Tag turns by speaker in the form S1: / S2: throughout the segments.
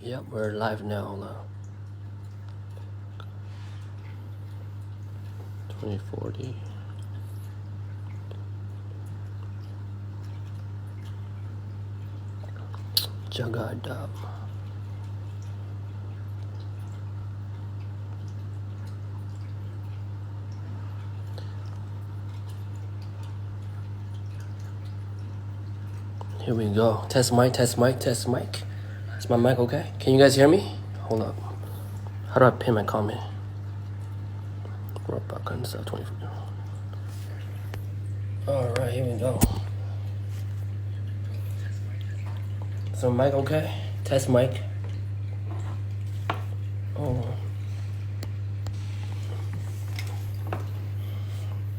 S1: Yep, we're live now. 2040. Jaga adab. Here we go. Test mic, test mic, test mic. Is my mic okay? Can you guys hear me? Hold up. How do I pin my comment? Doakan stuff 24. Alright, here we go. So mic okay? Test mic. Oh.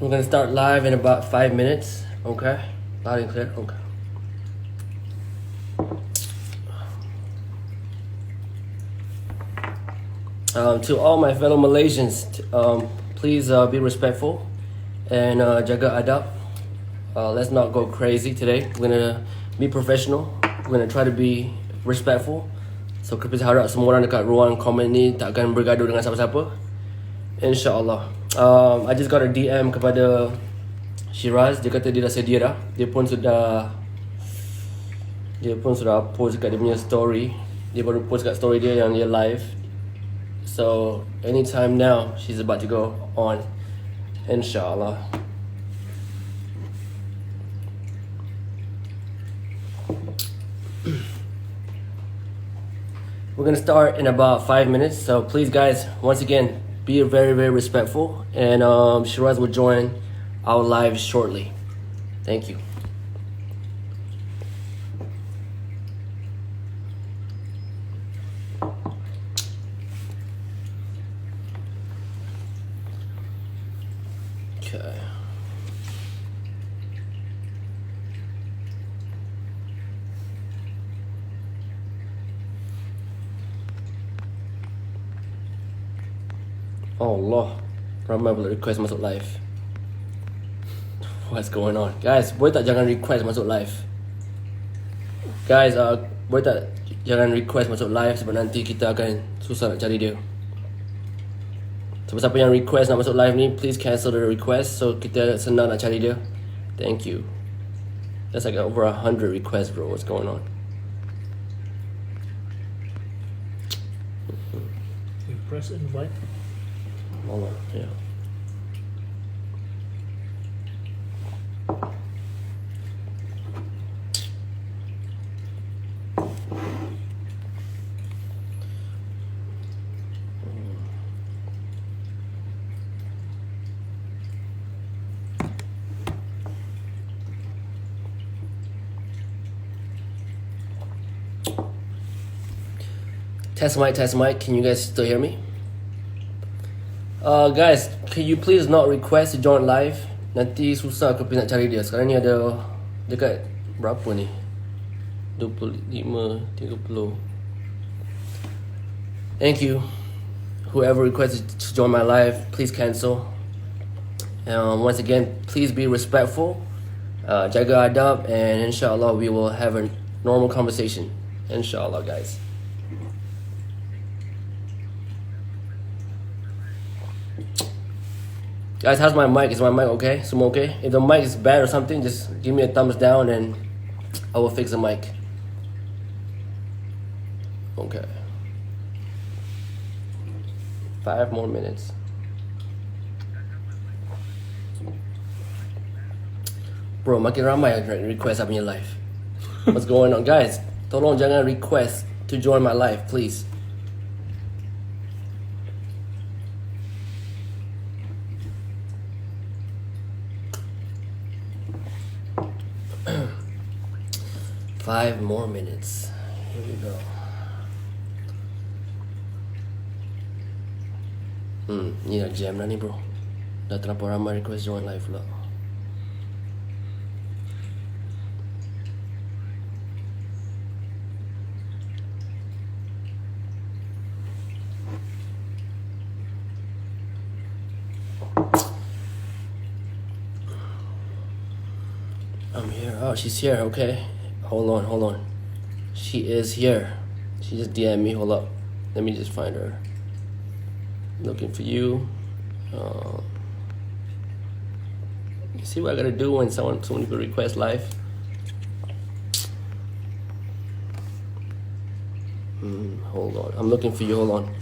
S1: We're gonna start live in about 5 minutes. Okay? Loud and clear? Okay. To all my fellow Malaysians, please be respectful and jaga adab. Let's not go crazy today. We're gonna be professional. We're gonna try to be respectful. So Caprice harap semua orang dekat ruang komen ni tak akan bergaduh dengan siapa-siapa. InsyaAllah. I just got a DM kepada Shiraz. Dia kata dia dah sedia dah. Dia pun sudah post kat dia punya story. Dia baru post kat story dia yang dia live. So anytime now she's about to go on, inshallah. We're gonna start in about 5 minutes, so please guys, once again, be very, very respectful, and Shiraz will join our live shortly. Thank you. Okay. Oh Allah, ramai pula request masuk live. What's going on? Guys, boleh tak jangan request masuk live? Guys, boleh tak jangan request masuk live sebab nanti kita akan susah nak cari dia. Siapa-siapa yang request nak masuk live ni, please cancel the request so kita senang nak cari dia. Thank you. That's like over 100 requests, bro. What's going on?
S2: You press invite.
S1: Hold on, yeah. Test mic, can you guys still hear me? Guys, can you please not request to join live? Nanti susah aku nak cari dia. Sekarang ni ada dekat berapa ni? 25, 30. Thank you. Whoever requested to join my live, please cancel. Once again, please be respectful. Jaga adab, and inshallah we will have a normal conversation. Inshallah, guys. Guys, how's my mic? Is my mic okay? Some okay? If the mic is bad or something, just give me a thumbs down and I will fix the mic. Okay. 5 more minutes. Bro, makin ramai request up in your life. What's going on? Guys, tolong jangan request to join my live, please. Five more minutes. Here we go. Ni dah jam dah ni, bro. Dah terlalu ramai request join live pula. I'm here. Oh, she's here. Okay. Hold on. She is here. She just DM me. Hold up. Let me just find her. Looking for you. You see what I gotta do when someone people request live? Hold on. I'm looking for you. Hold on.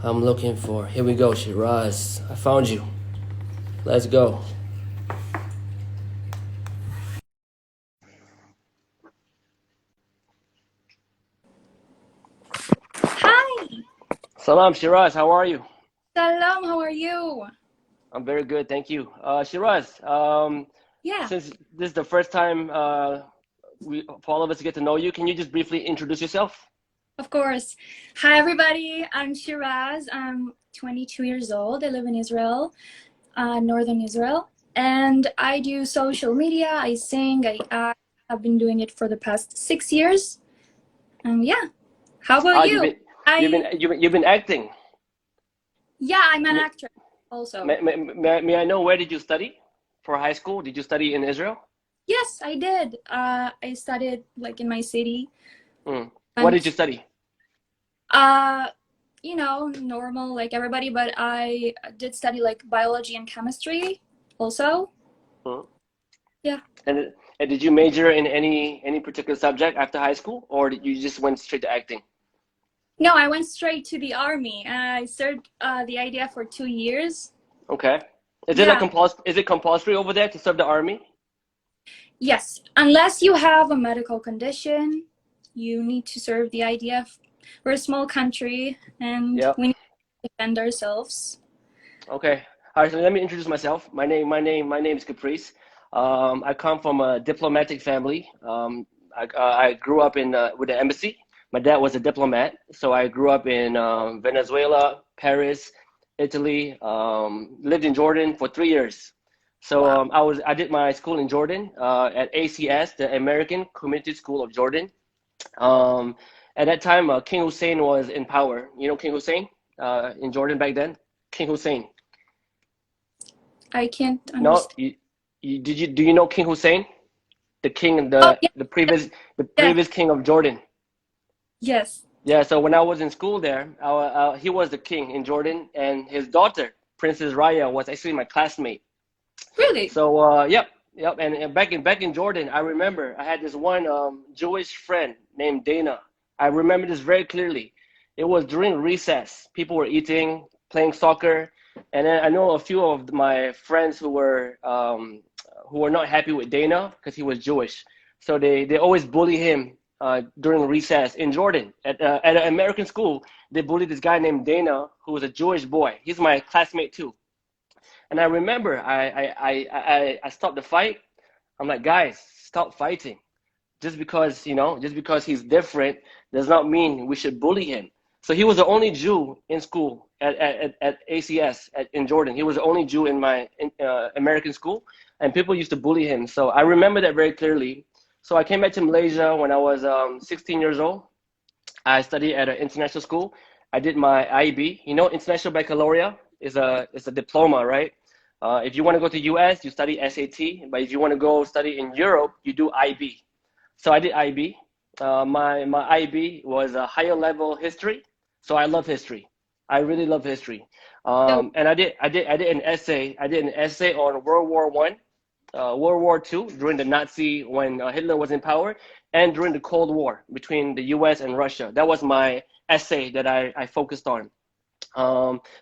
S1: I'm looking for. Here we go, Shiraz. I found you. Let's go.
S3: Hi.
S1: Salam, Shiraz. How are you?
S3: Salam, how are you?
S1: I'm very good, thank you. Shiraz,
S3: Yeah,
S1: since this is the first time for all of us to get to know you, can you just briefly introduce yourself?
S3: of course. Hi, everybody. I'm Shiraz. I'm 22 years old. I live in Israel, northern Israel. And I do social media. I sing. I act. I've been doing it for the past 6 years. Yeah. How about
S1: Ah,
S3: you? I
S1: you've been acting.
S3: Yeah, I'm an
S1: May,
S3: actress also.
S1: may I know where did you study for high school? Did you study in Israel?
S3: Yes, I did. I studied like in my city.
S1: What did you
S3: And
S1: study?
S3: normal like everybody, but I did study like biology and chemistry also.
S1: Mm.
S3: Yeah.
S1: And did you major in any particular subject after high school, or did you just went straight to acting?
S3: No, I went straight to the army. I served the idea for 2 years.
S1: Okay.
S3: Yeah.
S1: Is it compulsory over there to serve the army?
S3: Yes. Unless you have a medical condition, you need to serve the IDF. We're a small country and
S1: Yep.
S3: we need to defend ourselves.
S1: Okay. All right. So let me introduce myself. My name is Caprice. I come from a diplomatic family. I grew up in with the embassy. My dad was a diplomat, so I grew up in Venezuela, Paris, Italy. Lived in Jordan for 3 years. So
S3: Wow.
S1: I did my school in Jordan at ACS, the American Community School of Jordan. Um, at that time, King Hussein was in power. You know King Hussein in Jordan back then. King Hussein.
S3: I can't
S1: No,
S3: understand.
S1: do you know King Hussein, the king,
S3: Oh, yeah.
S1: the
S3: Yes.
S1: previous king of Jordan?
S3: Yes.
S1: Yeah. So when I was in school there, he was the king in Jordan, and his daughter, Princess Raya, was actually my classmate.
S3: Really?
S1: So yep. And back in Jordan, I remember I had this one Jewish friend named Dana. I remember this very clearly. It was during recess. People were eating, playing soccer, and then I know a few of my friends who were not happy with Dana because he was Jewish. So they always bully him during recess in Jordan at an American school. They bullied this guy named Dana who was a Jewish boy. He's my classmate too. And I remember I stopped the fight. I'm like, guys, stop fighting. Just because he's different does not mean we should bully him. So he was the only Jew in school at ACS in Jordan. He was the only Jew in my American school, and people used to bully him. So I remember that very clearly. So I came back to Malaysia when I was 16 years old. I studied at an international school. I did my IB. You know, International Baccalaureate is a diploma, right? If you want to go to US, you study SAT. But if you want to go study in Europe, you do IB. So I did IB. My IB was a higher level history. So I love history. I really love history.
S3: So,
S1: And I did an essay. I did an essay on World War I, World War II during the Nazi when Hitler was in power, and during the Cold War between the U.S. and Russia. That was my essay that I focused on.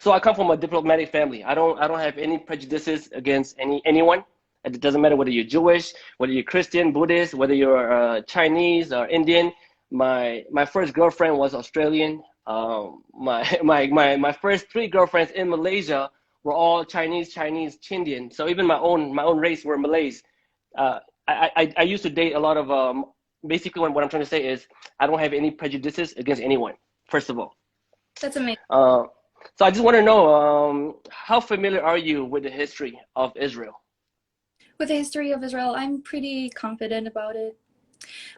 S1: So I come from a diplomatic family. I don't have any prejudices against anyone. It doesn't matter whether you're Jewish, whether you're Christian, Buddhist, whether you're Chinese or Indian. My first girlfriend was Australian. My first three girlfriends in Malaysia were all Chinese, Chindian. So even my own race were Malays. Uh, I used to date a lot of basically what I'm trying to say is I don't have any prejudices against anyone. First of all.
S3: that's amazing.
S1: Uh, so I just want to know how familiar are you with the history of Israel?
S3: With the history of Israel, I'm pretty confident about it.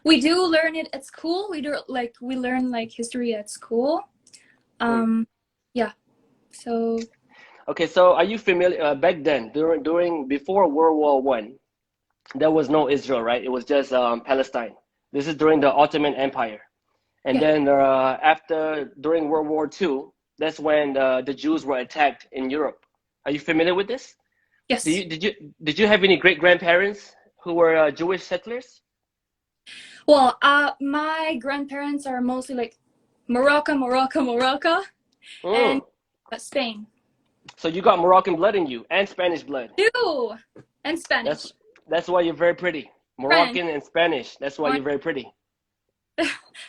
S3: We do learn it at school. We learn like history at school.
S1: Mm.
S3: Yeah. So
S1: Okay, so are you familiar back then during before World War I? There was no Israel, right? It was just Palestine. This is during the Ottoman Empire, And
S3: Yeah.
S1: then during World War II, that's when the Jews were attacked in Europe. Are you familiar with this?
S3: Yes.
S1: Did you have any great grandparents who were Jewish settlers?
S3: Well, my grandparents are mostly like Morocco, and
S1: Mm.
S3: Spain.
S1: So you got Moroccan blood in you and Spanish blood.
S3: Ew! And
S1: That's
S3: Spanish.
S1: that's why you're very pretty.
S3: French.
S1: Moroccan and Spanish. That's why you're very pretty.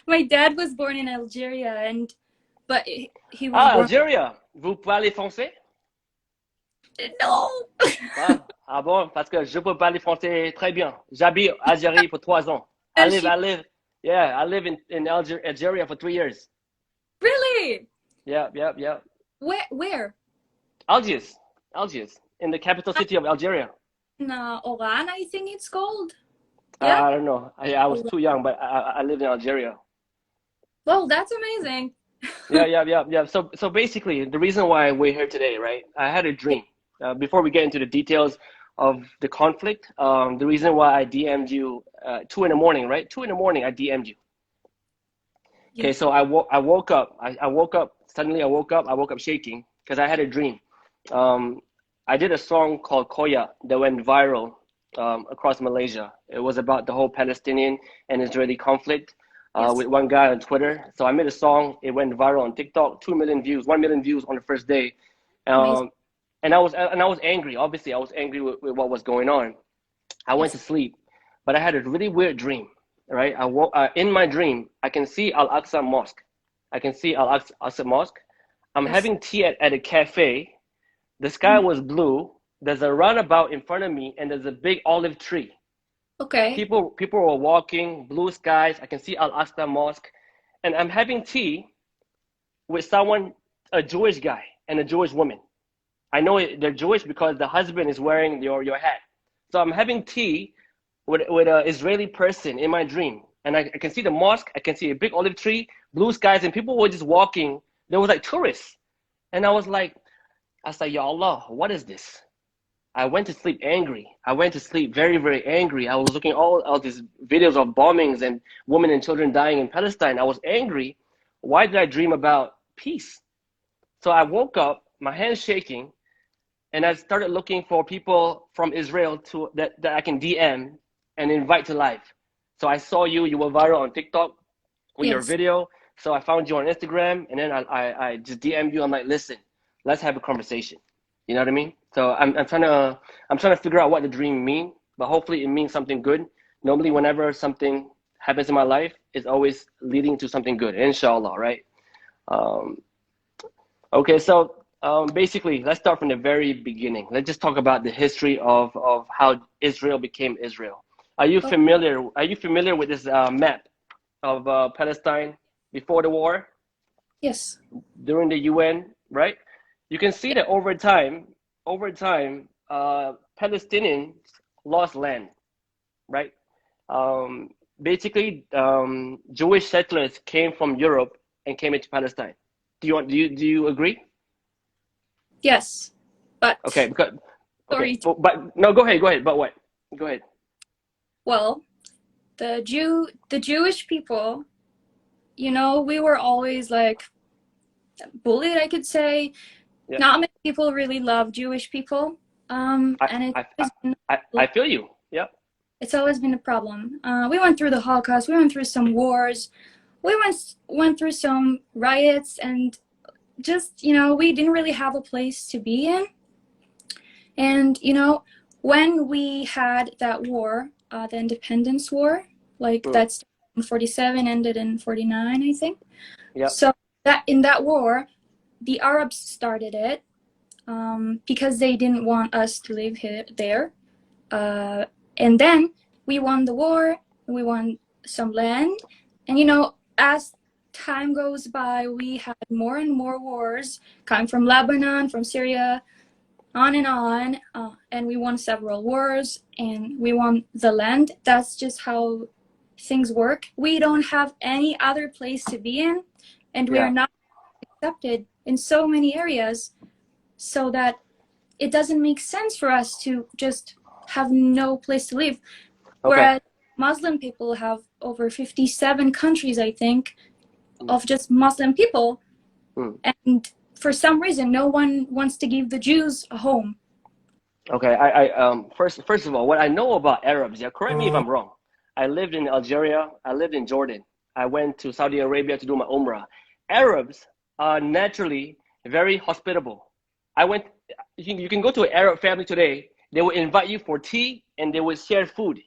S3: My dad was born in Algeria, but he was
S1: Ah,
S3: born.
S1: Algeria. Vous parlez français?
S3: No.
S1: Ah bon, parce que je peux parler français très bien. J'habite en Algérie pour 3 ans.
S3: And she
S1: I live in Algeria for 3 years.
S3: really?
S1: Yeah.
S3: Where?
S1: Algiers, in the capital city of Algeria.
S3: No, Oran, I think it's called. Yeah.
S1: I don't know. I was too young, but I lived in Algeria.
S3: Well, that's amazing.
S1: Yeah. So basically, the reason why we're here today, right? I had a dream. Before we get into the details of the conflict, the reason why I DM'd you 2 in the morning, right? 2 in the morning, I DM'd you. Okay, so I woke up. I woke up suddenly. I woke up shaking because I had a dream. I did a song called Koyak that went viral across Malaysia. It was about the whole Palestinian and Israeli conflict with one guy on Twitter. So I made a song. It went viral on TikTok. 2 million views, 1 million views on the first day. And I was angry. Obviously, I was angry with what was going on. I went to sleep, but I had a really weird dream. Right, in my dream. I can see Al-Aqsa Mosque. I can see Al-Aqsa Mosque. I'm having tea at a cafe. The sky was blue. There's a roundabout in front of me, and there's a big olive tree.
S3: Okay.
S1: People were walking, blue skies. I can see Al-Aqsa Mosque, and I'm having tea with someone, a Jewish guy and a Jewish woman. I know they're Jewish because the husband is wearing your hat. So I'm having tea with an Israeli person in my dream. And I can see the mosque, I can see a big olive tree, blue skies, and people were just walking. There was like tourists. And I said, Ya Allah, what is this? I went to sleep angry. I went to sleep very, very angry. I was looking all these videos of bombings and women and children dying in Palestine. I was angry. Why did I dream about peace? So I woke up, my hands shaking, and I started looking for people from Israel that I can DM and invite to live. So I saw you were viral on TikTok with your video. So I found you on Instagram, and then I just DM'd you. I'm like, listen, let's have a conversation. You know what I mean? So I'm trying to figure out what the dream means, but hopefully it means something good. Normally, whenever something happens in my life, it's always leading to something good, inshallah, right? Okay, so basically, let's start from the very beginning. Let's just talk about the history of how Israel became Israel. Are you familiar with this map of Palestine before the war?
S3: Yes.
S1: During the UN, right? You can see that over time, Palestinians lost land, right? Basically, Jewish settlers came from Europe and came into Palestine. Do you agree?
S3: Yes, but
S1: Okay,
S3: sorry.
S1: But no, go ahead. But what? Go ahead.
S3: Well, the Jewish people, we were always like bullied, I could say.
S1: Yeah.
S3: Not many people really love Jewish people. And
S1: I feel you. Yeah.
S3: It's always been a problem. We went through the Holocaust. We went through some wars. We went through some riots, and just, we didn't really have a place to be in. And, when we had that war, the Independence War, that's in 47, ended in 49, I think.
S1: Yeah.
S3: So in that war, the Arabs started it because they didn't want us to live there. And then we won the war, we won some land, and as time goes by, we had more and more wars coming from Lebanon, from Syria, on, and we won several wars, and we won the land. That's just how things work. We don't have any other place to be in, and we are not accepted in so many areas, so that it doesn't make sense for us to just have no place to live. Okay. Whereas Muslim people have over 57 countries, I think, of just Muslim people.
S1: Mm.
S3: And for some reason, no one wants to give the Jews a home.
S1: Okay, first of all, what I know about Arabs, yeah, correct me if I'm wrong. I lived in Algeria, I lived in Jordan, I went to Saudi Arabia to do my Umrah. Arabs are naturally very hospitable. You can go to an Arab family today, they will invite you for tea and they will share food.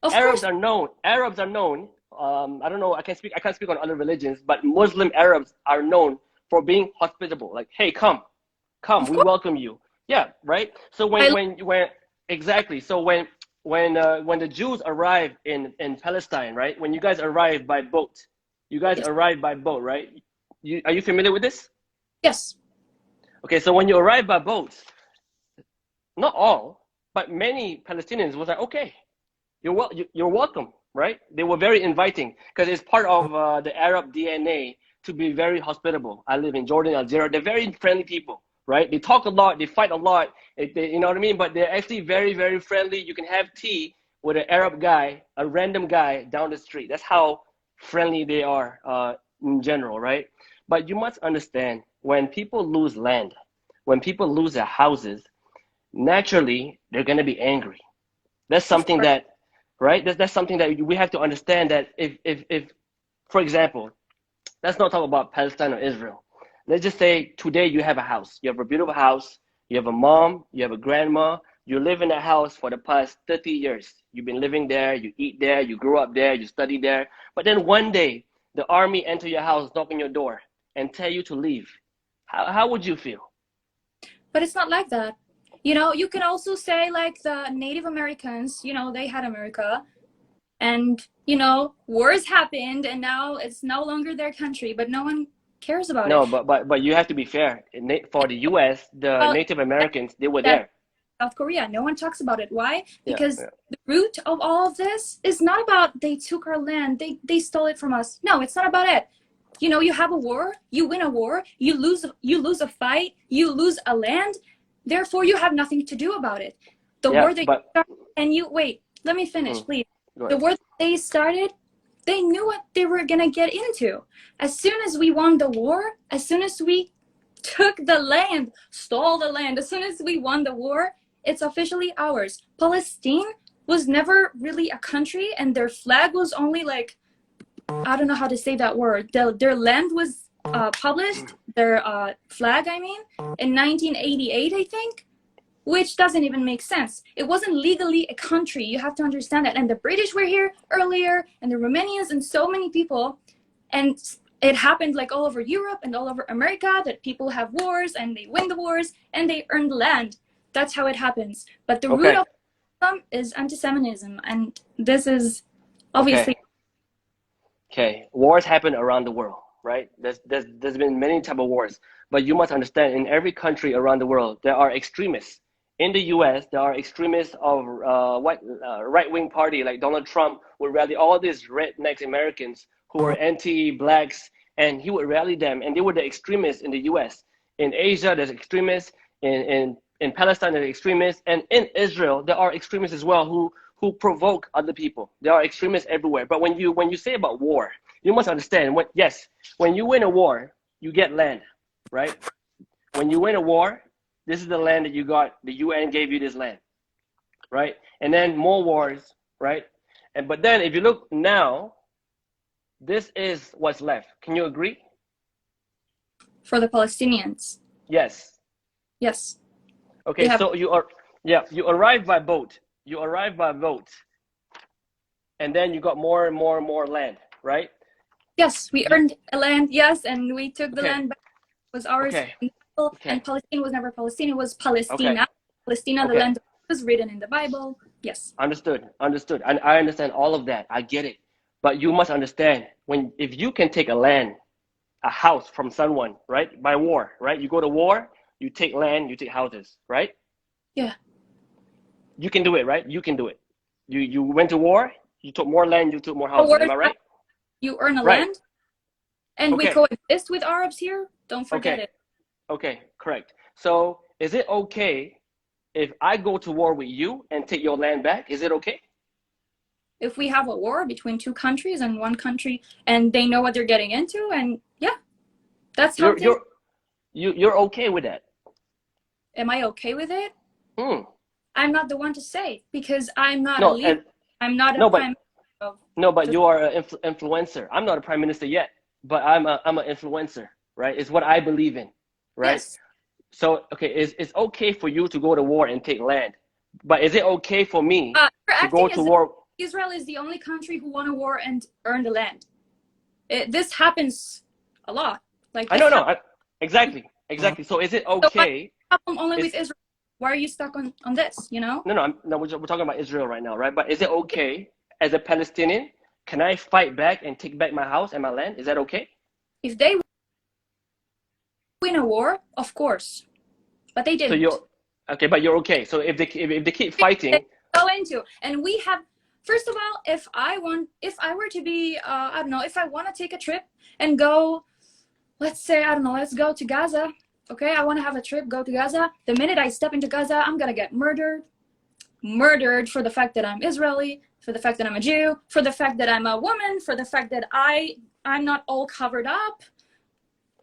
S3: Of
S1: Arabs
S3: course,
S1: are known, I don't know, I can't speak on other religions, but Muslim Arabs are known for being hospitable. Like, hey, come,
S3: of
S1: we
S3: course.
S1: welcome you. Yeah, right. So when exactly. So when the Jews arrived in Palestine, right? When you guys arrived by boat,
S3: Yes.
S1: right? Are you familiar with this?
S3: Yes.
S1: Okay, so when you arrive by boat, not all, but many Palestinians was like, okay, you're welcome, right? They were very inviting because it's part of the Arab DNA to be very hospitable. I live in Jordan, Algeria. They're very friendly people, right? They talk a lot, they fight a lot, you know what I mean? But they're actually very, very friendly. You can have tea with an Arab guy, a random guy down the street. That's how friendly they are in general, right? But you must understand, when people lose land, when people lose their houses, naturally they're going to be angry. That's
S3: Of
S1: something
S3: course.
S1: that, right? That's something that we have to understand, that if for example, let's not talk about Palestine or Israel. Let's just say today you have a house. You have a beautiful house. You have a mom. You have a grandma. You live in that house for the past 30 years. You've been living there. You eat there. You grew up there. You study there. But then one day, the army enter your house, knock on your door, and tell you to leave. How would you feel?
S3: But it's not like that. You know, you can also say like the Native Americans, you know, they had America, and, you know, wars happened and now it's no longer their country, but no one cares about it.
S1: No, but you have to be fair. For the U.S., the
S3: Well,
S1: Native Americans, they were
S3: that
S1: there.
S3: South Korea, no one talks about it. Why?
S1: Yeah,
S3: Because
S1: yeah.
S3: the root of all of this is not about they took our land, they stole it from us. No, it's not about it. You know, you have a war, you win a war, you lose a fight, you lose a land, therefore you have nothing to do about it. The
S1: Yeah,
S3: war that you
S1: but
S3: started, and you wait, let me finish,
S1: mm,
S3: please.
S1: go
S3: The
S1: ahead.
S3: war that they started, they knew what they were gonna get into. As soon as we won the war, as soon as we took the land, stole the land, as soon as we won the war, it's officially ours. Palestine was never really a country, and their flag was only like, I don't know how to say that word. Their land was published, their flag, I mean, in 1988, I think, which doesn't even make sense. It wasn't legally a country. You have to understand that. And the British were here earlier, and the Romanians, and so many people. And it happened like all over Europe and all over America, that people have wars and they win the wars and they earn land. That's how it happens. But the root
S1: Okay,
S3: of them is anti-Semitism, and this is
S1: okay.
S3: obviously.
S1: Okay, wars happen around the world, right? There's been many type of wars, but you must understand, in every country around the world, there are extremists. In the U.S., there are extremists of right-wing party like Donald Trump would rally all these redneck Americans who were anti-blacks, and he would rally them, and they were the extremists in the U.S. In Asia, there's extremists. In Palestine, there's extremists, and in Israel, there are extremists as well who provoke other people. There are extremists everywhere. But when you say about war, you must understand, when you win a war, you get land, right? When you win a war, this is the land that you got. The UN gave you this land, right? And then more wars, right? But then if you look now, this is what's left. Can you agree?
S3: For the Palestinians.
S1: Yes.
S3: Yes. They
S1: Okay,
S3: have.
S1: so you arrive by boat. You arrive by boat, and then you got more and more and more land, right?
S3: Yes, we earned a land, yes, and we took the
S1: Okay,
S3: land back. It was ours.
S1: okay,
S3: And
S1: okay,
S3: Palestine was never Palestine, it was
S1: okay,
S3: Palestina. Palestina, the
S1: okay.
S3: land was written in the Bible. Yes.
S1: Understood. And I understand all of that. I get it. But you must understand, if you can take a land, a house from someone, right? By war, right? You go to war, you take land, you take houses, right?
S3: Yeah.
S1: You can do it, right? You can do it. You went to war, you took more land, you took more
S3: The
S1: houses.
S3: word
S1: Am I right?
S3: you earn a
S1: Right.
S3: land, and we
S1: Okay.
S3: coexist with Arabs here. Don't forget
S1: Okay.
S3: it.
S1: Okay. Correct. So is it okay if I go to war with you and take your land back? Is it okay?
S3: if we have a war between two countries and one country, and they know what they're getting into, and yeah, that's how things.
S1: You're okay with that?
S3: Am I okay with it?
S1: Hmm.
S3: I'm not the one to say, because I'm not a
S1: No,
S3: leader. I'm not a
S1: no,
S3: prime minister of
S1: no, but
S3: the-
S1: you are an influencer. I'm not a prime minister yet, but I'm an influencer, right? It's what I believe in, right?
S3: Yes.
S1: So, okay, it's okay for you to go to war and take land, but is it okay for me
S3: You're
S1: to go
S3: acting
S1: to
S3: as if
S1: war?
S3: Israel is the only country who won a war and earned the land. This happens a lot. Like
S1: I
S3: this
S1: don't know.
S3: happens.
S1: Exactly. So is it
S3: So what's
S1: okay?
S3: the problem only
S1: Is
S3: with Israel? Why are you stuck on this? You know?
S1: no, we're talking about Israel right now, right? But is it okay as a Palestinian? Can I fight back and take back my house and my land? Is that okay?
S3: If they win a war, of course, but they
S1: So
S3: didn't.
S1: you're okay, but you're okay. So if they keep
S3: They
S1: fighting,
S3: go into, and we have. First of all, if I were to be, I don't know, if I want to take a trip and go, let's say, I don't know, let's go to Gaza. Okay, I want to have a trip, go to Gaza. The minute I step into Gaza, I'm gonna get murdered for the fact that I'm Israeli, for the fact that I'm a Jew, for the fact that I'm a woman, for the fact that I'm not all covered up.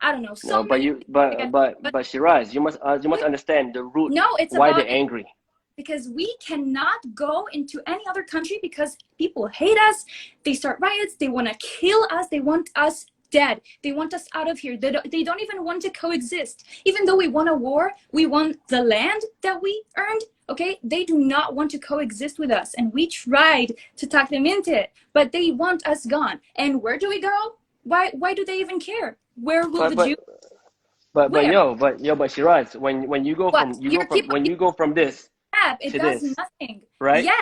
S3: I don't know. So
S1: no, but
S3: many.
S1: you, but Shiraz, you must understand the root
S3: No, it's
S1: why
S3: about
S1: they're angry.
S3: because we cannot go into any other country because people hate us. They start riots. They want to kill us. They want us dead. They want us out of here. They don't even want to coexist. Even though we won a war, we won the land that we earned. Okay, they do not want to coexist with us, and we tried to talk them into it, but they want us gone. And where do we go? Why do they even care? Where will
S1: But
S3: the
S1: but
S3: Jews?
S1: but
S3: Where?
S1: but Shiraz, when you go
S3: What?
S1: from when you go from this
S3: It
S1: to
S3: does
S1: this,
S3: nothing.
S1: right?
S3: Yeah,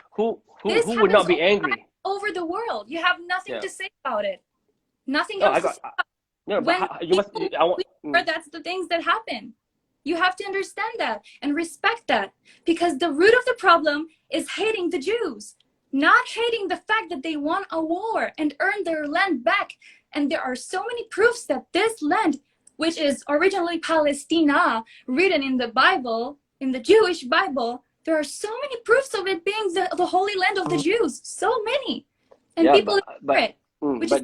S3: this
S1: Who would
S3: happens
S1: not be angry?
S3: over the world. You have nothing
S1: Yeah.
S3: to say about it. Nothing
S1: No,
S3: else to say.
S1: no, but
S3: When
S1: you must.
S3: people
S1: I want.
S3: that's the things that happen. You have to understand that and respect that, because the root of the problem is hating the Jews, not hating the fact that they won a war and earned their land back. And there are so many proofs that this land, which is originally Palestina, written in the Bible, in the Jewish Bible, there are so many proofs of it being the holy land of the Jews. So many. And
S1: Yeah,
S3: people ignore it. Which is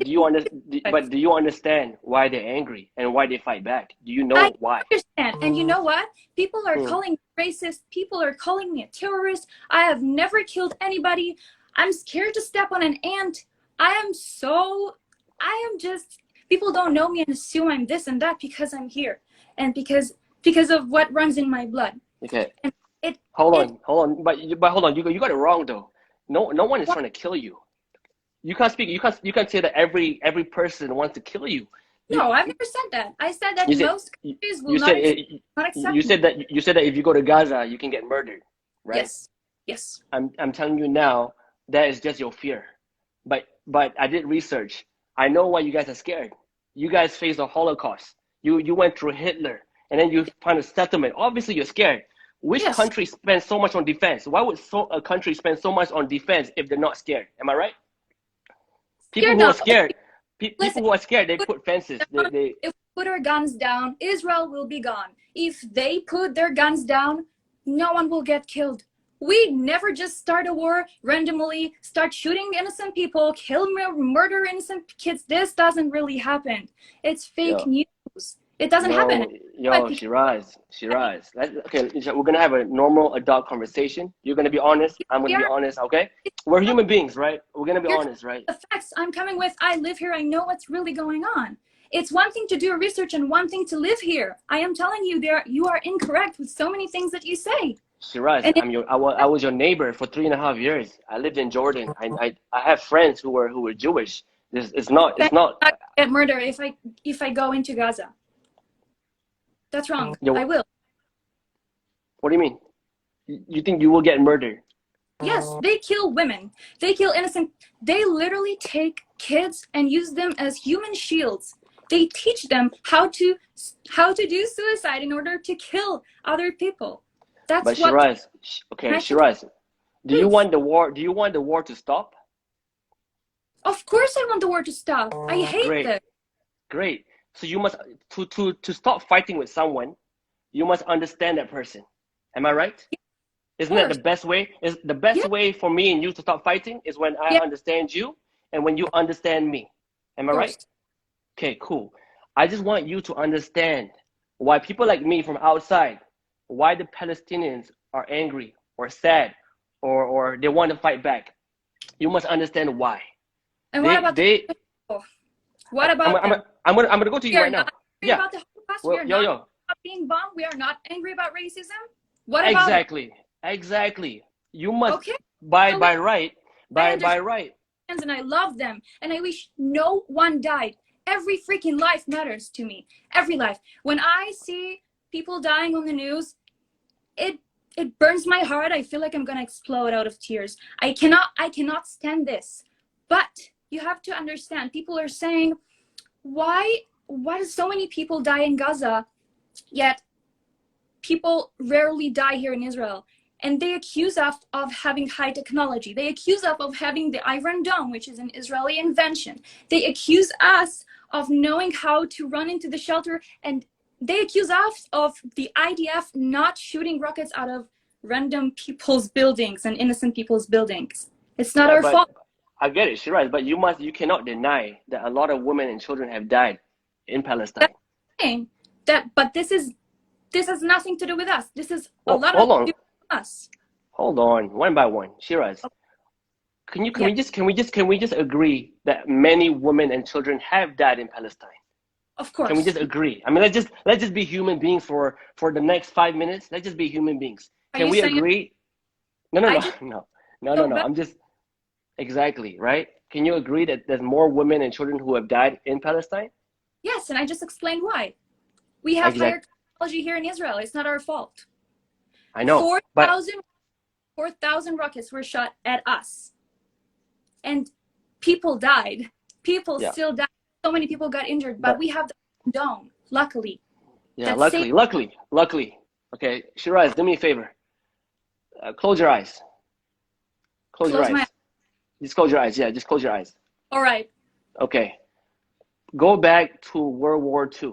S1: but do you understand why they're angry and why they fight back? Do you know
S3: I
S1: why?
S3: understand. And you know what? People are calling me racist. People are calling me a terrorist. I have never killed anybody. I'm scared to step on an ant. I am just, people don't know me and assume I'm this and that because I'm here. And because of what runs in my blood.
S1: Okay.
S3: And it
S1: Hold on. But hold on. You got it wrong though. No one is trying to kill you. You can't speak. You can't say that every person wants to kill you.
S3: No, I've never said that. I said that most countries will not accept
S1: you said that if you go to Gaza, you can get murdered, right?
S3: Yes.
S1: I'm telling you now, that is just your fear. But I did research. I know why you guys are scared. You guys faced the Holocaust. You went through Hitler, and then you find a settlement. Obviously, you're scared. Which country spends so much on defense? Why would a country spend so much on defense if they're not scared? Am I right? People who are scared, people who are scared, they put fences.
S3: If we put our guns down, Israel will be gone. If they put their guns down, no one will get killed. We never just start a war randomly, start shooting innocent people, murder innocent kids. This doesn't really happen. It's fake news. It doesn't happen.
S1: Shiraz. Okay, we're gonna have a normal adult conversation. You're gonna be honest. I'm gonna be honest. Okay, we're human beings, right? We're gonna be honest, right?
S3: The facts I'm coming with. I live here. I know what's really going on. It's one thing to do research and one thing to live here. I am telling you, you are incorrect with so many things that you say.
S1: Shiraz, I was your neighbor for 3.5 years. I lived in Jordan. I have friends who were Jewish. It's not.
S3: I get murdered if I go into Gaza. That's wrong. I will.
S1: What do you mean? You think you will get murdered?
S3: Yes, they kill women. They kill innocent. They literally take kids and use them as human shields. They teach them how to do suicide in order to kill other people. That's
S1: but
S3: what.
S1: Shiraz, okay, Shiraz, do you want the war? Do you want the war to stop?
S3: Of course, I want the war to stop. I hate this.
S1: Great. So you must to stop fighting with someone, you must understand that person. Am I right? Isn't that
S3: course.
S1: the best way? Is the best
S3: Yeah.
S1: way for me and you to stop fighting is when I
S3: Yeah.
S1: understand you and when you understand me. Am I
S3: Of
S1: right?
S3: course.
S1: Okay, cool. I just want you to understand why people like me from outside, why the Palestinians are angry or sad or they want to fight back. You must understand why.
S3: And what
S1: They
S3: about the
S1: they
S3: people? What about them?
S1: I'm gonna go to
S3: We
S1: you
S3: are
S1: right now.
S3: not angry
S1: Yeah.
S3: about the Holocaust. We
S1: Well,
S3: are
S1: yo
S3: not
S1: yo.
S3: about being bombed. We are not angry about racism. What about it?
S1: Exactly. Exactly. You must
S3: Okay.
S1: by
S3: So
S1: by right
S3: I
S1: by
S3: understand
S1: right.
S3: and I love them. And I wish no one died. Every freaking life matters to me. Every life. When I see people dying on the news, it it burns my heart. I feel like I'm gonna explode out of tears. I cannot stand this. But you have to understand, people are saying, why do so many people die in Gaza, yet people rarely die here in Israel? And they accuse us of having high technology. They accuse us of having the Iron Dome, which is an Israeli invention. They accuse us of knowing how to run into the shelter, and they accuse us of the IDF not shooting rockets out of random people's buildings and innocent people's buildings. It's not
S1: Yeah,
S3: our
S1: but
S3: fault.
S1: I get it, Shiraz, but you cannot deny that a lot of women and children have died in
S3: That's
S1: Palestine.
S3: saying that, but this has nothing to do with us. This is a
S1: Well,
S3: lot of
S1: hold on,
S3: do with us.
S1: hold on, one by one. Shiraz, can
S3: Yeah,
S1: we just agree that many women and children have died in Palestine?
S3: of
S1: Can we
S3: course.
S1: just agree? I mean, let's just be human beings for the next 5 minutes. Let's just be human beings.
S3: Are
S1: Can
S3: you
S1: we
S3: saying
S1: agree? No, no,
S3: I
S1: no,
S3: just
S1: no.
S3: feel bad?
S1: I'm just exactly right. Can you agree that there's more women and children who have died in Palestine?
S3: Yes, and I just explained why. We have higher
S1: Exact.
S3: technology here in Israel. It's not our fault.
S1: I know,
S3: Four
S1: but
S3: thousand 4,000 rockets were shot at us, and people died. People
S1: yeah,
S3: still died. So many people got injured, but
S1: but
S3: we have the dome, luckily,
S1: yeah,
S3: that saved.
S1: luckily. Okay, Shiraz, do me a favor. Close your eyes. Close your
S3: Close my eyes.
S1: eyes. Just close your eyes. Yeah, just close your eyes.
S3: All right.
S1: Okay. Go back to World War II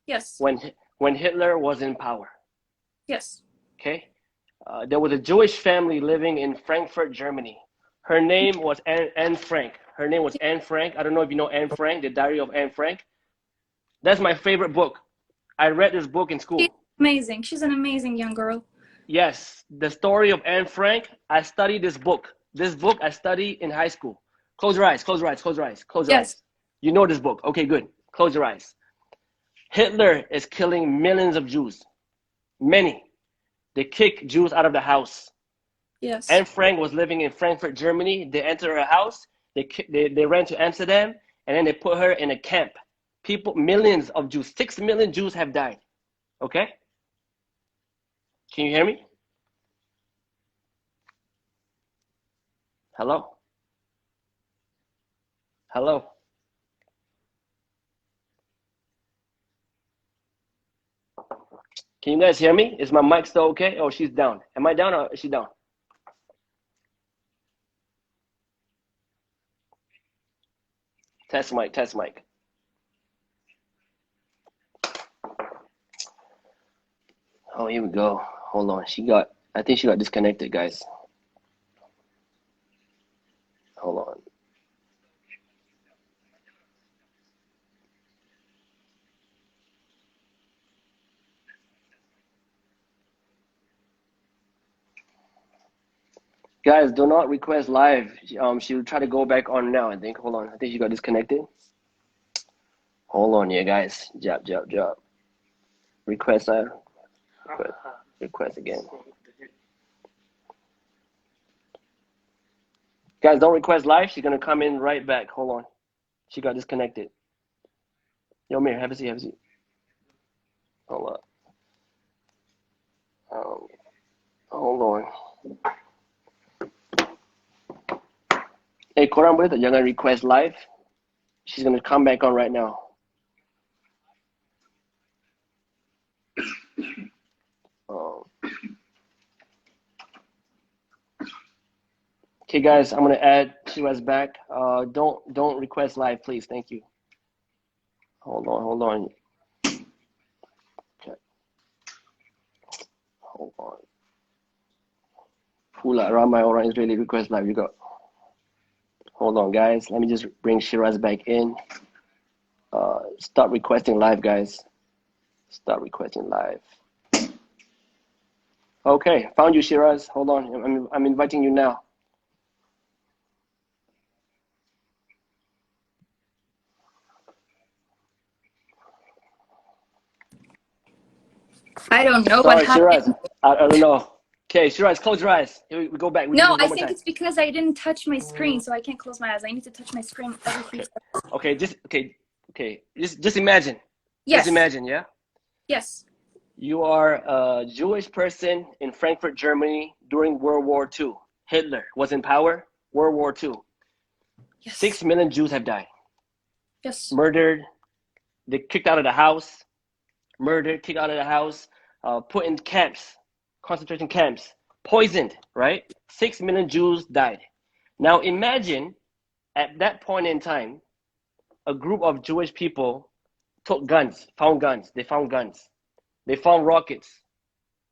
S3: Yes.
S1: when when Hitler was in power.
S3: Yes.
S1: Okay. There was a Jewish family living in Frankfurt, Germany. Her name was Anne Frank. Her name was Anne Frank. I don't know if you know Anne Frank, The Diary of Anne Frank. That's my favorite book. I read this book in
S3: She's
S1: school.
S3: amazing. She's an amazing young girl.
S1: Yes, the story of Anne Frank. I studied this book. This book I studied in high school. Close your eyes, close your eyes, close your eyes, close your
S3: Yes.
S1: eyes. You know this book. Okay, good. Close your eyes. Hitler is killing millions of Jews. Many. They kick Jews out of the house.
S3: Yes.
S1: Anne Frank was living in Frankfurt, Germany. They entered her house. They ran to Amsterdam, and then they put her in a camp. People, millions of Jews, 6 million Jews have died. Okay? Can you hear me? Hello? Hello? Can you guys hear me? Is my mic still okay? Oh, she's down. Am I down or is she down? Test mic, test mic. Oh, here we go. Hold on. I think she got disconnected, guys. Hold on. Guys, do not request live. She'll try to go back on now, I think. Hold on. I think she got disconnected. Hold on here, guys. Job. Request live. Request again. Guys, don't request live. She's gonna come in right back. Hold on. She got disconnected. Yo, Mir, have a seat, have a seat. Hold up. Hold on. Hey, korang boleh tak jangan request live? She's gonna come back on right now. Okay, guys, I'm gonna add Shiraz back. Don't request live, please. Thank you. Hold on. Okay. Hold on. Fula Rama Orin Israeli request live. You go. Hold on, guys. Let me just bring Shiraz back in. Start requesting live, guys. Start requesting live. Okay, found you, Shiraz. Hold on. I'm inviting you now.
S3: I don't know
S1: Sorry,
S3: what happened.
S1: Shiraz. I don't know. Okay, Shiraz, close your eyes. Here we go back. We do
S3: No,
S1: this
S3: I
S1: one more
S3: think
S1: time.
S3: it's because I didn't touch my screen, so I can't close my eyes. I need to touch my screen every few seconds.
S1: Okay, just imagine.
S3: Yes.
S1: Just imagine, yeah?
S3: Yes.
S1: You are a Jewish person in Frankfurt, Germany during World War II. Hitler was in power, World War II.
S3: Yes.
S1: 6 million Jews have died.
S3: Yes.
S1: Murdered, they kicked out of the house, murdered, kicked out of the house, put in camps, concentration camps, poisoned, right? 6 million Jews died. Now imagine at that point in time, a group of Jewish people took guns, found guns, they found guns. They found rockets.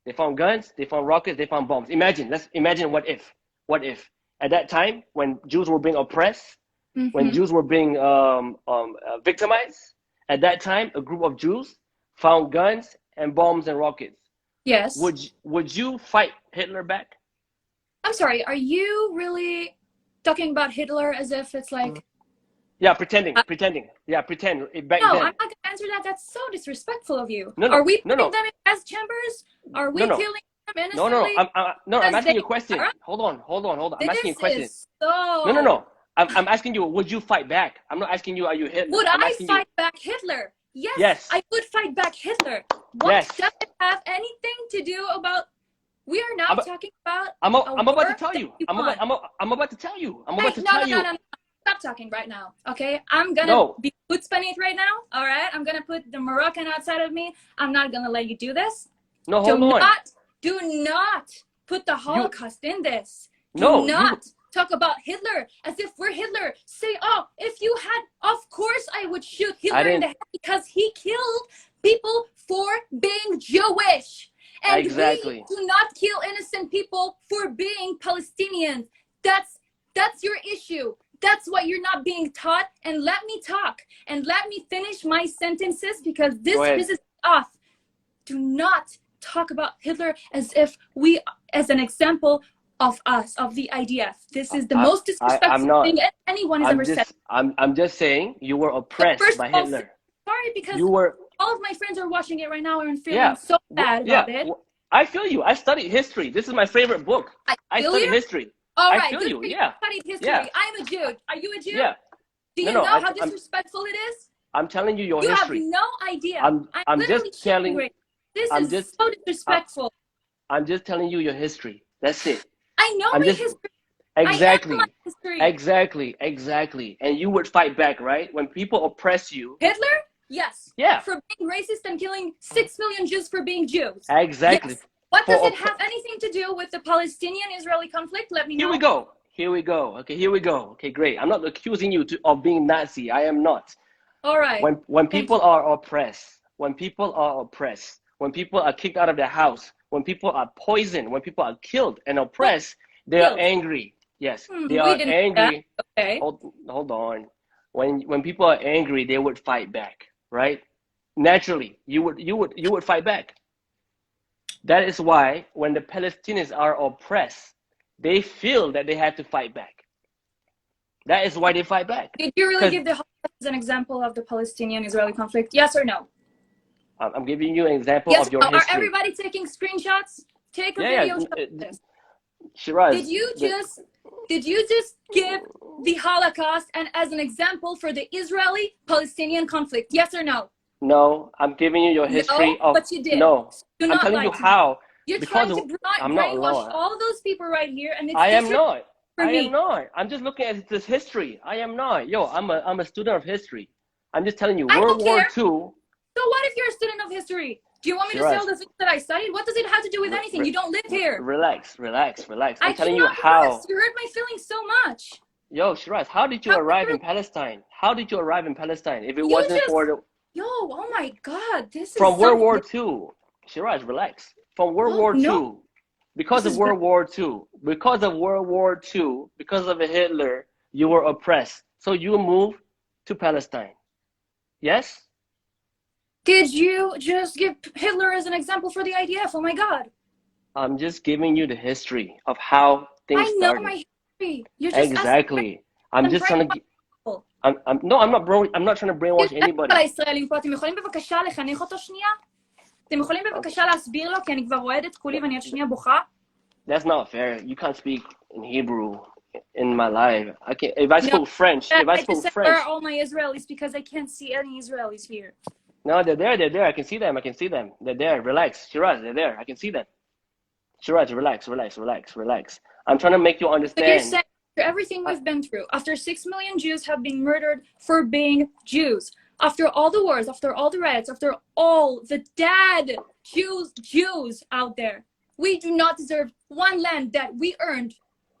S1: They found guns, they found rockets, they found bombs. Let's imagine what if. What if at that time when Jews were being oppressed, when Jews were being victimized, at that time a group of Jews found guns and bombs and rockets.
S3: Yes.
S1: Would you fight Hitler back?
S3: I'm sorry, are you really talking about Hitler as if it's like...
S1: Yeah, pretending. Yeah, pretend. Back
S3: No,
S1: then.
S3: I'm not going to answer that. That's so disrespectful of you.
S1: No,
S3: Are we putting them in gas chambers? Are we killing them innocently?
S1: I'm asking you a question. Hold on. I'm asking you a question. No. I'm asking you, would you fight back? I'm not asking you, are you Hitler?
S3: Would I fight back Hitler? Yes, I would fight back Hitler. What does it have anything to do about... We are now talking about...
S1: I'm about to tell you. I'm about to tell you.
S3: No. Stop talking right now, okay? I'm gonna be chutzpanit right now, all right? I'm gonna put the Moroccan outside of me. I'm not gonna let you do this.
S1: No, hold on.
S3: Do not put the Holocaust in this.
S1: No,
S3: Do not talk about Hitler as if we're Hitler. Say, oh, if you had, of course I would shoot Hitler in the head because he killed people for being Jewish. And we do not kill innocent people for being Palestinians. That's your issue. That's what you're not being taught. And let me talk and let me finish my sentences because this pisses me off. Do not talk about Hitler as if as an example of us, of the IDF. This is the most disrespectful thing anyone has ever said.
S1: I'm just saying you were oppressed by Hitler.
S3: Sorry, because all of my friends are watching it right now and feeling so bad about it.
S1: I feel you. I studied history. This is my favorite book. I studied history.
S3: All right,
S1: I feel you.
S3: Yeah. Studied history. Yeah. I'm a Jew. Are you a Jew?
S1: Yeah.
S3: Do you know how disrespectful it is?
S1: I'm telling you your history.
S3: You have no idea.
S1: I'm just telling.
S3: This is so disrespectful.
S1: I'm just telling you your history. That's it.
S3: I know my history.
S1: Exactly. Exactly. And you would fight back, right? When people oppress you.
S3: Hitler? Yes.
S1: Yeah.
S3: For being racist and killing 6 million Jews for being Jews.
S1: Exactly.
S3: Yes. What does it have anything to do with the Palestinian-Israeli conflict? Let me know.
S1: Here we go. Okay, great. I'm not accusing you of being Nazi. I am not.
S3: All right.
S1: When people are oppressed, when people are kicked out of their house, when people are poisoned, when people are killed and oppressed, they are angry. Yes, they are angry.
S3: Okay.
S1: Hold on. When people are angry, they would fight back, right? Naturally, you would fight back. That is why when the Palestinians are oppressed, they feel that they have to fight back. That is why they fight back.
S3: Did you really give the Holocaust as an example of the Palestinian-Israeli conflict? Yes or no?
S1: I'm giving you an example of your history.
S3: Are everybody taking screenshots? Take a video of this.
S1: Shiraz,
S3: did you just give the Holocaust and as an example for the Israeli-Palestinian conflict? Yes or no?
S1: No, I'm giving you your history of.
S3: But you did.
S1: No, I'm telling you how.
S3: You're trying to brainwash all those people right here, and it's
S1: I am not.
S3: I
S1: am not. I'm just looking at this history. I am not. Yo, I'm a student of history. I'm just telling you, World War II.
S3: So what if you're a student of history? Do you want me to say all the things that I studied? What does it have to do with anything? You don't live here.
S1: Relax. I'm telling you how.
S3: You hurt my feelings so much.
S1: Yo, Shiraz, how did you arrive in Palestine? How did you arrive in Palestine if it wasn't for the...
S3: Yo, oh my God, this is
S1: from World War II. Shiraz, relax. From World War II, Because
S3: This
S1: of
S3: is
S1: World War II, because of World War II, because of Hitler, you were oppressed. So you moved to Palestine. Yes?
S3: Did you just give Hitler as an example for the IDF? Oh my God.
S1: I'm just giving you the history of how things
S3: I know
S1: started.
S3: my history. You're just asking
S1: Exactly. I'm just trying to.
S3: people.
S1: No, I'm not I'm not trying to brainwash anybody.
S3: הישראלים פה, אתם יכולים בבקשה לחנך אותו שנייה? אתם יכולים בבקשה להסביר לו, כי אני כבר רועדת כולי ואני עוד שנייה בוכה?
S1: That's not fair. You can't speak in Hebrew in my life. I can if I spoke French. If I
S3: just
S1: spoke
S3: said,
S1: French.
S3: where are all my Israelis? Because I can't see any Israelis here.
S1: No, they're there. They're there. I can see them. I can see them. They're there. Relax, Shiraz. They're there. I can see them. Shiraz, relax, relax, relax, relax. I'm trying to make you
S3: So you're
S1: understand.
S3: saying after everything we've been through, after 6 million Jews have been murdered for being Jews, after all the wars, after all the riots, after all the dead Jews out there, we do not deserve one land that we earned.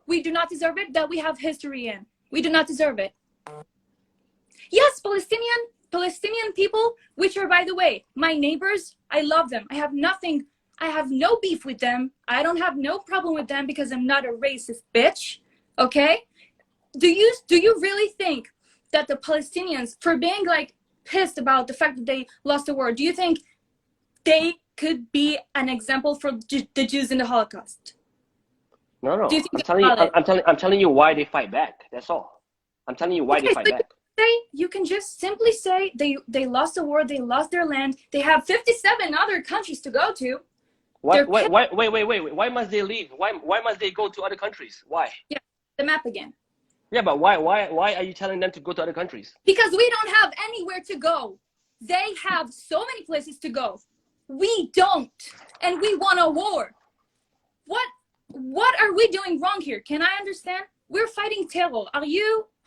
S3: We do not deserve it, that we have history in. We do not deserve it. Yes, Palestinian people, which are, by the way, my neighbors, I love them. I have no beef with them. I don't have no problem with them because I'm not a racist bitch. Okay? Do you really think that the Palestinians, for being like pissed about the fact that they lost the war, do you think they could be an example for the Jews in the Holocaust?
S1: No.
S3: Do you think
S1: I'm telling you why they fight back. That's all. I'm telling you why they fight back.
S3: You can just simply say they lost the war, they lost their land, they have 57 other countries to go to.
S1: Wait. Why must they leave? Why must they go to other countries? Why?
S3: Yeah, the map again.
S1: Yeah, but why are you telling them to go to other countries?
S3: Because we don't have anywhere to go. They have so many places to go. We don't. And we want a war. What are we doing wrong here? Can I understand? We're fighting terror.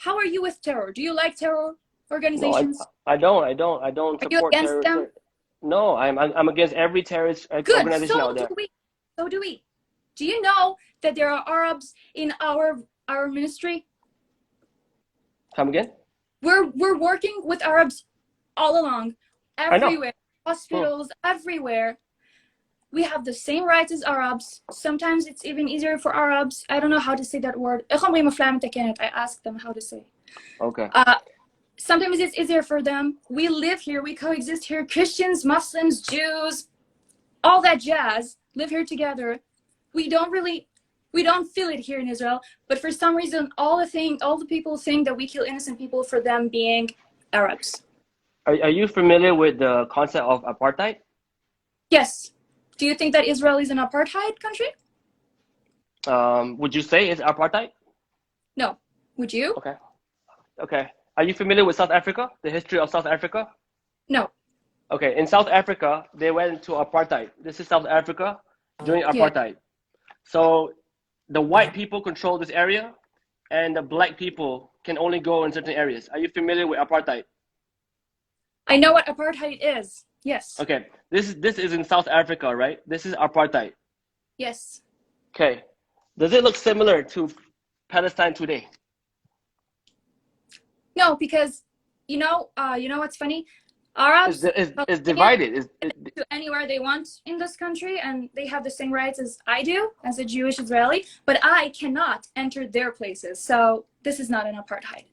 S3: How are you with terror? Do you like terror organizations?
S1: No, I don't support
S3: against them?
S1: No, I'm against every terrorist organization out there.
S3: So do we. Do you know that there are Arabs in our ministry?
S1: Come again?
S3: We're working with Arabs all along, everywhere, hospitals, everywhere. We have the same rights as Arabs. Sometimes it's even easier for Arabs. I don't know how to say that word. I ask them how to say.
S1: Okay.
S3: Sometimes it's easier for them. We live here. We coexist here. Christians, Muslims, Jews, all that jazz live here together. We don't feel it here in Israel. But for some reason, all the people think that we kill innocent people for them being Arabs.
S1: Are you familiar with the concept of apartheid?
S3: Yes. Do you think that Israel is an apartheid country?
S1: Would you say it's apartheid?
S3: No. Would you?
S1: Okay. Are you familiar with South Africa? The history of South Africa?
S3: No.
S1: Okay. In South Africa, they went into apartheid. This is South Africa during apartheid. Yeah. So the white people control this area, and the black people can only go in certain areas. Are you familiar with apartheid?
S3: I know what apartheid is. Yes.
S1: Okay. This is in South Africa, right? This is apartheid.
S3: Yes.
S1: Okay. Does it look similar to Palestine today?
S3: No, because you know what's funny? Arabs
S1: is divided.
S3: To anywhere they want in this country, and they have the same rights as I do as a Jewish Israeli, but I cannot enter their places. So this is not an apartheid.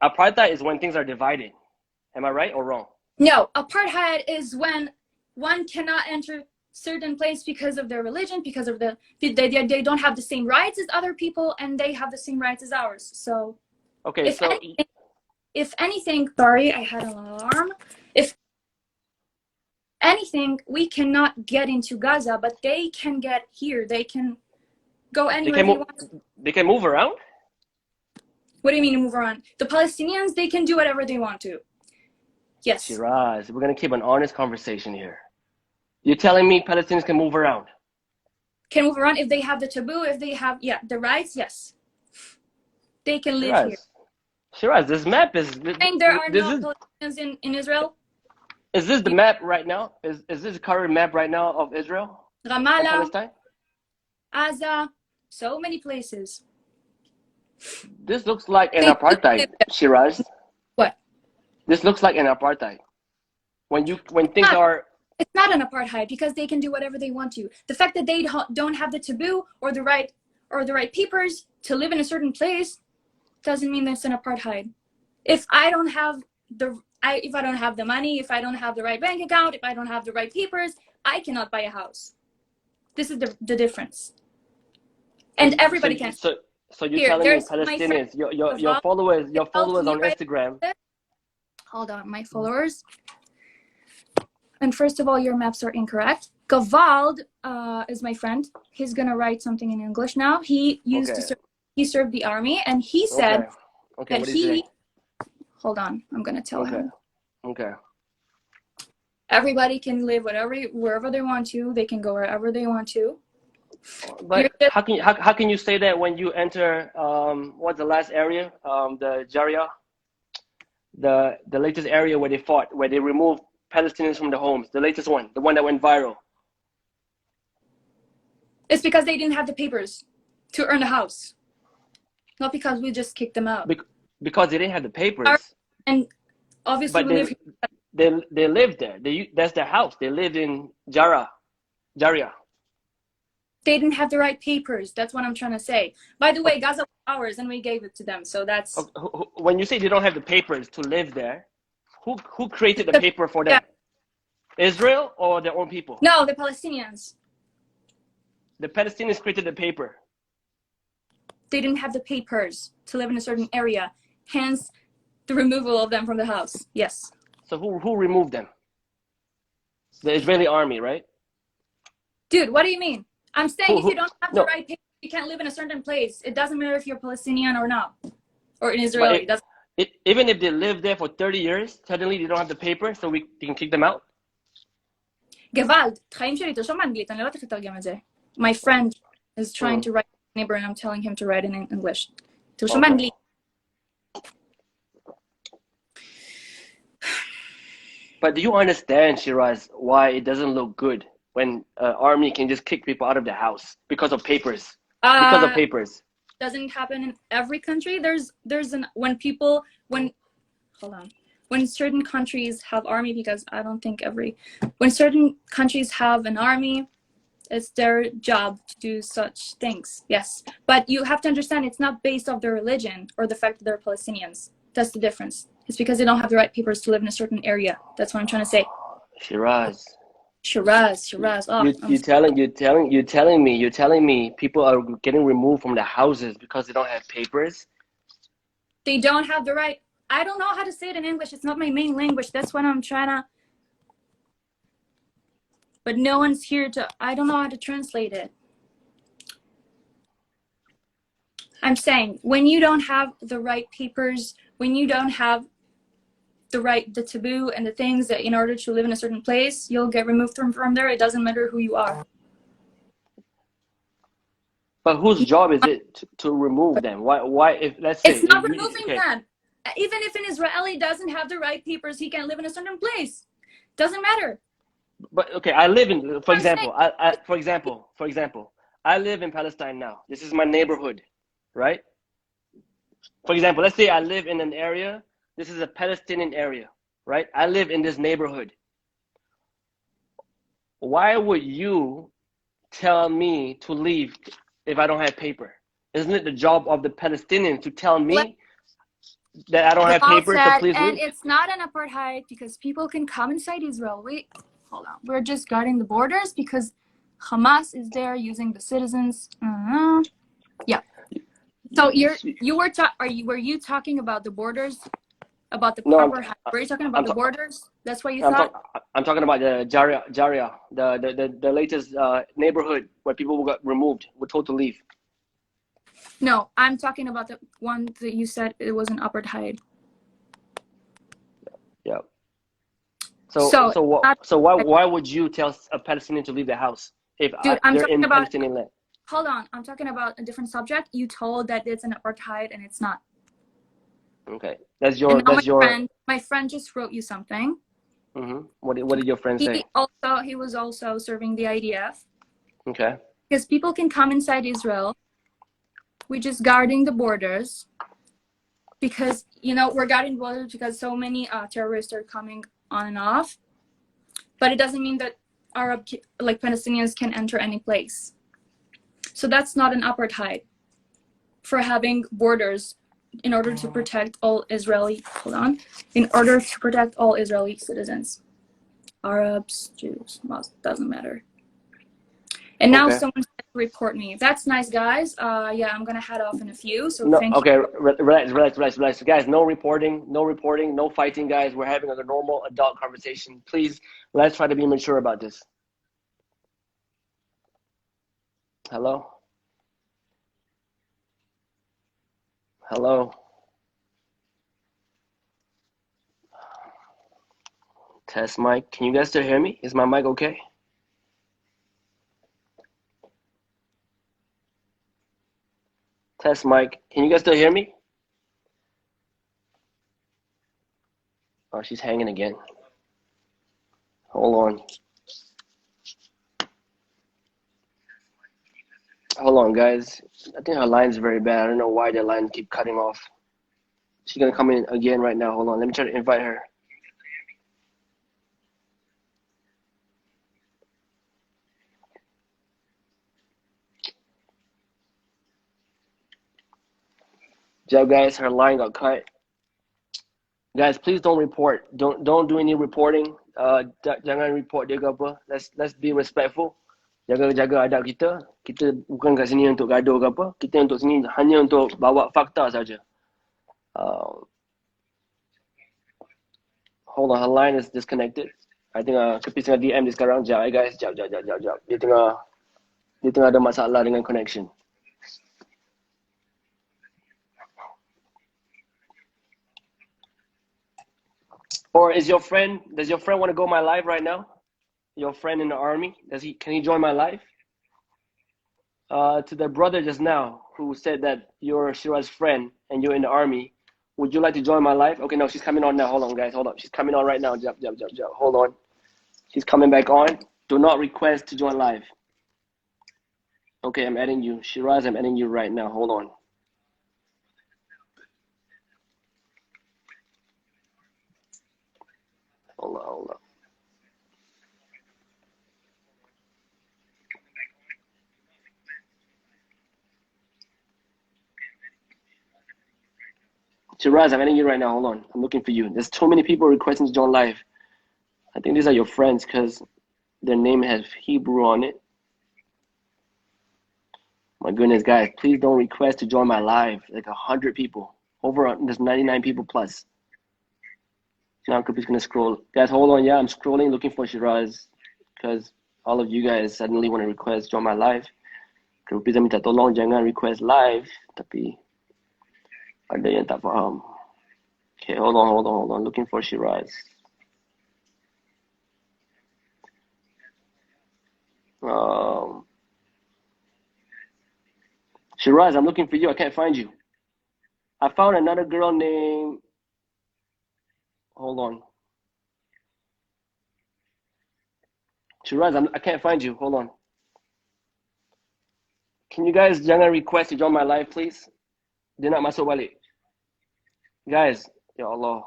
S1: Apartheid is when things are divided. Am I right or wrong?
S3: No, apartheid is when one cannot enter certain place because of their religion, because of they don't have the same rights as other people, and they have the same rights as ours. So
S1: okay,
S3: if anything, sorry, I had an alarm. If anything, we cannot get into Gaza, but they can get here. They can go anywhere they want.
S1: They can move around?
S3: What do you mean move around? The Palestinians, they can do whatever they want to. Yes.
S1: Shiraz, we're going to keep an honest conversation here. You're telling me Palestinians can move around?
S3: Can move around if they have the taboo, if they have, the rights, yes. They can live here.
S1: Shiraz, this map is...
S3: And there are no Palestinians in Israel?
S1: Is this the map right now? Is this the current map right now of Israel?
S3: Ramallah,
S1: Palestine?
S3: Gaza, so many places.
S1: This looks like an apartheid, Shiraz.
S3: What?
S1: This looks like an apartheid. When things are
S3: It's not an apartheid because they can do whatever they want to. The fact that they don't have the taboo or the right papers to live in a certain place doesn't mean that's an apartheid. If I don't have if I don't have the money, if I don't have the right bank account, if I don't have the right papers, I cannot buy a house. This is the difference. And everybody can.
S1: So you're telling me Palestinians, your followers on Instagram.
S3: Hold on, my followers. And first of all, your maps are incorrect. Gavald is my friend. He's gonna write something in English now. He used to serve. He served the army, and he said that he. Hold on, I'm gonna tell him.
S1: Okay.
S3: Everybody can live wherever they want to. They can go wherever they want to.
S1: But how can you say that when you enter what's the last area? The Jaria, the latest area where they fought, where they removed Palestinians from the homes, the latest one, the one that went viral.
S3: It's because they didn't have the papers to earn a house, not because we just kicked them out.
S1: Because they didn't have the papers.
S3: And obviously,
S1: they lived there. That's their house. They lived in Jaria.
S3: They didn't have the right papers. That's what I'm trying to say. By the way, Gaza was ours, and we gave it to them. So that's.
S1: When you say they don't have the papers to live there, who created the paper for them? Yeah. Israel or their own people?
S3: No, the Palestinians.
S1: The Palestinians created the paper.
S3: They didn't have the papers to live in a certain area. Hence, the removal of them from the house. Yes.
S1: So who removed them? The Israeli army, right?
S3: Dude, what do you mean? I'm saying if you don't have the right papers, you can't live in a certain place. It doesn't matter if you're Palestinian or not, or in Israel.
S1: Even if they live there for 30 years, suddenly they don't have the paper, so we can kick them out.
S3: Gewalt. My friend is trying to write neighbor, and I'm telling him to write in English. Okay.
S1: But do you understand, Shiraz, why it doesn't look good when army can just kick people out of the house because of papers?
S3: Doesn't happen in every country. When certain countries have army, because I don't think when certain countries have an army, it's their job to do such things. Yes, but you have to understand it's not based off their religion or the fact that they're Palestinians. That's the difference. It's because they don't have the right papers to live in a certain area. That's what I'm trying to say.
S1: Shiraz.
S3: Oh,
S1: you're telling me people are getting removed from the houses because they don't have papers?
S3: They don't have the right. I don't know how to say it in English. It's not my main language. That's what I'm trying to. But no one's here to. I don't know how to translate it. I'm saying when you don't have the right papers, when you don't have the taboo and the things that in order to live in a certain place, you'll get removed from there. It doesn't matter who you are.
S1: But whose job is it to remove them? Why if let's say
S3: it's not removing them. Even if an Israeli doesn't have the right papers, he can live in a certain place. Doesn't matter.
S1: But okay, I live in, for example, I live in Palestine now. This is my neighborhood, right? For example, let's say I live in an area. This is a Palestinian area, right? I live in this neighborhood. Why would you tell me to leave if I don't have paper? Isn't it the job of the Palestinians to tell me that I don't have papers, so please leave?
S3: And it's not an apartheid because people can come inside Israel. Hold on. We're just guarding the borders because Hamas is there using the citizens. Yeah. So were you talking about the borders? About the proper? Were you talking about the borders? That's what you thought?
S1: I'm talking about the Jaria, the latest neighborhood where people got removed, were told to leave.
S3: No, I'm talking about the one that you said it was an apartheid.
S1: Yeah. So why would you tell a Palestinian to leave the house if they're in Palestinian land?
S3: Hold on, I'm talking about a different subject. You told that it's an apartheid and it's not.
S1: Okay, my
S3: friend just wrote you something.
S1: Mm-hmm. What did your friend say?
S3: He was also serving the IDF.
S1: Okay.
S3: Because people can come inside Israel. We're just guarding the borders. Because we're guarding borders because so many terrorists are coming on and off. but it doesn't mean that Arab, like Palestinians, can enter any place. So that's not an apartheid for having borders in order to protect all Israeli, in order to protect all Israeli citizens. Arabs, Jews, Muslims, doesn't matter. And now someone said to report me. That's nice, guys. Yeah, I'm gonna head off in a few. So
S1: No,
S3: thank
S1: okay,
S3: you.
S1: relax. Guys, no reporting, no fighting, guys. We're having a normal adult conversation. Please, let's try to be mature about this. Hello? Hello? Test mic. Can you guys still hear me? Is my mic okay? Test mic. Can you guys still hear me? Oh, she's hanging again. Hold on. Hold on, guys. I think her line's very bad. I don't know why the line keep cutting off. She's gonna come in again right now. Hold on. Let me try to invite her. Job, guys. Her line got cut. Guys, please don't report. Don't do any reporting. Jangan report dia ke apa. Let's be respectful. Jaga adab kita. Kita bukan kat sini untuk gaduh ke apa. Kita untuk sini hanya untuk bawa fakta saja. Hold on, her line is disconnected. I think Caprice tengah DM dia sekarang. Jap, guys. Jap. Dia tengah ada masalah dengan connection. Or does your friend want to go my live right now? Your friend in the army, can he join my live? To the brother just now who said that you're Shiraz's friend and you're in the army, would you like to join my live? Okay, no, she's coming on now. Hold on, guys. Hold on. She's coming on right now. Jump. Hold on. She's coming back on. Do not request to join live. Okay, I'm adding you. Shiraz, I'm adding you right now. Hold on. Hold on. Shiraz, I'm adding you right now. Hold on. I'm looking for you. There's too many people requesting to join live. I think these are your friends because their name has Hebrew on it. My goodness, guys, please don't request to join my live. Like 100 people. There's 99 people plus. Now Caprice gonna scroll. Guys, hold on. Yeah, I'm scrolling looking for Shiraz because all of you guys suddenly want to request join my live. Caprice minta tolong jangan request live, tapi ada yang tak faham. Okay, hold on. Looking for Shiraz. Shiraz, I'm looking for you. I can't find you. I found another girl named. Hold on. Shiraz, I can't find you. Hold on. Can you guys jangan request to join my live, please? Dia nak masuk balik. Guys, ya Allah.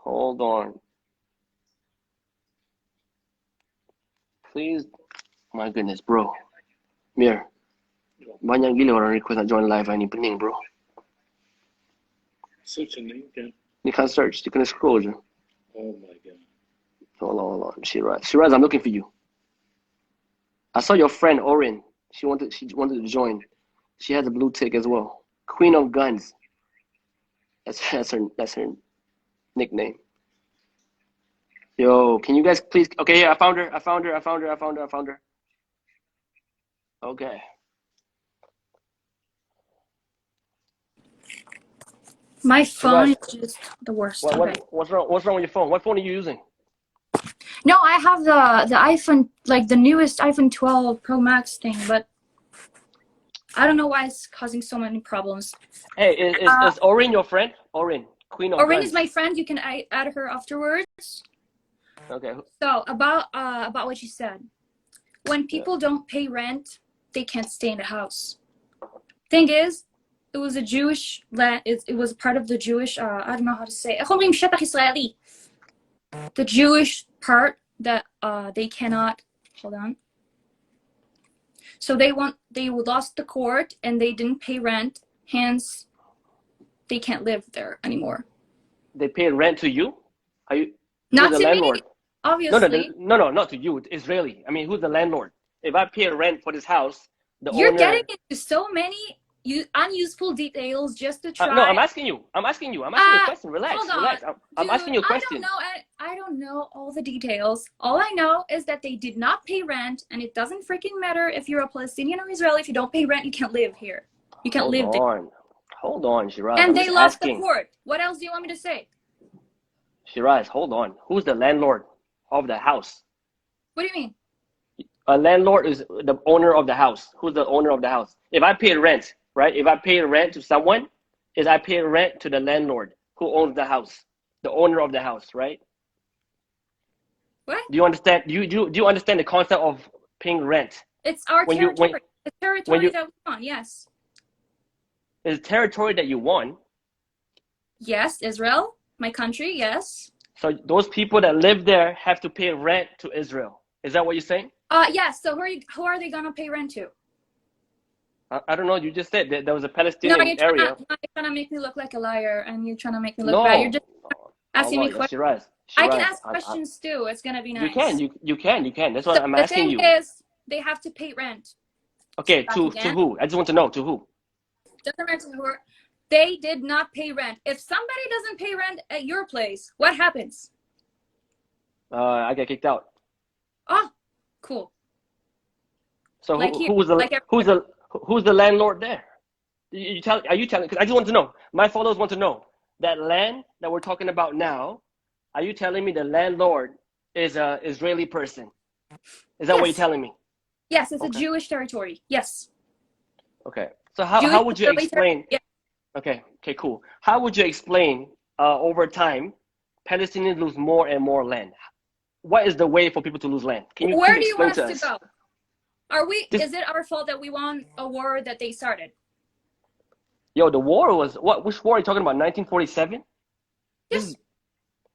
S1: Hold on. Please. My goodness, bro. Mir. Banyak gila orang request nak join live ni. Pening, bro.
S2: Search your name again.
S1: You can't search. You can scroll je.
S2: Oh my god.
S1: Hold on. Shiraz, I'm looking for you. I saw your friend Orin. She wanted to join. She has a blue tick as well. Queen of Guns. That's her nickname. Yo, can you guys please? Okay, yeah, I found her. Okay.
S3: My phone is just the worst.
S1: What's wrong with your phone? What phone are you using?
S3: No, I have the iPhone, like the newest iPhone 12 Pro Max thing, but I don't know why it's causing so many problems.
S1: Hey, is Orin your friend? Orin, Queen of
S3: Orin
S1: Guns.
S3: is my friend. You can add her afterwards.
S1: Okay.
S3: So about what you said, when people don't pay rent, they can't stay in the house. Thing is, it was a Jewish land. It was part of the Jewish. I don't know how to say. the Jewish part that they cannot hold on. So they lost the court and they didn't pay rent, hence they can't live there anymore.
S1: They pay rent to you? Are you
S3: Not
S1: the
S3: to
S1: landlord?
S3: me, obviously.
S1: No, not to you. It's Israeli. I mean, who's the landlord? If I pay rent for this house, the
S3: You're
S1: owner.
S3: getting into so many unuseful details just to try.
S1: No, I'm asking you. I'm asking you a question. Relax.
S3: Hold on.
S1: Relax. I'm asking you a question.
S3: I don't know all the details. All I know is that they did not pay rent, and it doesn't freaking matter if you're a Palestinian or Israeli. If you don't pay rent, you can't live here. You can't live there.
S1: Hold on, Shiraz.
S3: And
S1: I'm
S3: they
S1: just
S3: lost
S1: asking.
S3: the court. What else do you want me to say?
S1: Shiraz, hold on. Who's the landlord of the house?
S3: What do you mean?
S1: A landlord is the owner of the house. Who's the owner of the house? If I pay rent, right? If I pay rent to someone, I pay rent to the landlord who owns the house, the owner of the house, right?
S3: What?
S1: Do you understand? Do you understand the concept of paying rent?
S3: It's our territory. The territory that we want, yes.
S1: It's territory that you won.
S3: Yes, Israel, my country, yes.
S1: So those people that live there have to pay rent to Israel. Is that what you're saying?
S3: Yes. So who are they gonna pay rent to?
S1: I don't know. You just said that there was a Palestinian area.
S3: You're trying to make me look like a liar, and you're trying to make me look bad. You're just asking me questions.
S1: Shiraz,
S3: I can ask questions too. It's gonna be nice.
S1: You can. That's what I'm asking you.
S3: The thing is, they have to pay rent.
S1: Okay, to who? I just want to know to who.
S3: Doesn't matter who. They did not pay rent. If somebody doesn't pay rent at your place, what happens?
S1: I get kicked out.
S3: Oh, cool.
S1: So who's the landlord there? Are you telling? Because I just want to know. My followers want to know that land that we're talking about now. Are you telling me the landlord is a Israeli person? Is that what you're telling me?
S3: Yes, it's a Jewish territory. Yes.
S1: Okay. So how would you explain?
S3: Yeah.
S1: Okay, cool. How would you explain over time Palestinians lose more and more land? What is the way for people to lose land? Can you
S3: Where do you
S1: explain
S3: want us to go? Is it our fault that we won a war that they started?
S1: Yo, the war was what? Which war are you talking about? 1947?
S3: Yes.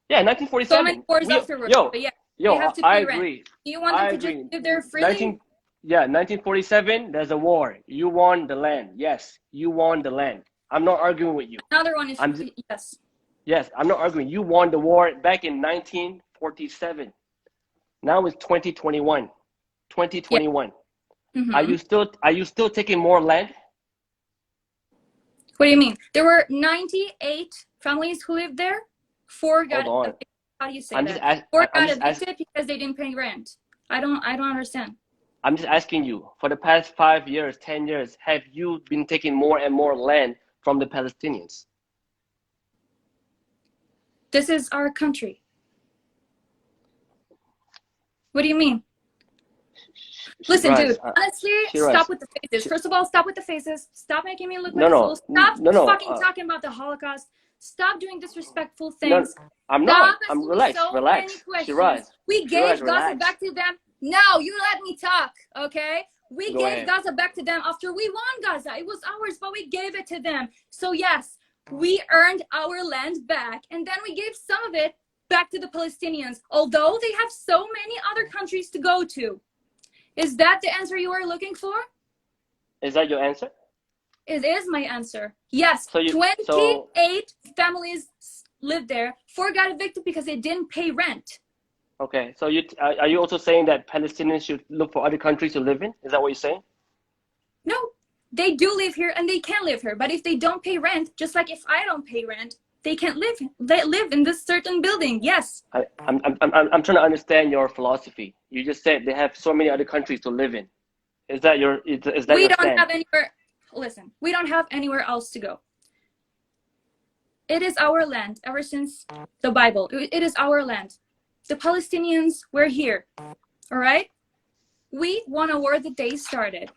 S1: Yeah, 1947.
S3: So many wars afterwards. But yeah, they have to pay rent.
S1: Agree.
S3: Do you want them to just live there freely?
S1: 1947, there's a war. You won the land. Yes, you won the land. I'm not arguing with you.
S3: Another one is yes.
S1: Yes, I'm not arguing. You won the war back in 1947. Now it's 2021. 2021. Yeah. Mm-hmm. Are you still taking more land?
S3: What do you mean? There were 98 families who lived there. 4 got evicted. How do you say that? 4 got evicted because they didn't pay rent. I don't understand.
S1: I'm just asking you, for the past 5 years, 10 years, have you been taking more and more land from the Palestinians?
S3: This is our country. What do you mean? Listen, dude, honestly, stop with the faces. First of all, stop with the faces. Stop making me look like a fool. Stop fucking talking about the Holocaust. Stop doing disrespectful things.
S1: No, I'm not. I'm relaxed. Shiraz.
S3: We gave Gaza back to them. No, you let me talk, okay? We gave Gaza back to them after we won Gaza. It was ours, but we gave it to them. So yes, we earned our land back, and then we gave some of it back to the Palestinians, although they have so many other countries to go to. Is that the answer you are looking for?
S1: Is that your answer?
S3: It is my answer. Yes, 28 families lived there. 4 got evicted because they didn't pay rent.
S1: Okay, so are you also saying that Palestinians should look for other countries to live in? Is that what you're saying?
S3: No, they do live here and they can live here. But if they don't pay rent, just like if I don't pay rent, they can't live. They live in this certain building. Yes.
S1: I'm trying to understand your philosophy. You just said they have so many other countries to live in. Is that your? Is that
S3: we
S1: your
S3: don't
S1: stand?
S3: have anywhere. Listen, we don't have anywhere else to go. It is our land ever since the Bible. It is our land. The Palestinians were here. All right. We won a war that they started.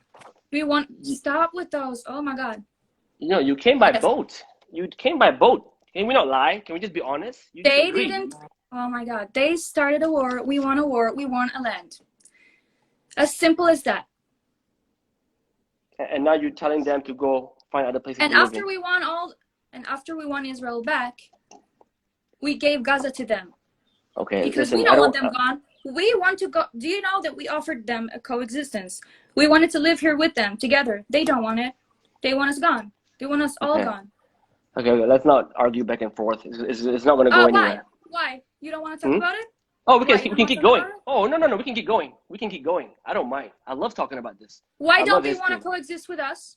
S3: We want stop with those. Oh my God.
S1: You know, you came by boat. You came by boat. Can we not lie? Can we just be honest?
S3: They didn't. Oh my God. They started a war. We won a war. We won a land. As simple as that.
S1: And now you're telling them to go find other places.
S3: And after we won Israel back, we gave Gaza to them.
S1: Okay,
S3: because
S1: listen,
S3: we
S1: I
S3: don't want
S1: don't.
S3: them gone. We want to go. Do you know that we offered them a coexistence? We wanted to live here with them together. They don't want it. They want us gone. They want us all
S1: Okay,
S3: gone.
S1: okay, let's not argue back and forth. It's not going to go
S3: Why?
S1: anywhere.
S3: Why? You don't want to talk
S1: Hmm?
S3: about it?
S1: Oh,
S3: Why? You
S1: we
S3: don't
S1: can
S3: want to
S1: keep
S3: talk
S1: going.
S3: about it?
S1: Oh, no, no, no, we can keep going. We can keep going. I don't mind. I love talking about this.
S3: Why
S1: I
S3: don't
S1: love
S3: they want to
S1: history.
S3: coexist with us?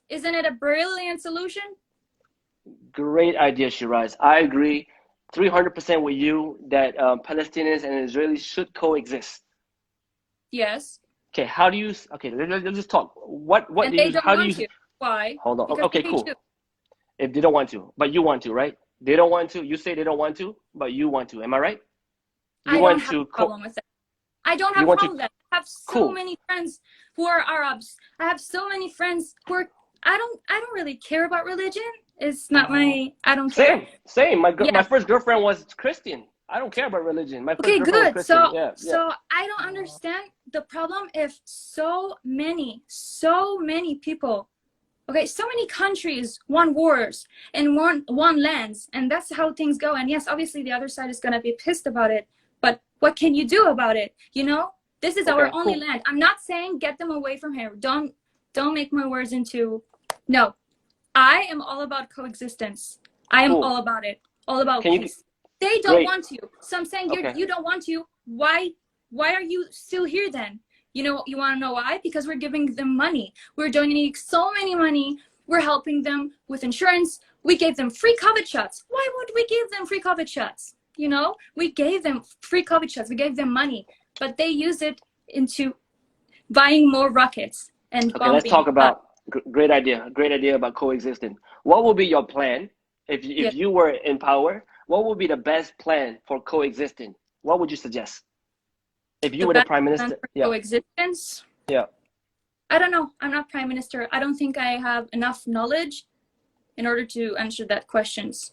S3: Isn't it a brilliant solution?
S1: Great idea, Shiraz. I agree 300% with you that Palestinians and Israelis should coexist.
S3: Yes.
S1: Okay, how do you? Okay, let's just talk. What
S3: And
S1: do
S3: they
S1: you?
S3: don't
S1: How do
S3: want
S1: you?
S3: to. Why?
S1: Hold on.
S3: Because they
S1: Okay,
S3: hate
S1: cool.
S3: you.
S1: If they don't want to, but you want to, right? They don't want to. You say they don't want to, but you want to. Am I right? You
S3: I don't
S1: want
S3: have
S1: to
S3: a problem with that. I don't
S1: You
S3: have a
S1: want to?
S3: problem with that. I have so
S1: Cool.
S3: many friends who are Arabs. I have so many friends who are. I don't really care about religion. It's not my. I don't care.
S1: Same. My
S3: Yes.
S1: first girlfriend was Christian. I don't care about religion. My first
S3: Okay,
S1: girlfriend was
S3: good.
S1: Christian. Yeah, yeah.
S3: So I don't understand the problem if so many people, okay, so many countries want wars and want lands, and that's how things go. And yes, obviously the other side is gonna be pissed about it, but what can you do about it? You know, this is our
S1: Okay,
S3: only
S1: cool.
S3: land. I'm not saying get them away from here. Don't make my words into. No, I am all about coexistence. I am
S1: Cool.
S3: all about it. All about
S1: Can you?
S3: peace. They don't
S1: Great.
S3: want to. So I'm saying
S1: Okay.
S3: you don't want to. Why are you still here then? You know, you want to know why? Because we're giving them money. We're donating so many money. We're helping them with insurance. We gave them free COVID shots. Why would we give them free COVID shots? You know, we gave them free COVID shots. We gave them money, but they use it into buying more rockets and
S1: Okay, let's
S3: bombing
S1: talk
S3: us.
S1: about great idea. Great idea about coexisting. What would be your plan if
S3: Yes.
S1: you were in power? What would be the best plan for coexisting? What would you suggest if you
S3: The
S1: were the
S3: best
S1: prime
S3: plan
S1: minister?
S3: for
S1: Yeah,
S3: coexistence.
S1: yeah.
S3: I don't know. I'm not prime minister. I don't think I have enough knowledge in order to answer that questions.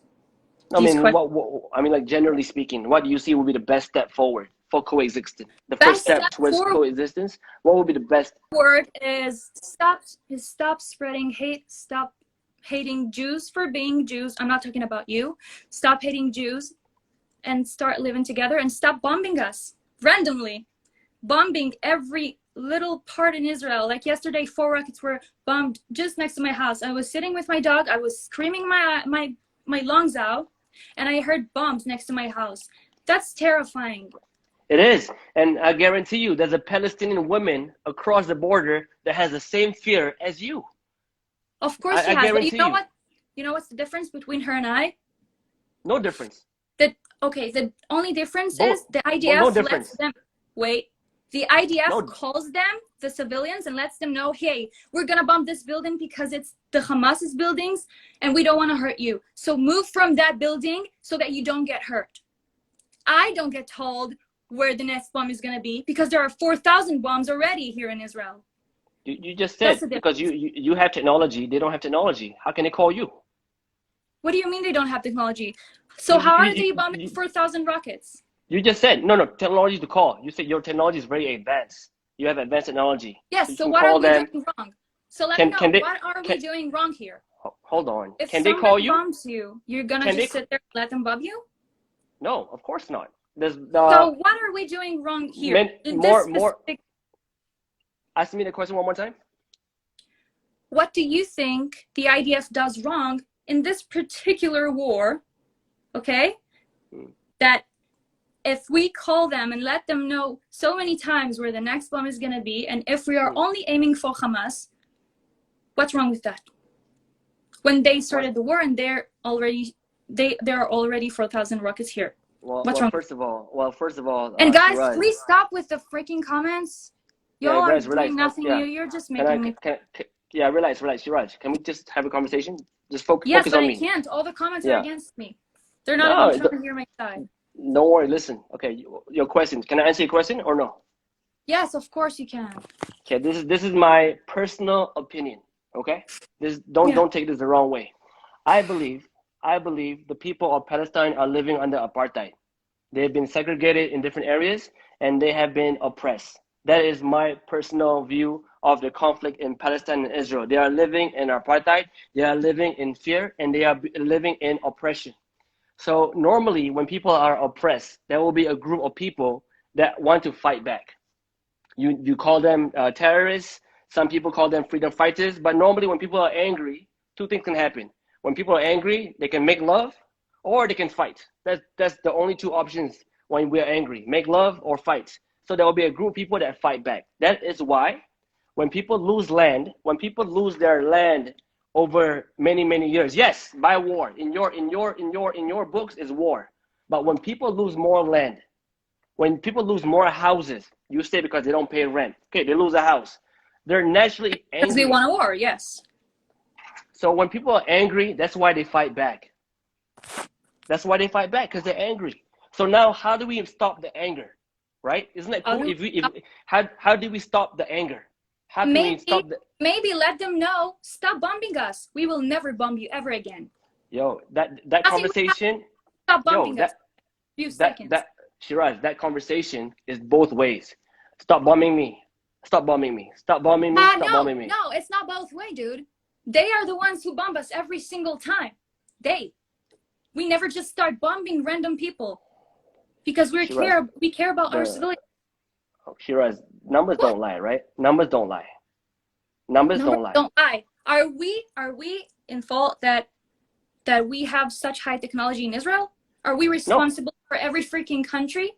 S1: I
S3: These
S1: mean,
S3: questions.
S1: I mean, like generally speaking, what do you see would be the best step forward for coexisting? The first
S3: Best
S1: step
S3: step
S1: towards coexistence. What would be the best?
S3: forward is stop spreading hate. Stop hating Jews for being Jews. I'm not talking about you. Stop hating Jews and start living together, and stop bombing us randomly. Bombing every little part in Israel. Like yesterday, 4 rockets were bombed just next to my house. I was sitting with my dog. I was screaming my lungs out, and I heard bombs next to my house. That's terrifying.
S1: It is, and I guarantee you, there's a Palestinian woman across the border that has the same fear as you.
S3: Of course she
S1: I
S3: has, but you
S1: guarantee
S3: know
S1: you.
S3: what? You know what's the difference between her and I?
S1: No difference.
S3: The only difference
S1: Both,
S3: is the
S1: but no
S3: IDF lets
S1: difference.
S3: them wait. The IDF
S1: No.
S3: calls them, the civilians, and lets them know, hey, we're gonna bomb this building because it's the Hamas's buildings and we don't want to hurt you. So move from that building so that you don't get hurt. I don't get told where the next bomb is gonna be because there are 4,000 bombs already here in Israel.
S1: You just
S3: That's
S1: said
S3: the
S1: because
S3: difference.
S1: you have technology, they don't have technology. How can they call you?
S3: What do you mean they don't have technology? So how are they bombing 4,000 rockets?
S1: You just said no technology to call. You said your technology is very advanced. You have advanced technology.
S3: Yes, so
S1: you can
S3: what are
S1: call
S3: we
S1: them.
S3: doing wrong? So let me know,
S1: Can they?
S3: what are we doing wrong here?
S1: Hold on.
S3: If
S1: Can they call
S3: somebody
S1: you?
S3: bombs you, you're gonna
S1: Can
S3: just
S1: they?
S3: sit there and let them bomb you?
S1: No, of course not. There's
S3: So what are we doing wrong here? In this specific,
S1: Ask me the question one more time.
S3: what do you think the IDF does wrong in this particular war? Okay? That if we call them and let them know so many times where the next bomb is going to be, and if we are only aiming for Hamas, what's wrong with that? When they started the war and there are already 4,000 rockets here. What's wrong?
S1: First of all,
S3: And guys,
S1: Shiraz,
S3: please stop with the freaking comments. Y'all are doing nothing new. You're just making me.
S1: Yeah, relax, Shiraz. Can we just have a conversation? Just focus
S3: Yes, but
S1: on
S3: I
S1: me.
S3: can't. All the comments are
S1: Yeah.
S3: against me. They're not even trying to hear my side.
S1: Don't worry. Listen. Okay, your question. Can I answer your question or no?
S3: Yes, of course you can.
S1: Okay, this is my personal opinion. Okay, don't take this the wrong way. I believe the people of Palestine are living under apartheid. They have been segregated in different areas and they have been oppressed. That is my personal view of the conflict in Palestine and Israel. They are living in apartheid, they are living in fear, and they are living in oppression. So normally when people are oppressed, there will be a group of people that want to fight back. You call them terrorists. Some people call them freedom fighters. But normally when people are angry, two things can happen. When people are angry, they can make love or they can fight. That's the only two options when we're angry, make love or fight. So there will be a group of people that fight back. That is why when people lose land, when people lose their land over many years, yes, by war, in your books is war. But when people lose more land, when people lose more houses, you say because they don't pay rent. Okay, they lose a house. They're naturally angry.
S3: Because they want a war, yes.
S1: So when people are angry, that's why they fight back. That's why they fight back, because they're angry. So now how do we stop the anger? Right? Isn't it cool? How do we stop the anger? How can we stop the...
S3: Maybe let them know, stop bombing us. We will never bomb you ever again.
S1: Yo, that conversation...
S3: Stop bombing us. Few seconds.
S1: Shiraz, that conversation is both ways. Stop bombing me. Stop bombing me. Stop bombing me. Stop bombing me.
S3: No, it's not both ways, dude. They are the ones who bomb us every single time. We never just start bombing random people because we care about our civilians.
S1: Oh, Shiraz, numbers don't lie, right? Numbers don't lie. Numbers don't lie.
S3: Are we in fault that we have such high technology in Israel? Are we responsible for every freaking country?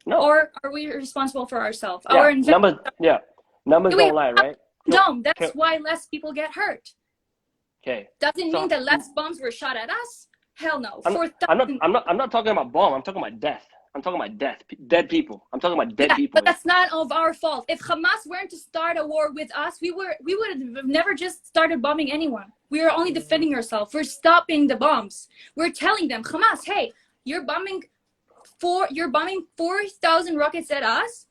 S1: No.
S3: Or are we responsible for ourselves?
S1: Yeah, numbers don't lie, right?
S3: No, that's why less people get hurt.
S1: Okay.
S3: Doesn't mean that less bombs were shot at us. Hell no.
S1: I'm not talking about bomb. I'm talking about death. I'm talking about death. Dead people. I'm talking about dead people.
S3: But that's not of our fault. If Hamas weren't to start a war with us, we would have never just started bombing anyone. We are only defending ourselves. We're stopping the bombs. We're telling them, Hamas, hey, you're bombing 4,000 rockets at us.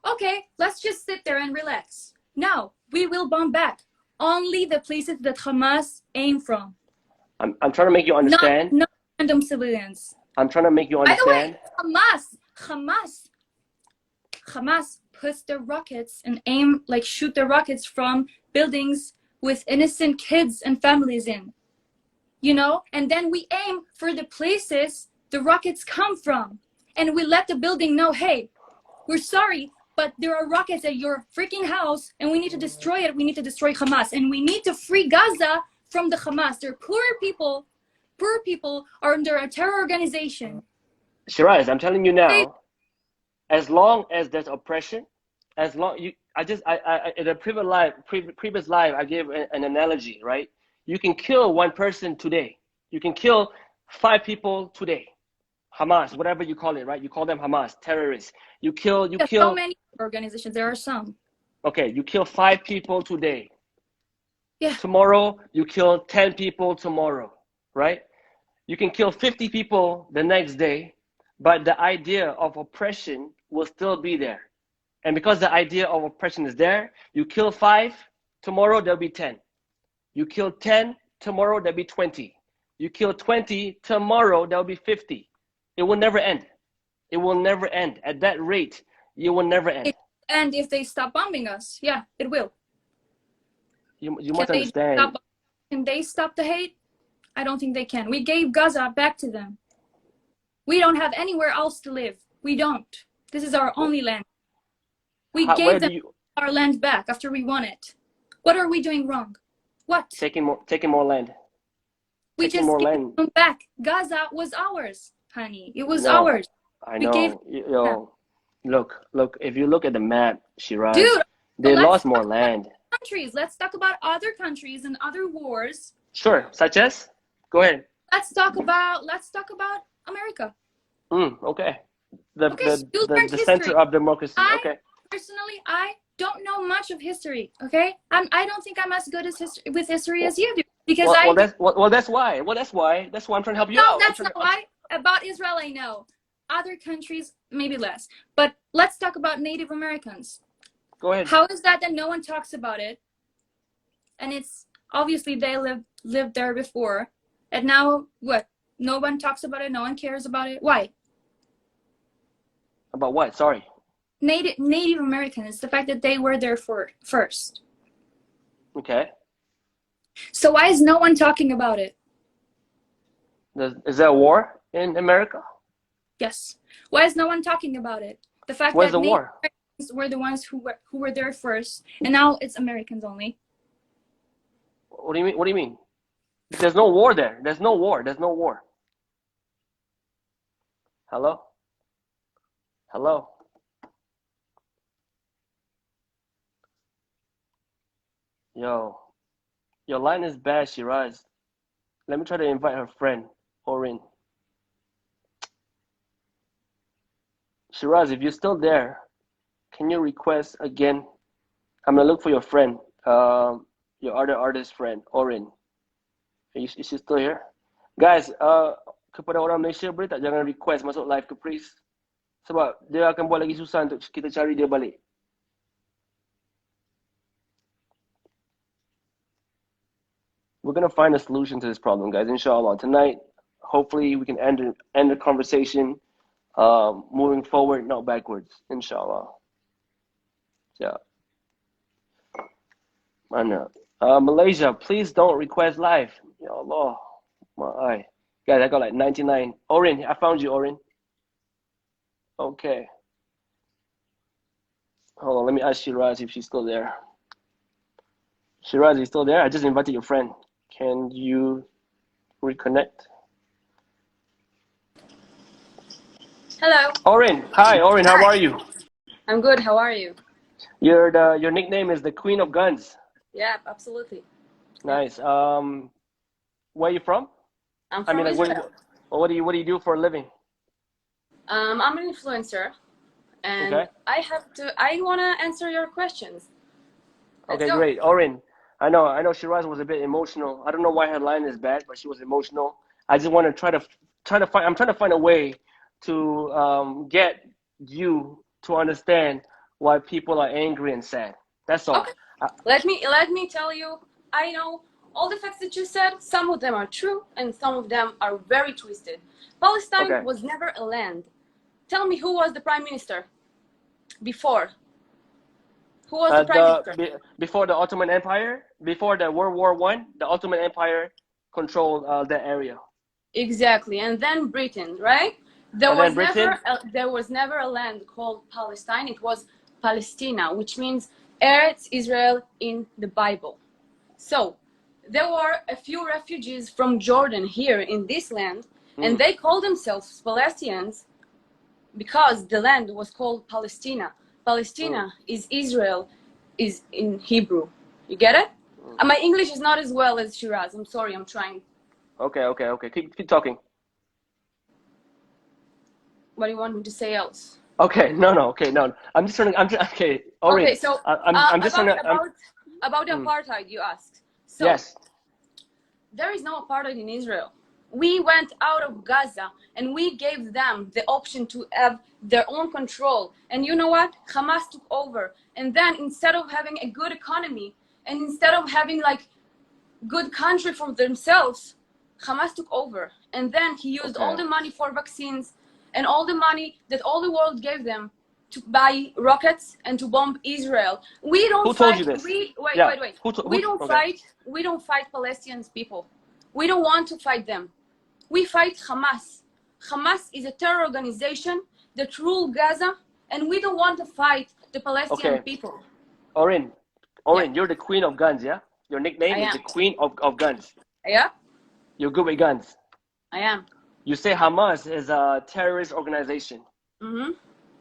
S3: Okay, let's just sit there and relax. No, we will bomb back. Only the places that Hamas aim from.
S1: I'm trying to make you understand.
S3: Not random civilians.
S1: I'm trying to make you understand.
S3: By the way, Hamas puts the rockets and shoot the rockets from buildings with innocent kids and families in. You know? And then we aim for the places the rockets come from. And we let the building know, hey, we're sorry, but there are rockets at your freaking house and we need to destroy it. We need to destroy Hamas. And we need to free Gaza from the Hamas. They're poor people are under a terror organization.
S1: Shiraz, I'm telling you now, as long as there's oppression, in a previous live, I gave an analogy, right? You can kill one person today. You can kill 5 people today. Hamas, whatever you call it, right? You call them Hamas, terrorists. You kill.
S3: So many organizations, there are some.
S1: Okay, you kill 5 people today.
S3: Yeah.
S1: Tomorrow, you kill 10 people tomorrow, right? You can kill 50 people the next day, but the idea of oppression will still be there. And because the idea of oppression is there, you kill 5, tomorrow there'll be 10. You kill 10, tomorrow there'll be 20. You kill 20, tomorrow there'll be 50. It will never end. It will never end. At that rate, it will never end.
S3: And if they stop bombing us, yeah, it will.
S1: You must understand.
S3: Can they stop the hate? I don't think they can. We gave Gaza back to them. We don't have anywhere else to live. We don't. This is our only land. We gave them our land back after we won it. What are we doing wrong? What?
S1: Taking more land.
S3: We just gave them back. Gaza was ours, honey. It was ours.
S1: I know. Look. If you look at the map, Shiraz,
S3: dude,
S1: they lost more land.
S3: Countries. Let's talk about other countries and other wars.
S1: Sure. Such as? Go ahead.
S3: Let's talk about America.
S1: Okay. The
S3: The
S1: center of democracy. Okay.
S3: Personally, I don't know much of history. Okay, I don't think I'm as good with history as you do because
S1: that's why. That's why I'm trying to help you out.
S3: No, that's not why. About Israel, I know. Other countries, maybe less. But let's talk about Native Americans.
S1: Go ahead.
S3: How is that no one talks about it? And it's obviously they lived there before, and now what? No one talks about it. No one cares about it. Why?
S1: About what? Sorry.
S3: Native Americans. The fact that they were there first.
S1: Okay.
S3: So why is no one talking about it?
S1: Is there a war in America?
S3: Yes. Why is no one talking about it? The fact
S1: Where's
S3: that
S1: the war?
S3: Native were the ones who were there first, and now it's Americans only.
S1: What do you mean? What do you mean? There's no war there. There's no war. There's no war. Hello? Hello? Yo. Your line is bad, Shiraz. Let me try to invite her friend, Orin. Shiraz, if you're still there, can you request again? I'm gonna look for your friend, your other artist friend, Orin. Is she still here? Guys, kepada orang Malaysia boleh tak jangan request masuk live Caprice? Sebab dia akan buat lagi susah untuk kita cari dia balik. We're gonna find a solution to this problem, guys. Inshallah. Tonight, hopefully, we can end the conversation, moving forward, not backwards. Inshallah. Yeah. Mana? Malaysia, please don't request live. Ya Allah. My eye. Guys, I got like 99. Orin, I found you, Orin. Okay. Hold on, let me ask Shiraz if she's still there. Shiraz, you still there? I just invited your friend. Can you reconnect?
S4: Hello.
S1: Orin, hi, Orin, how are you?
S4: I'm good. How are you?
S1: Your nickname is the Queen of Guns.
S4: Yeah, absolutely.
S1: Nice. Where are you from?
S4: I'm from Israel.
S1: What do you do for a living?
S4: I'm an influencer, and
S1: Okay.
S4: I want to answer your questions. Let's
S1: Okay,
S4: go.
S1: great. Orin, I know Shiraz was a bit emotional. I don't know why her line is bad, but she was emotional. I just want to I'm trying to find a way to get you to understand why people are angry and sad. That's all.
S4: Okay. Let me tell you. I know all the facts that you said. Some of them are true, and some of them are very twisted. Palestine
S1: Okay.
S4: was never a land. Tell me who was the prime minister before? Who was the prime minister?
S1: Before the Ottoman Empire, before the World War I, the Ottoman Empire controlled that area.
S4: Exactly, and then Britain, right? There was never a land called Palestine. It was Palestina, which means Eretz Israel in the Bible. So there were a few refugees from Jordan here in this land, and they called themselves Palestinians because the land was called Palestina. Palestina is Israel, is in Hebrew. You get it? My English is not as well as Shiraz. I'm sorry, I'm trying.
S1: Okay. Keep talking.
S4: What do you want me to say else?
S1: Okay, no. Okay, Orin.
S4: Okay, so
S1: I'm just trying to.
S4: About the apartheid you asked. So,
S1: yes.
S4: There is no apartheid in Israel. We went out of Gaza and we gave them the option to have their own control. And you know what? Hamas took over. And then instead of having a good economy and instead of having like good country for themselves, Hamas took over. And then he used all the money for vaccines and all the money that all the world gave them to buy rockets and to bomb Israel. We don't
S1: Who
S4: fight.
S1: told you this?
S4: Wait.
S1: Wait.
S4: We don't fight Palestinian people. We don't want to fight them. We fight Hamas. Hamas is a terror organization that rule Gaza, and we don't want to fight the Palestinian people.
S1: Orin, you're the Queen of Guns, yeah? Your nickname is the Queen of Guns.
S4: Yeah.
S1: You're good with guns.
S4: I am.
S1: You say Hamas is a terrorist organization.
S4: Mm-hmm.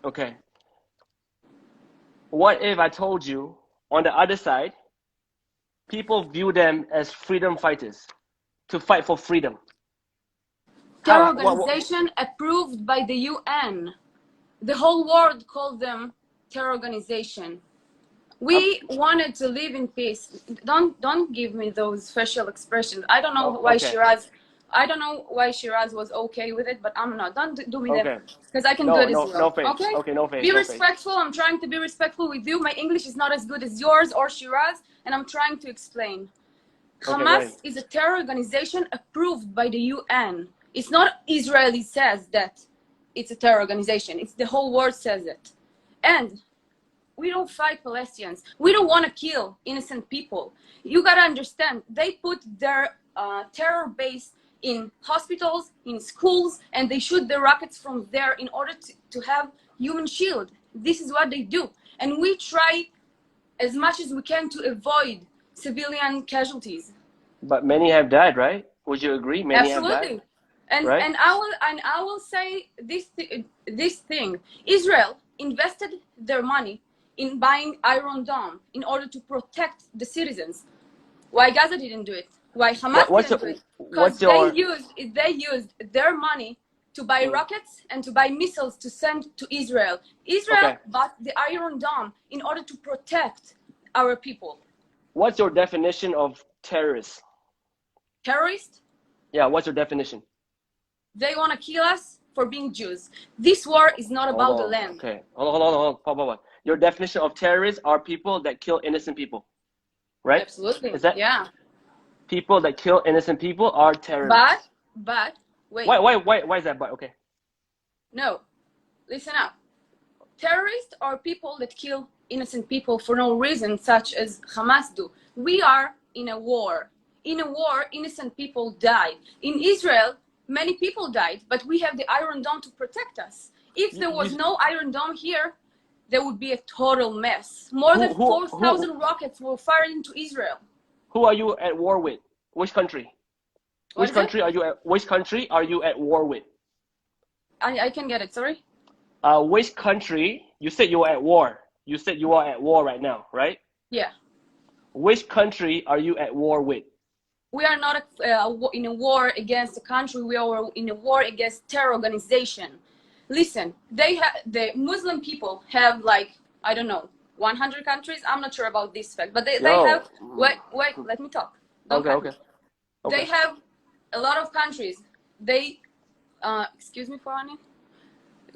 S1: Okay. What if I told you on the other side, people view them as freedom fighters to fight for freedom?
S4: Terror organization approved by the UN. The whole world called them terror organization. We wanted to live in peace. Don't give me those special expressions. I don't know why Shiraz. I don't know why Shiraz was okay with it, but I'm not. Don't do me that because I can do it as well.
S1: No face.
S4: Okay.
S1: No face.
S4: Be respectful. I'm trying to be respectful with you. My English is not as good as yours or Shiraz, and I'm trying to explain. Hamas is a terror organization approved by the UN. It's not Israeli says that it's a terror organization. It's the whole world says it. And we don't fight Palestinians. We don't want to kill innocent people. You got to understand, they put their terror base in hospitals, in schools, and they shoot the rockets from there in order to have human shield. This is what they do. And we try as much as we can to avoid civilian casualties.
S1: But many have died, right? Would you agree? Many have
S4: Absolutely.
S1: died.
S4: And
S1: right?
S4: and I will say this thing. Israel invested their money in buying Iron Dome in order to protect the citizens. Why Gaza didn't do it? Why Hamas didn't do it? Because they used their money to buy rockets and to buy missiles to send to Israel. Israel bought the Iron Dome in order to protect our people.
S1: What's your definition of terrorist?
S4: Terrorist?
S1: Yeah, what's your definition?
S4: They want to kill us for being Jews. This war is not about the land.
S1: Okay, hold on. Your definition of terrorists are people that kill innocent people, right?
S4: Absolutely.
S1: Is that
S4: yeah?
S1: People that kill innocent people are terrorists.
S4: But wait.
S1: Why is that? But okay.
S4: No, listen up. Terrorists are people that kill innocent people for no reason, such as Hamas do. We are in a war. In a war, innocent people die. In Israel, many people died, but we have the Iron Dome to protect us. If there was no Iron Dome here, there would be a total mess. More than 4,000 rockets were fired into Israel.
S1: Who are you at war with? Which country? Which country are you at war with?
S4: I can get it, sorry?
S1: Which country? You said you were at war. You said you are at war right now, right?
S4: Yeah.
S1: Which country are you at war with?
S4: We are not in a war against a country. We are in a war against terror organization. Listen, the Muslim people have like, I don't know, 100 countries. I'm not sure about this fact, but they have. Wait, let me talk.
S1: Okay.
S4: They have a lot of countries. Excuse me for a minute.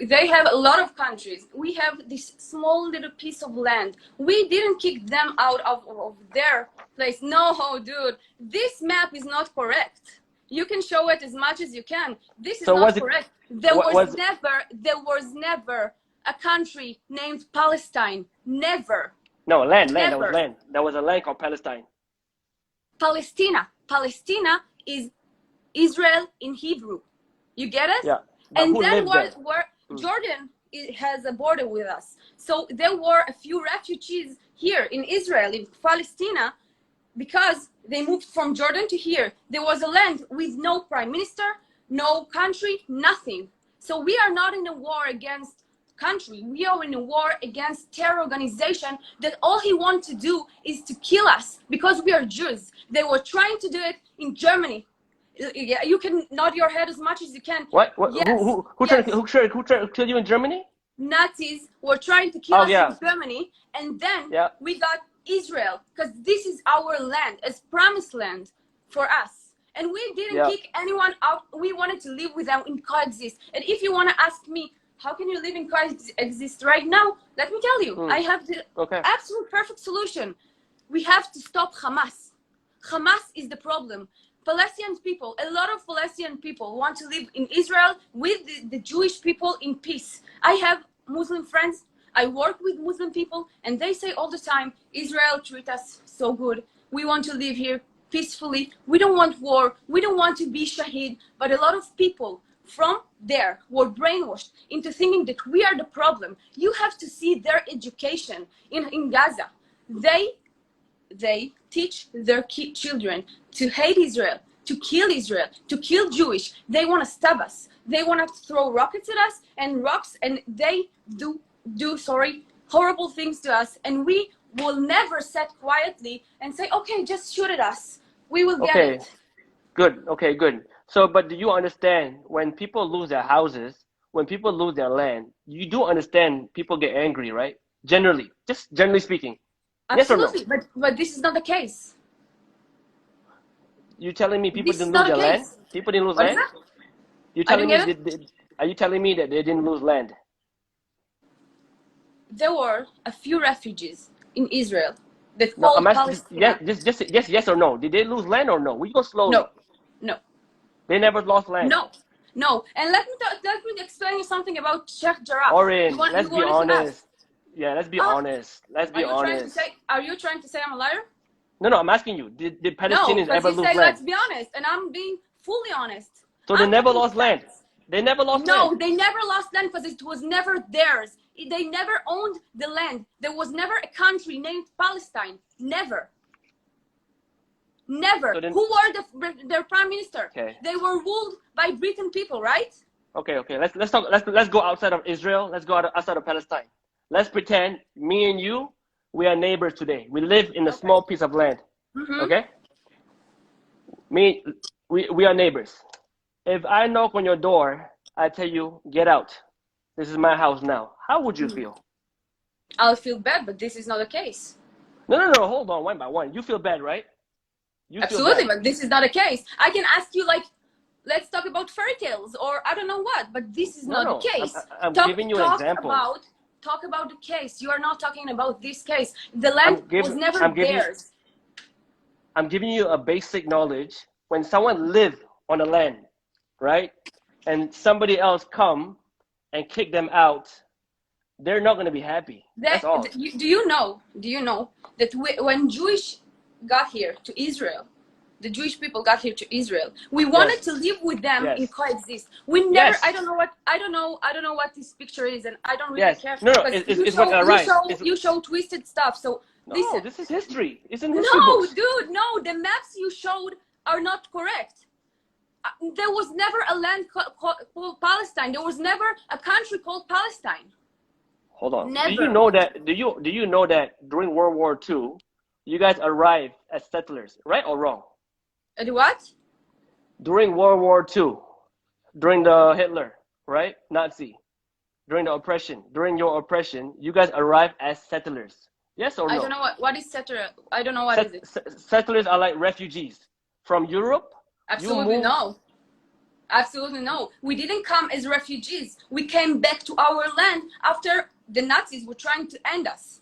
S4: They have a lot of countries. We have this small little piece of land. We didn't kick them out of their place. No, dude, this map is not correct. You can show it as much as you can. This is not correct. There was never a country named Palestine. Never.
S1: No, land.
S4: Never.
S1: That was land. There was a land called Palestine.
S4: Palestina is Israel in Hebrew. You get it?
S1: Yeah.
S4: And then where Jordan has a border with us. So there were a few refugees here in Israel, in Palestine, because they moved from Jordan to here. There was a land with no prime minister, no country, nothing. So we are not in a war against country. We are in a war against terror organization that all he wants to do is to kill us because we are Jews. They were trying to do it in Germany. Yeah, you can nod your head as much as you can.
S1: What?
S4: Yes.
S1: Who tried to kill you in Germany?
S4: Nazis were trying to kill us in Germany, and then we got Israel, because this is our land, as promised land for us. And we didn't kick anyone out. We wanted to live with them and coexist. And if you want to ask me, how can you live and coexist right now? Let me tell you, I have the absolute perfect solution. We have to stop Hamas. Hamas is the problem. Palestinian people, a lot of Palestinian people want to live in Israel with the Jewish people in peace. I have Muslim friends. I work with Muslim people, and they say all the time, Israel treats us so good. We want to live here peacefully. We don't want war. We don't want to be shaheed. But a lot of people from there were brainwashed into thinking that we are the problem. You have to see their education in Gaza. They teach their children to hate Israel, to kill Jewish. They want to stab us. They want to throw rockets at us and rocks, and they do horrible things to us. And we will never sit quietly and say, okay, just shoot at us. We will get it.
S1: Good. Okay, good. So, but do you understand when people lose their houses, when people lose their land, you do understand people get angry, right? Generally, just generally speaking.
S4: Absolutely,
S1: yes or no?
S4: but this is not the case.
S1: You telling me people didn't lose their land? People didn't lose land? Are you telling me that they didn't lose land?
S4: There were a few refugees in Israel that called Palestine.
S1: Yes or no? Did they lose land or no? We go slowly.
S4: No.
S1: They never lost land.
S4: No. And let me explain you something about Sheikh Jarrah.
S1: Orin, let's be honest. Yeah, let's be honest. Let's be honest.
S4: Are you trying to say I'm a liar?
S1: No, I'm asking you. Did Palestinians ever lose land?
S4: Let's be honest, and I'm being fully honest.
S1: So they
S4: I'm
S1: never
S4: talking
S1: lost land.
S4: facts.
S1: They never lost
S4: No,
S1: land.
S4: they never lost land because it was never theirs. They never owned the land. There was never a country named Palestine. Never. Never.
S1: So then,
S4: Who were their prime minister?
S1: okay.
S4: They were ruled by Britain people, right?
S1: Okay. Let's talk. Let's go outside of Israel. Let's go outside of Palestine. Let's pretend me and you, we are neighbors today. We live in a small piece of land.
S4: Mm-hmm.
S1: Okay. We are neighbors. If I knock on your door, I tell you, get out. This is my house now. How would you feel?
S4: I'll feel bad, but this is not the case.
S1: No. Hold on, one by one. You feel bad, right? You
S4: Absolutely,
S1: feel bad.
S4: but this is not the case. I can ask you, like, let's talk about fairy tales or I don't know what, but this is not the case.
S1: I'm giving you an example.
S4: Talk about the case. You are not talking about this case. The land was never theirs.
S1: I'm giving you a basic knowledge. When someone live on a land, right, and somebody else come and kick them out, they're not going to be happy. That's all.
S4: Do you know that when Jewish got here to Israel, the Jewish people got here to Israel, we wanted to live with them in coexist. We never. I don't know what this picture is, and I don't really care.
S1: No, it's what arrived.
S4: You show twisted stuff. So listen.
S1: This is history. It's in history
S4: No,
S1: books.
S4: dude, no. The maps you showed are not correct. There was never a land called Palestine. There was never a country called Palestine.
S1: Hold on.
S4: Never.
S1: Do you know that? Do you know that during World War II, you guys arrived as settlers, right or wrong?
S4: What?
S1: During World War II, during the Hitler, right? Nazi, during the oppression, during your oppression, you guys arrived as settlers. Yes or no?
S4: I don't know what is settler. I don't know what is it.
S1: Settlers are like refugees from Europe.
S4: Absolutely no. Absolutely no. We didn't come as refugees. We came back to our land after the Nazis were trying to end us.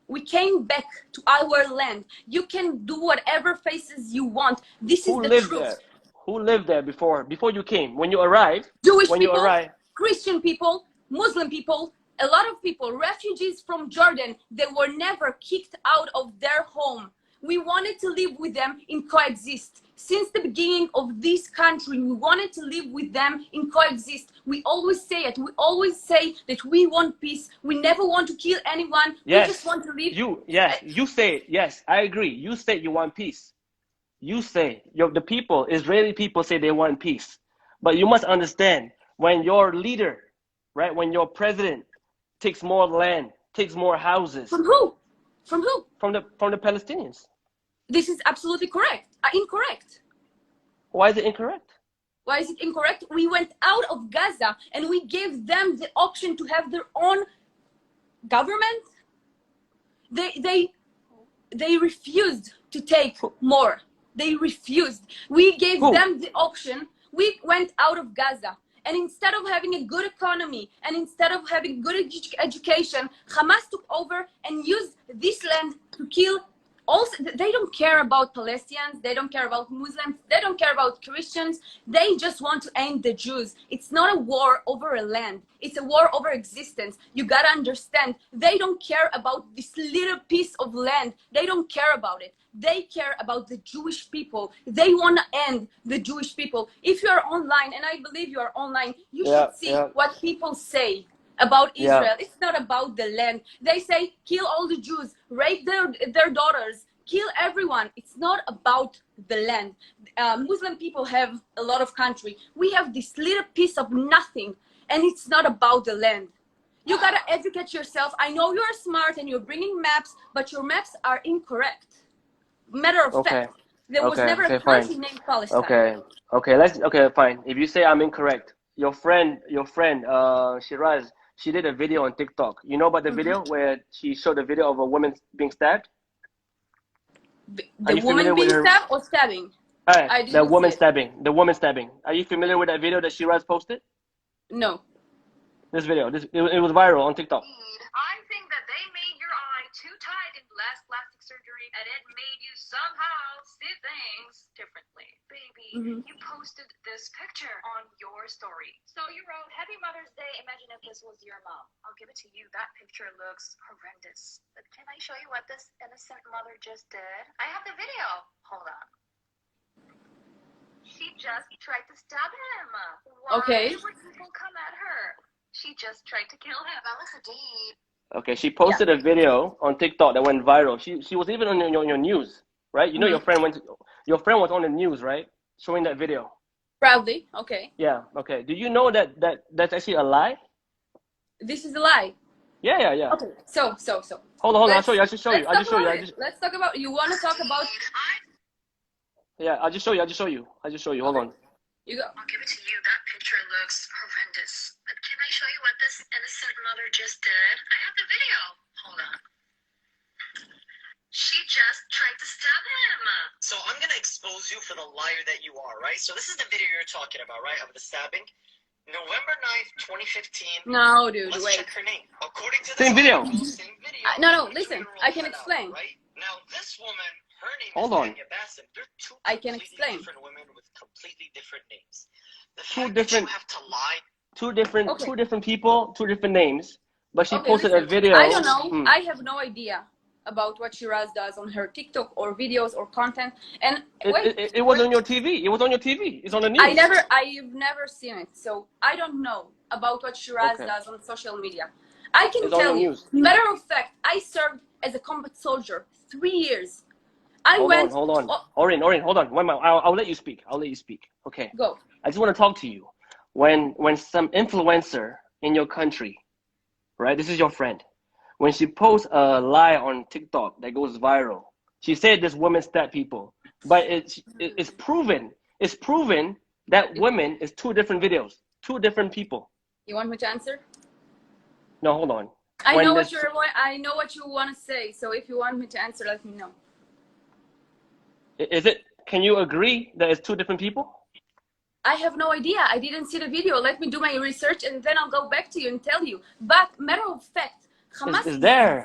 S4: We came back to our land. You can do whatever faces you want. This is the truth.
S1: There? Who lived there before you came? When you arrived?
S4: Jewish people, Christian people, Muslim people, a lot of people, refugees from Jordan, they were never kicked out of their home. We wanted to live with them in coexist. Since the beginning of this country, we wanted to live with them in coexist. We always say it. We always say that we want peace. We never want to kill anyone.
S1: Yes.
S4: We just want to live.
S1: You say it. Yes, I agree. You say you want peace. You say, the people, Israeli people say they want peace. But you must understand, when your leader, right, when your president takes more land, takes more houses.
S4: From who? From who?
S1: From the Palestinians.
S4: This is absolutely correct. Incorrect.
S1: Why is it incorrect?
S4: Why is it incorrect? We went out of Gaza and we gave them the option to have their own government. They refused to take more. They refused. We gave them the option. We went out of Gaza. And instead of having a good economy and instead of having good education, Hamas took over and used this land to kill. Also, they don't care about Palestinians. They don't care about Muslims. They don't care about Christians. They just want to end the Jews. It's not a war over a land. It's a war over existence. You gotta understand. They don't care about this little piece of land. They don't care about it. They care about the Jewish people. They want to end the Jewish people. If you are online, and I believe you are online, you should see what people say about Israel. It's not about the land. They say, kill all the Jews, rape their daughters, kill everyone. It's not about the land. Muslim people have a lot of country. We have this little piece of nothing, and it's not about the land. You gotta educate yourself. I know you're smart and you're bringing maps, but your maps are incorrect. Matter of fact, there was never a country named Palestine.
S1: Okay, fine. If you say I'm incorrect, your friend, Shiraz, she did a video on TikTok. You know about the video where she showed a video of a woman being stabbed?
S4: The woman being stabbed or stabbing?
S1: The woman stabbing. Are you familiar with that video that Shiraz posted?
S4: No.
S1: This video, it was viral on TikTok.
S5: I think that they made your eye too tight in last plastic surgery, and it made you somehow see things differently. Baby, you posted this picture on your story. So you wrote, Happy Mother's Day, imagine if this was your mom. I'll give it to you. That picture looks horrendous. But can I show you what this innocent mother just did? I have the video. Hold on. She just tried to stab him. Why
S4: Okay.
S5: would people come at her? She just tried to kill him.
S1: Okay, she posted a video on TikTok that went viral. She was even on your news, right? You know your friend was on the news, right? Showing that video.
S4: Proudly. Okay.
S1: Yeah. Okay. Do you know that's actually a lie?
S4: This is a lie.
S1: Yeah.
S4: Okay. So.
S1: Hold on. I'll show you.
S4: Let's talk about it. Let's talk about. You want to talk about?
S1: Yeah. I'll just show you. Hold on.
S4: You go.
S5: I'll give it to you. That picture looks horrendous. But can I show you what this innocent mother just did? I have the video. Hold on. She just tried to stab him.
S6: So I'm going to expose you for the liar that you are, right? So this is the video you're talking about, right? Of the stabbing. November 9th, 2015.
S4: No, dude,
S6: Let's
S4: wait.
S6: check her name. According to
S1: Same video.
S6: Same video.
S4: No, listen. I can explain.
S6: Right? Now, this woman, her name
S1: Hold
S6: is
S1: on.
S6: Anya Bassem. They're two
S4: I can
S6: completely
S4: explain.
S6: different women with completely different names. The
S1: Two
S6: fact that
S1: different-
S6: you have to lie.
S1: Two different people, two different names. But she
S4: Okay,
S1: posted
S4: listen.
S1: a video.
S4: I don't know. I have no idea about what Shiraz does on her TikTok or videos or content. And
S1: It was on your TV. It was on your TV. It's on the news.
S4: I've never seen it, so I don't know about what Shiraz
S1: Okay.
S4: does on social media. I can
S1: It's on
S4: tell
S1: the
S4: you,
S1: news.
S4: matter of fact, I served as a combat soldier 3 years.
S1: Hold on.
S4: Oh,
S1: Orin, hold on. 1 minute. I'll let you speak. Okay.
S4: go.
S1: I just want to talk to you. When some influencer in your country, right? This is your friend. When she posts a lie on TikTok that goes viral, she said this woman stabbed people, but it's proven. It's proven that women is two different videos, two different people.
S4: You want me to answer?
S1: No, hold on.
S4: I
S1: When
S4: know
S1: this-
S4: I know what you want to say. So if you want me to answer, let me know.
S1: Is it? Can you agree that it's two different people?
S4: I have no idea. I didn't see the video. Let me do my research and then I'll go back to you and tell you. But matter of fact, Hamas
S1: It's there.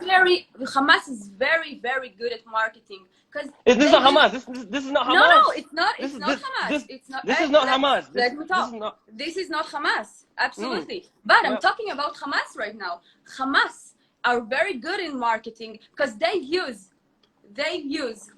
S4: Hamas is very, very good at marketing. Because
S1: This is not Hamas. This is not Hamas.
S4: No, it's not. It's not Hamas. It's not.
S1: This is not Hamas.
S4: Let me talk. This is not Hamas. Absolutely. But I'm talking about Hamas right now. Hamas are very good in marketing because they use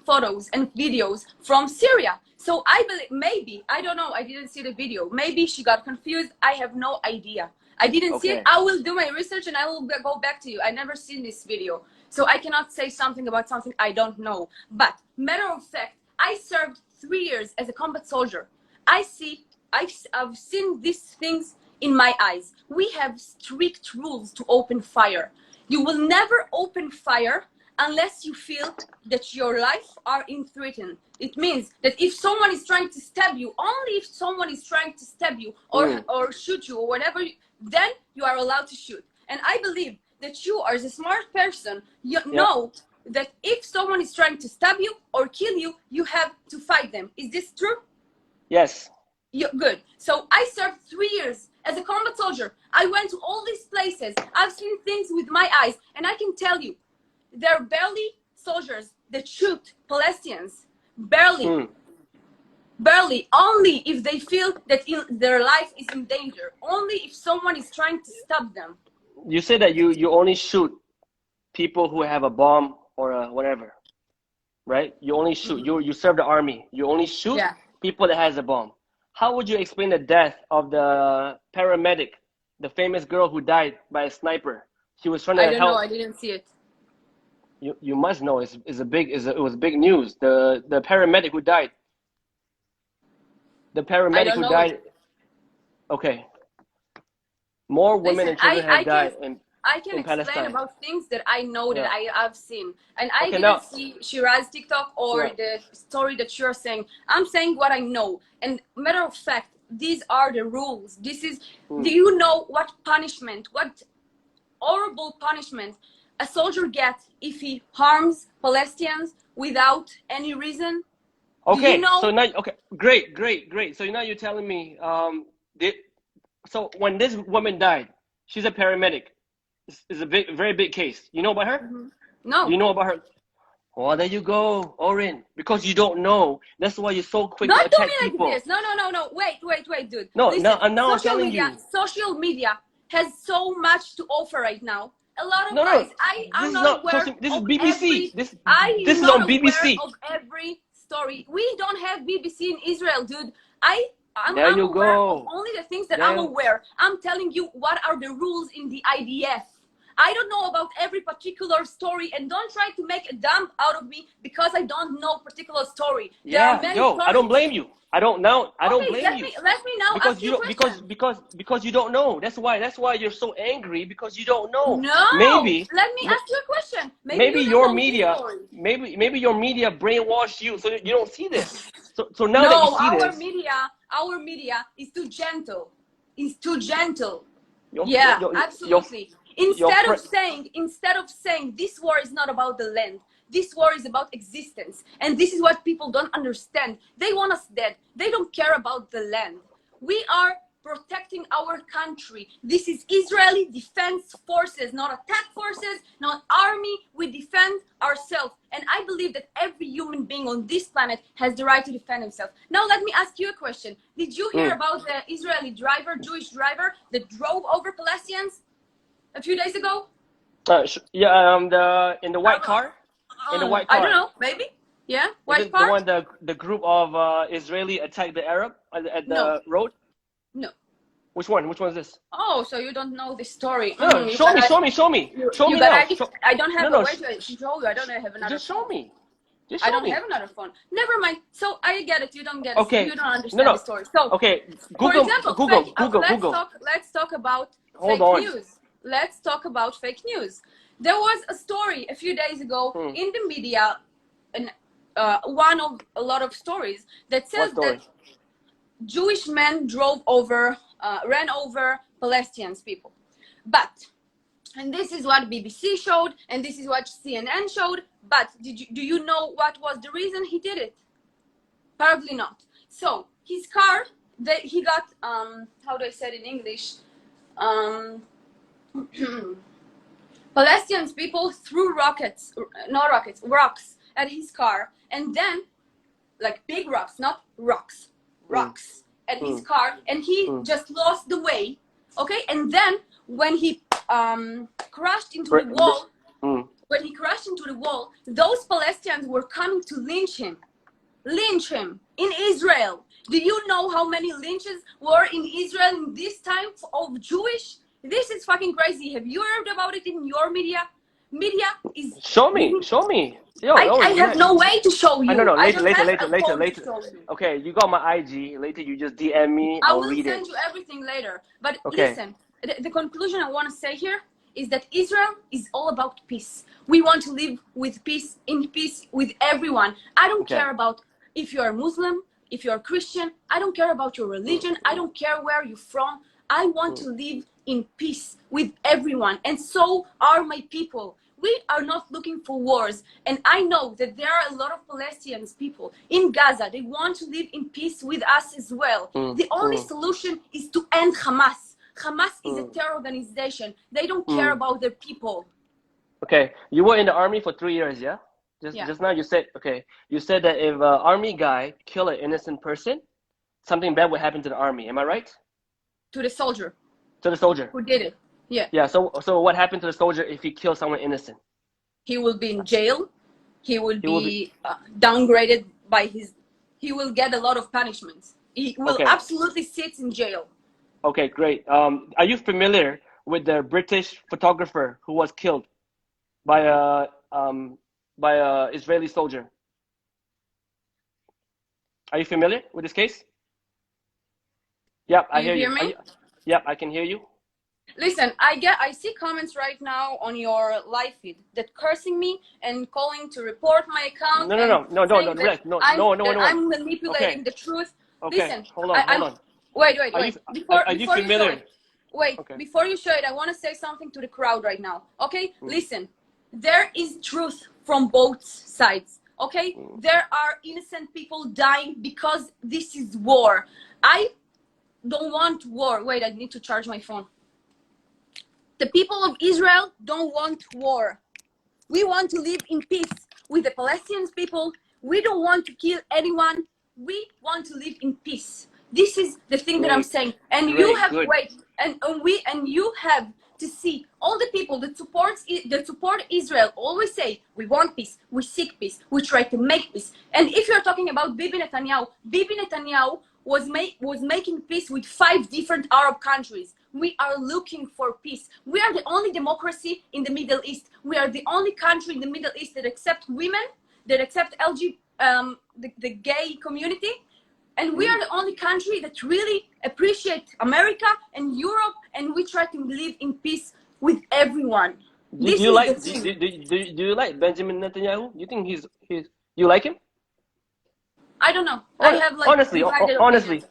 S4: photos and videos from Syria. So I believe, maybe, I don't know, I didn't see the video. Maybe she got confused. I have no idea. I didn't see it. I will do my research and I will go back to you. I never seen this video. So I cannot say something about something I don't know. But matter of fact, I served 3 years as a combat soldier. I've seen these things in my eyes. We have strict rules to open fire. You will never open fire unless you feel that your life are in threaten. It means that if someone is trying to stab you, only if someone is trying to stab you or shoot you or whatever, then you are allowed to shoot. And I believe that you, as a smart person, you know that if someone is trying to stab you or kill you, you have to fight them. Is this true?
S1: Yes.
S4: Good. So I served 3 years as a combat soldier. I went to all these places. I've seen things with my eyes. And I can tell you, there are barely soldiers that shoot Palestinians. Barely. Barely. Only if they feel that their life is in danger. Only if someone is trying to stop them.
S1: You say that you only shoot people who have a bomb or a whatever, right? You only shoot. You serve the army. You only shoot people that has a bomb. How would you explain the death of the paramedic, the famous girl who died by a sniper? She was trying to help.
S4: I don't know. I didn't see it.
S1: You must know. It was big news. The paramedic who died. The paramedic who died. Okay. More women and children have died in
S4: I can explain
S1: Palestine.
S4: about things that I know that I have seen. And I didn't see Shiraz TikTok or the story that you're saying. I'm saying what I know. And matter of fact, these are the rules. This is, do you know what punishment, what horrible punishment a soldier gets if he harms Palestinians without any reason?
S1: Okay,
S4: you know?
S1: so now, great. So now you're telling me, so when this woman died, she's a paramedic. It's a very big case. You know about her?
S4: No.
S1: You know about her? Oh, there you go, Orin. Because you don't know. That's why you're so quick to
S4: Don't do
S1: attack
S4: me like
S1: people.
S4: this. No. Wait, dude.
S1: No,
S4: listen,
S1: now I'm telling you.
S4: Social media has so much to offer right now. A lot of guys. I'm not aware.
S1: This is
S4: of
S1: BBC.
S4: Every,
S1: This
S4: I
S1: is
S4: not
S1: on BBC.
S4: aware of every story. We don't have BBC in Israel, dude. I'm
S7: There you
S4: aware
S7: go.
S4: of only the things that
S7: There-
S4: I'm aware. I'm telling you what are the rules in the IDF. I don't know about every particular story, and don't try to make a dump out of me because I don't know particular story. There are
S7: Yeah,
S4: many
S7: yo, I don't
S4: stories.
S7: blame you. I don't know. I don't
S4: Okay,
S7: blame
S4: let
S7: you.
S4: me now
S7: Because
S4: ask
S7: you
S4: you a
S7: don't
S4: question.
S7: because you don't know. That's why you're so angry, because you don't know.
S4: No,
S7: Maybe
S4: let me ask you a question.
S7: maybe
S4: You
S7: your
S4: don't know this
S7: media
S4: story.
S7: maybe your media brainwashed you so you don't see this. So now that you
S4: No,
S7: see
S4: our
S7: this,
S4: media is too gentle. It's too gentle.
S7: your
S4: Yeah,
S7: your
S4: absolutely.
S7: your
S4: Instead of saying this war is not about the land, this war is about existence, and this is what people don't understand. They want us dead. They don't care about the land. We are protecting our country. This is Israeli Defense Forces, not attack forces, not army. We defend ourselves. And I believe that every human being on this planet has the right to defend himself. Now, let me ask you a question. Did you hear about the Israeli driver, Jewish driver, that drove over Palestinians a few days ago?
S7: in the white car, in the white car.
S4: I don't know, maybe? Yeah,
S7: Is
S4: white
S7: it the
S4: car?
S7: one the group of Israeli attacked the Arab at the
S4: No.
S7: road?
S4: No.
S7: Which one? Which one is this?
S4: Oh, so you don't know the story.
S7: No, show me
S4: You
S7: now.
S4: gotta, I don't have
S7: No,
S4: a
S7: no,
S4: way to show you. I don't have another
S7: just
S4: phone.
S7: show me. Just
S4: I
S7: show
S4: don't
S7: me.
S4: have another phone. Never mind. So I get it. You don't get it.
S7: Okay.
S4: You don't understand
S7: No.
S4: the story. So,
S7: Okay.
S4: for
S7: Google.
S4: example,
S7: Google.
S4: let's talk about
S7: Hold
S4: fake
S7: on.
S4: news. Let's talk about fake news. There was a story a few days ago in the media, and one of a lot of stories that says
S7: story?
S4: that Jewish men ran over Palestinian people. But, and this is what BBC showed, and this is what CNN showed, but do you know what was the reason he did it? Probably not. So, his car, he got, how do I say it in English? Palestinian people threw rocks at his car, and then, like big rocks, not rocks at his car, and he just lost the way, okay? And then when he crashed into the wall, those Palestinians were coming to lynch him in Israel. Do you know how many lynches were in Israel in this time of Jewish? This is fucking crazy. Have you heard about it in your media? Media is...
S7: Show me. Yo,
S4: I have no way to show you.
S7: No.
S4: I
S7: Later.
S4: don't have a phone to show you.
S7: Okay, you got my IG. Later, you just DM me.
S4: I
S7: I'll
S4: will
S7: read
S4: send
S7: it.
S4: you everything later. But
S7: Okay.
S4: listen, the conclusion I want to say here is that Israel is all about peace. We want to live with peace, in peace with everyone. I don't care about if you're a Muslim, if you're a Christian. I don't care about your religion. I don't care where you're from. I want to live in peace with everyone. And so are my people. We are not looking for wars. And I know that there are a lot of Palestinian people in Gaza. They want to live in peace with us as well. The only solution is to end Hamas. Hamas is a terror organization. They don't care about their people.
S7: Okay, you were in the army for 3 years, yeah?
S4: Yeah.
S7: Just now you said, you said that if an army guy kill an innocent person, something bad would happen to the army. Am I right?
S4: To the soldier.
S7: To the soldier.
S4: Who did it? Yeah.
S7: Yeah. So what happened to the soldier if he kills someone innocent?
S4: He will be in jail. He will be downgraded by he will get a lot of punishments. He will absolutely sit in jail.
S7: Okay, great. Are you familiar with the British photographer who was killed by a Israeli soldier? Are you familiar with this case? Yep, I hear you.
S4: Me?
S7: Yep, I can hear you.
S4: Listen, I see comments right now on your live feed that cursing me and calling to report my account.
S7: No.
S4: I'm manipulating the truth.
S7: Okay,
S4: Listen,
S7: hold on.
S4: Wait. Before you show it, I want to say something to the crowd right now. Okay, listen. There is truth from both sides. Okay, there are innocent people dying because this is war. I don't want war. Wait, I need to charge my phone. The people of Israel don't want war. We want to live in peace with the Palestinian people. We don't want to kill anyone. We want to live in peace. This is the thing that I'm saying. And you have to see all the people that support Israel always say, we want peace, we seek peace, we try to make peace. And if you're talking about Bibi Netanyahu was making peace with 5 different Arab countries. We are looking for peace. We are the only democracy in the Middle East. We are the only country in the Middle East that accept women, that accept the gay community. And we are the only country that really appreciate America and Europe, and we try to live in peace with everyone.
S7: Do you like Benjamin Netanyahu? You think you like him?
S4: I don't know. I have like
S7: honestly.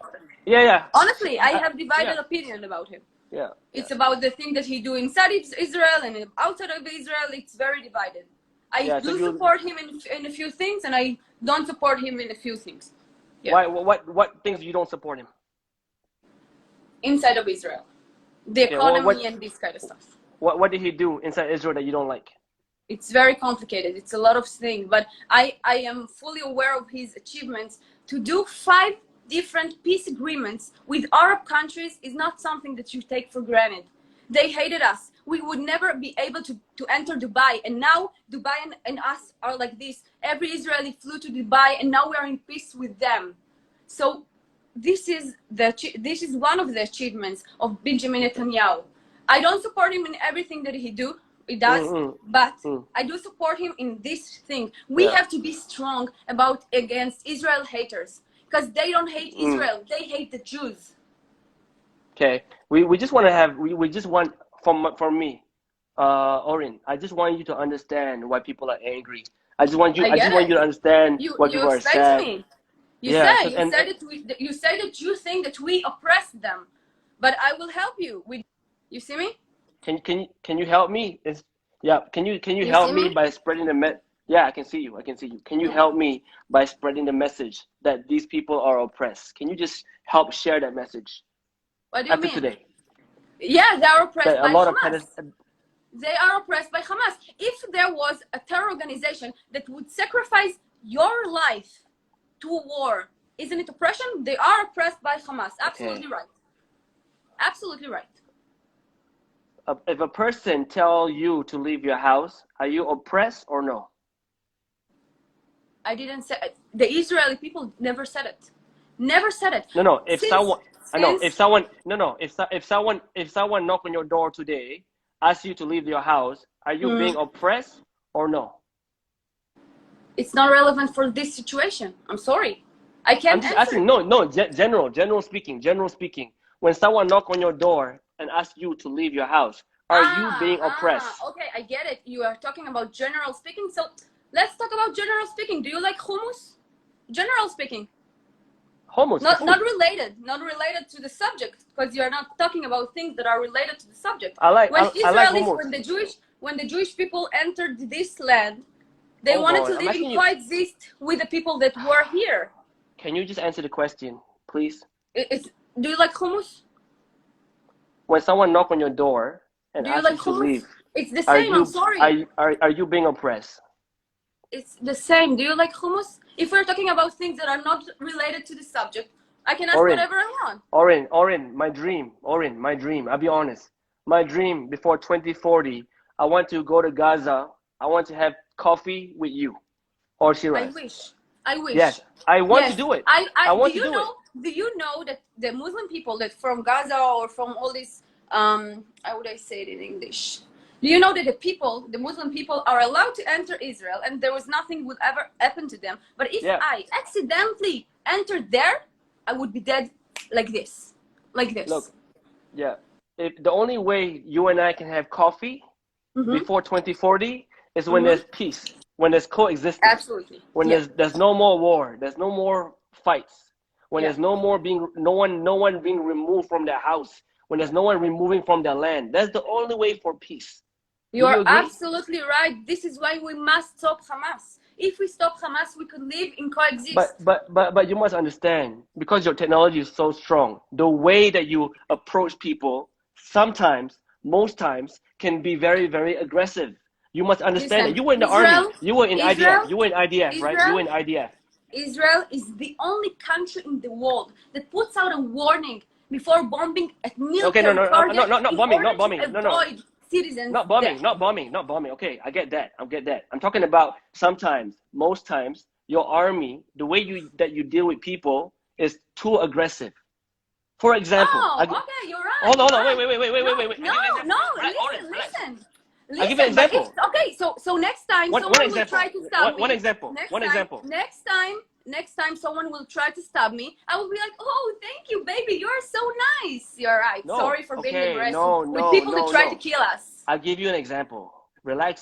S7: Yeah.
S4: Honestly, I have divided opinion about him.
S7: Yeah.
S4: It's about the thing that he do inside Israel and outside of Israel. It's very divided. I do support him in a few things, and I don't support him in a few things.
S7: Yeah. Why? What things you don't support him?
S4: Inside of Israel, the economy and this kind of stuff.
S7: What did he do inside Israel that you don't like?
S4: It's very complicated. It's a lot of things, but I am fully aware of his achievements. To do 5 different peace agreements with Arab countries is not something that you take for granted. They hated us. We would never be able to enter Dubai, and now Dubai and us are like this. Every Israeli flew to Dubai, and now we are in peace with them. So this is one of the achievements of Benjamin Netanyahu. I don't support him in everything that he does, but I do support him in this thing. We have to be strong against Israel haters, because they don't hate Israel, they hate the Jews.
S7: Okay, we just want to have we just want from me, Orin. I just want you to understand why people are angry. I just want you to understand why people are sad.
S4: Me. You say that you think that we oppress them, but I will help you. You see me?
S7: Can you help me? Can you help me by spreading the message? Yeah, I can see you. Can you help me by spreading the message that these people are oppressed? Can you just help share that message?
S4: What do you mean?
S7: Today.
S4: Yeah, they are oppressed by Hamas. They are oppressed by Hamas. If there was a terror organization that would sacrifice your life to a war, isn't it oppression? They are oppressed by Hamas. Absolutely right. Absolutely right.
S7: If a person tell you to leave your house, are you oppressed or no?
S4: I didn't say it. The Israeli people never said it. Never said it.
S7: No. If someone knock on your door today, ask you to leave your house, are you being oppressed or no?
S4: It's not relevant for this situation. I'm sorry. I can't. I'm just
S7: asking. No. General speaking. When someone knock on your door and ask you to leave your house, are you being oppressed?
S4: Okay, I get it. You are talking about general speaking. So let's talk about general speaking. Do you like hummus? General speaking.
S7: Hummus.
S4: Not related to the subject, because you are not talking about things that are related to the subject. When the Jewish people entered this land, they wanted to live and coexist with the people that were here.
S7: Can you just answer the question, please?
S4: Do you like hummus?
S7: When someone knock on your door and ask you to leave,
S4: it's the same. I'm sorry.
S7: Are you being oppressed?
S4: It's the same. Do you like hummus? If we're talking about things that are not related to the subject, I can ask whatever I want.
S7: Orin, my dream. I'll be honest. My dream before 2040, I want to go to Gaza. I want to have coffee with you or Shiraz.
S4: I wish.
S7: Yes, I want to do it. I want to do it.
S4: Do you know that the Muslim people that from Gaza or from all this, how would I say it in English? Do you know that the Muslim people are allowed to enter Israel and there was nothing would ever happen to them? But if I accidentally entered there, I would be dead like this. Look,
S7: if the only way you and I can have coffee before 2040 is when there's peace, when there's coexistence.
S4: Absolutely.
S7: When there's no more war, there's no more fights. When there's no one being removed from their house, when there's no one removing from their land. That's the only way for peace.
S4: You are absolutely right. This is why we must stop Hamas. If we stop Hamas, we could live in coexist.
S7: But you must understand, because your technology is so strong, the way that you approach people sometimes, most times, can be very, very aggressive. You must understand that. You were in the army. You were in IDF. You were in IDF, right? You were in IDF.
S4: Israel is the only country in the world that puts out a warning before bombing at military
S7: Okay, no,
S4: targets
S7: not
S4: in
S7: bombing,
S4: order
S7: not bombing.
S4: to
S7: No, no.
S4: avoid citizens'
S7: Not bombing,
S4: death.
S7: not bombing, not bombing. Okay, I get that. I'm talking about sometimes, most times, your army, the way you deal with people is too aggressive. For example,
S4: Oh, okay, you're right.
S7: hold on,
S4: you're right.
S7: wait.
S4: No, no,
S7: Orin, relax.
S4: listen.
S7: I'll give you an
S4: But if,
S7: example.
S4: okay, so next time
S7: One
S4: someone will
S7: example.
S4: try to stop me.
S7: One example. One example.
S4: Next time someone will try to stop me, I will be like, oh, thank you, baby, you're so nice. You're right.
S7: No,
S4: Sorry for being
S7: okay,
S4: aggressive
S7: no,
S4: with people that try
S7: no.
S4: to kill us.
S7: I'll give you an example. Relax,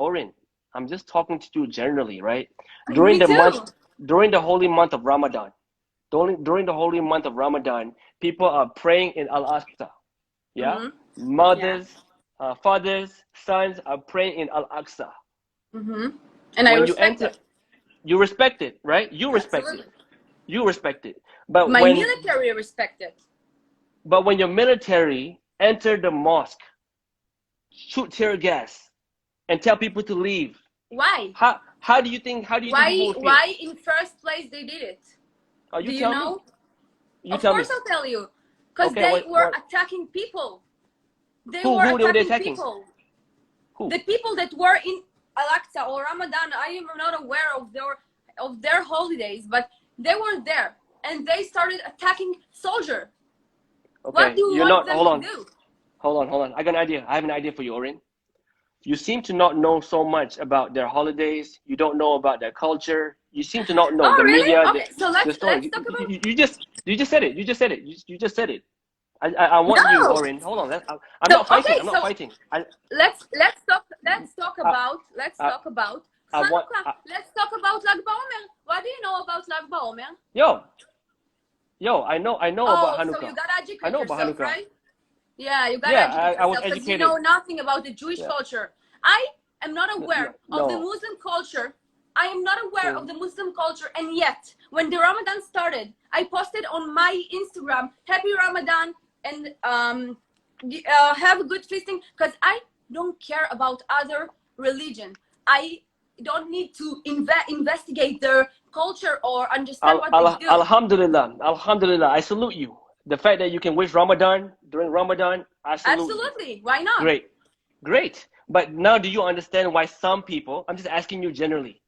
S7: Orin. I'm just talking to you generally, right?
S4: Me
S7: During the
S4: too.
S7: during the holy month of Ramadan, during the holy month of Ramadan, people are praying in Al-Aqsa. Yeah?
S4: Mm-hmm.
S7: Mothers, fathers, sons are praying in Al-Aqsa.
S4: Mm-hmm. And I
S7: When
S4: respect it.
S7: you respect it, right? You respect
S4: Absolutely.
S7: it. You respect it. But
S4: My military respect it.
S7: But when your military enter the mosque, shoot tear gas, and tell people to leave,
S4: Why?
S7: how do you think people will feel?
S4: Why in first place they did it?
S7: You
S4: Do you
S7: tell
S4: know?
S7: me. You
S4: Of
S7: tell
S4: course
S7: me.
S4: I'll tell you. Because
S7: Okay,
S4: they
S7: what-
S4: were
S7: what-
S4: attacking people. They
S7: Who
S4: were
S7: they were
S4: attacking
S7: attacking?
S4: people.
S7: Who?
S4: The people that were in Al-Aqsa or Ramadan, I am not aware of their holidays, but they were there and they started attacking soldier.
S7: Okay,
S4: What do you
S7: you're
S4: want
S7: not.
S4: them
S7: Hold
S4: to
S7: on.
S4: do?
S7: Hold on. I got an idea. I have an idea for you, Orin. You seem to not know so much about their holidays. You don't know about their culture. You seem to not know
S4: Oh,
S7: the
S4: really?
S7: media,
S4: Okay, so
S7: the story.
S4: let's talk about.
S7: You just said it. You just said it. I want you,
S4: No.
S7: Orin. Hold on. I'm
S4: So,
S7: not fighting.
S4: okay,
S7: I'm not
S4: so
S7: fighting.
S4: let's talk about
S7: I want.
S4: Hanukkah. Let's talk about Lag BaOmer. What do you know about Lag BaOmer?
S7: Yo, I know about Hanukkah.
S4: So you gotta educate
S7: I know about
S4: yourself,
S7: Hanukkah.
S4: right? Yeah, you gotta
S7: Yeah,
S4: educate
S7: I was
S4: yourself because you
S7: educated.
S4: know nothing about the Jewish
S7: Yeah.
S4: culture. I am not aware of the
S7: No.
S4: Muslim culture. I am not aware of the Muslim culture, and yet, when the Ramadan started, I posted on my Instagram, "Happy Ramadan," and have a good feasting, because I don't care about other religion. I don't need to investigate their culture or understand what they do.
S7: Alhamdulillah. I salute you. The fact that you can wish Ramadan during Ramadan, I salute you.
S4: Absolutely, why not?
S7: Great. But now do you understand why some people, I'm just asking you generally,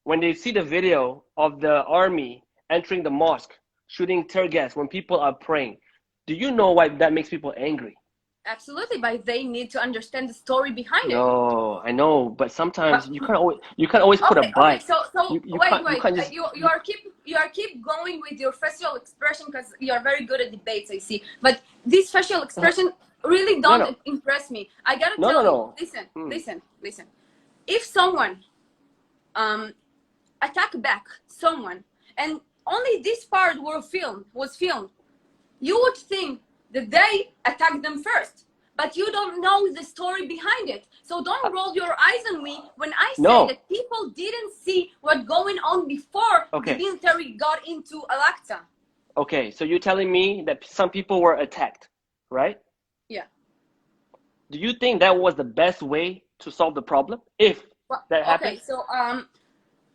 S7: when they see the video of the army entering the mosque, shooting tear gas when people are praying, do you know why that makes people angry?
S4: Absolutely, but they need to understand the story behind it.
S7: No, I know, but sometimes you can't always put a but.
S4: Okay, so wait.
S7: You can't just,
S4: You are keep going with your facial expression because you are very good at debates, I see. But this facial expression really don't impress me. I gotta tell you. Listen. If someone attack back someone and only this part was filmed, you would think that they attacked them first, but you don't know the story behind it. So don't roll your eyes on me when I say that people didn't see what's going on before the military got into Al-Aqsa.
S7: Okay, so you're telling me that some people were attacked, right?
S4: Yeah.
S7: Do you think that was the best way to solve the problem if that happened?
S4: Okay, so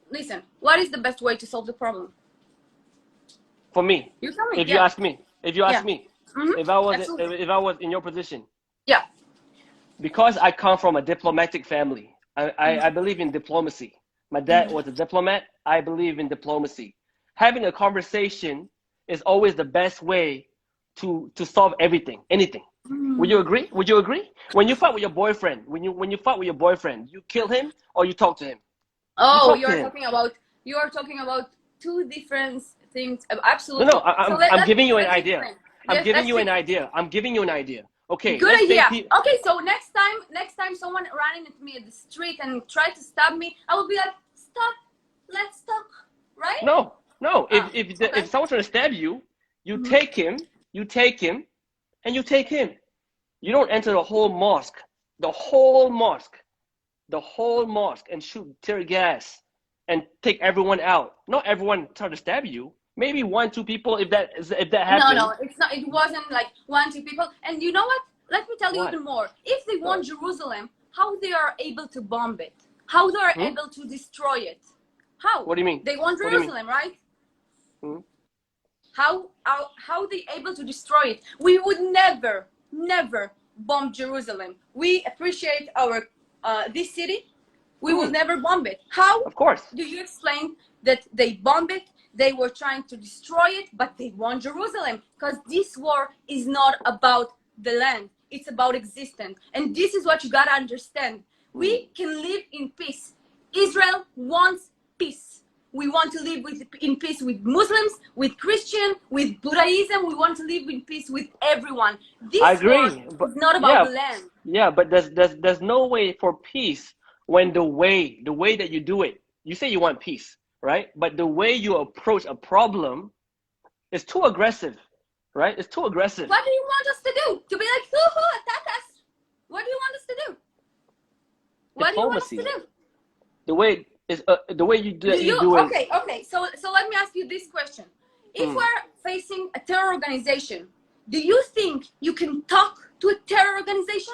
S4: listen, what is the best way to solve the problem?
S7: For me,
S4: you tell me.
S7: If you ask me,
S4: Mm-hmm.
S7: if I was in your position,
S4: yeah,
S7: because I come from a diplomatic family, I believe in diplomacy. My dad was a diplomat. I believe in diplomacy. Having a conversation is always the best way to solve anything. Would you agree? When you fight with your boyfriend, when you fight with your boyfriend, you kill him or you talk to him?
S4: Oh, you are talking about two different things. Absolutely.
S7: No, I'm giving you an idea. I'm giving you an idea. Okay.
S4: Good idea. Okay, so next time someone running at me at the street and try to stab me, I will be like, stop. Let's talk. Right?
S7: No. If someone's trying to stab you, you take him, and you take him. You don't enter the whole mosque, and shoot tear gas and take everyone out. Not everyone try to stab you. Maybe 1-2 people, if that happened.
S4: No, it's not. It wasn't like 1-2 people. And you know what? Let me tell you even more. If they want Jerusalem, how they are able to bomb it? How they are able to destroy it? How?
S7: What do you mean?
S4: They want Jerusalem, right? How they able to destroy it? We would never bomb Jerusalem. We appreciate our this city. We will never bomb it. How?
S7: Of course.
S4: Do you explain that they bomb it? They were trying to destroy it, but they won Jerusalem, because this war is not about the land. It's about existence. And this is what you gotta understand. We can live in peace. Israel wants peace. We want to live in peace with Muslims, with Christian, with Judaism. We want to live in peace with everyone. This
S7: I agree,
S4: war
S7: but
S4: is not about the land.
S7: Yeah, but there's no way for peace when the way that you do it. You say you want peace, right? But the way you approach a problem is too aggressive, right? It's too aggressive.
S4: What do you want us to do? To be like, hoo-hoo, attack us? What do you want us to do? What do you want us to
S7: Diplomacy.
S4: do?
S7: The way you do it.
S4: Okay. So let me ask you this question: if we're facing a terror organization, do you think you can talk to a terror organization?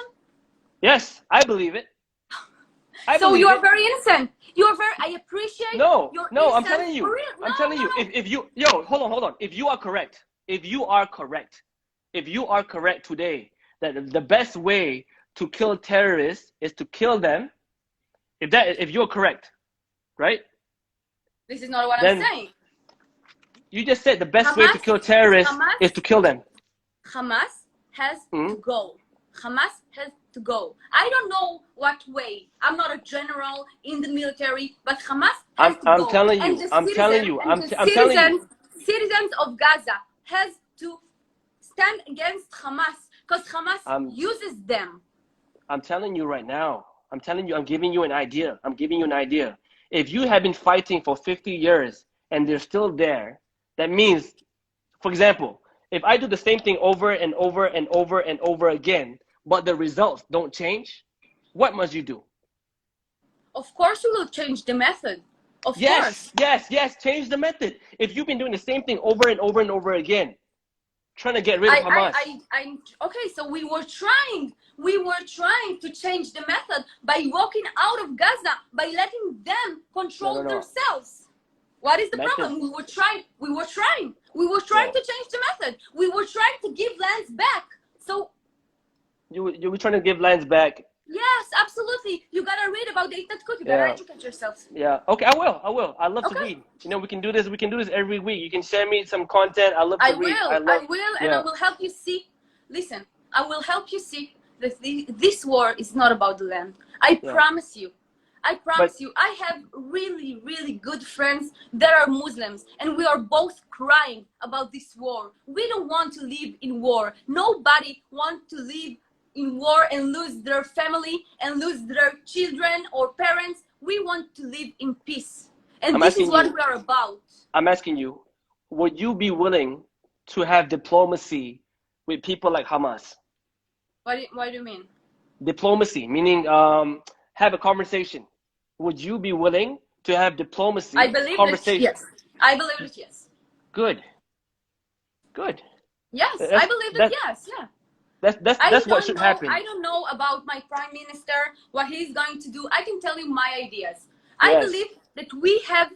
S7: Yes, I believe it.
S4: So you are very innocent. You are very. I appreciate.
S7: No,
S4: your
S7: no, I'm
S4: innocence.
S7: telling you.
S4: For real.
S7: I'm
S4: No,
S7: telling
S4: no,
S7: you.
S4: no.
S7: If you hold on. If you are correct today that the best way to kill terrorists is to kill them, if you're correct, right?
S4: This is not what
S7: Then
S4: I'm saying.
S7: you just said the best way to kill terrorists is to kill them.
S4: Hamas has to go. Hamas has to go. I don't know what way. I'm not a general in the military, but Hamas has to
S7: I'm
S4: go.
S7: telling
S4: And
S7: you.
S4: the
S7: I'm telling you. I'm telling you.
S4: Citizens of Gaza has to stand against Hamas, because Hamas uses them.
S7: I'm telling you right now. I'm telling you. I'm giving you an idea. If you have been fighting for 50 years and they're still there, that means, for example, if I do the same thing over and over and over and over again, but the results don't change, what must you do?
S4: Of course you will change the method. Of course.
S7: Yes, change the method. If you've been doing the same thing over and over and over again, trying to get rid of Hamas.
S4: Okay, so we were trying to change the method by walking out of Gaza, by letting them control themselves. What is the problem? We were trying to change the method. We were trying to give lands back. So
S7: you were trying to give lands back.
S4: Yes, absolutely. You gotta read about the Itatkud. You gotta educate yourself.
S7: Yeah. Okay, I will. I love to read. You know, we can do this every week. You can share me some content. I love to read.
S4: I will, and I will help you see. Listen, I will help you see that this war is not about the land. I promise you. I have really, really good friends that are Muslims, and we are both crying about this war. We don't want to live in war. Nobody wants to live in war and lose their family and lose their children or parents. We want to live in peace, and this is what we are about.
S7: I'm asking you, would you be willing to have diplomacy with people like Hamas?
S4: What do you mean?
S7: Diplomacy, meaning have a conversation. Would you be willing to have diplomacy?
S4: I believe
S7: conversation?
S4: Yes. I believe it. Yes.
S7: Good.
S4: Yes, I believe it. Yes. Yeah.
S7: That's what should happen.
S4: I don't know about my prime minister, what he's going to do. I can tell you my ideas. I believe that we have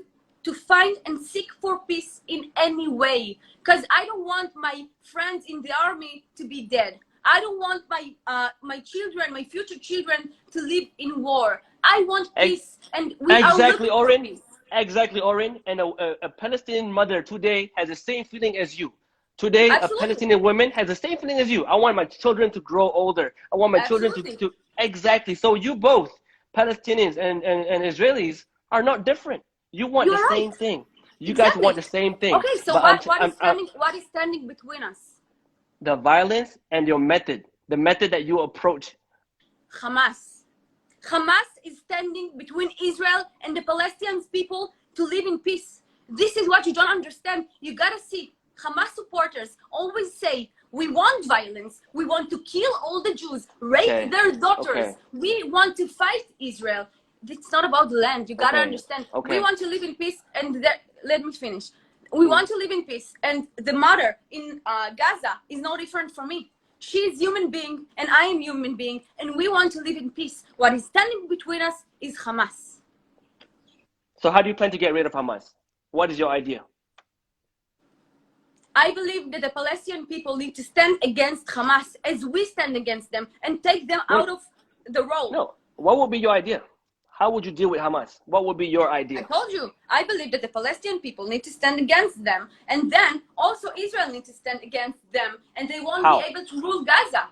S4: to find and seek for peace in any way, because I don't want my friends in the army to be dead. I don't want my children, my future children, to live in war. I want peace, and we are looking for peace.
S7: Exactly, Orin. And a Palestinian mother today has the same feeling as you. Today, a Palestinian woman has the same feeling as you. I want my children to grow older. I want my children to exactly. So you both, Palestinians and Israelis, are not different. You want the same thing. You guys want the same thing.
S4: Okay, so what is standing between us?
S7: The violence and your method, the method that you approach.
S4: Hamas is standing between Israel and the Palestinian people to live in peace. This is what you don't understand. You gotta see. Hamas supporters always say, we want violence, we want to kill all the Jews, rape their daughters, we want to fight Israel. It's not about the land. You gotta understand. We want to live in peace, and let me finish. We want to live in peace, and the mother in Gaza is no different from me. She is human being, and I am human being, and we want to live in peace. What is standing between us is Hamas.
S7: So how do you plan to get rid of Hamas? What is your idea?
S4: I believe that the Palestinian people need to stand against Hamas as we stand against them and take them out of the role.
S7: No. What would be your idea? How would you deal with Hamas? What would be your idea?
S4: I told you, I believe that the Palestinian people need to stand against them, and then also Israel needs to stand against them, and they won't be able to rule Gaza.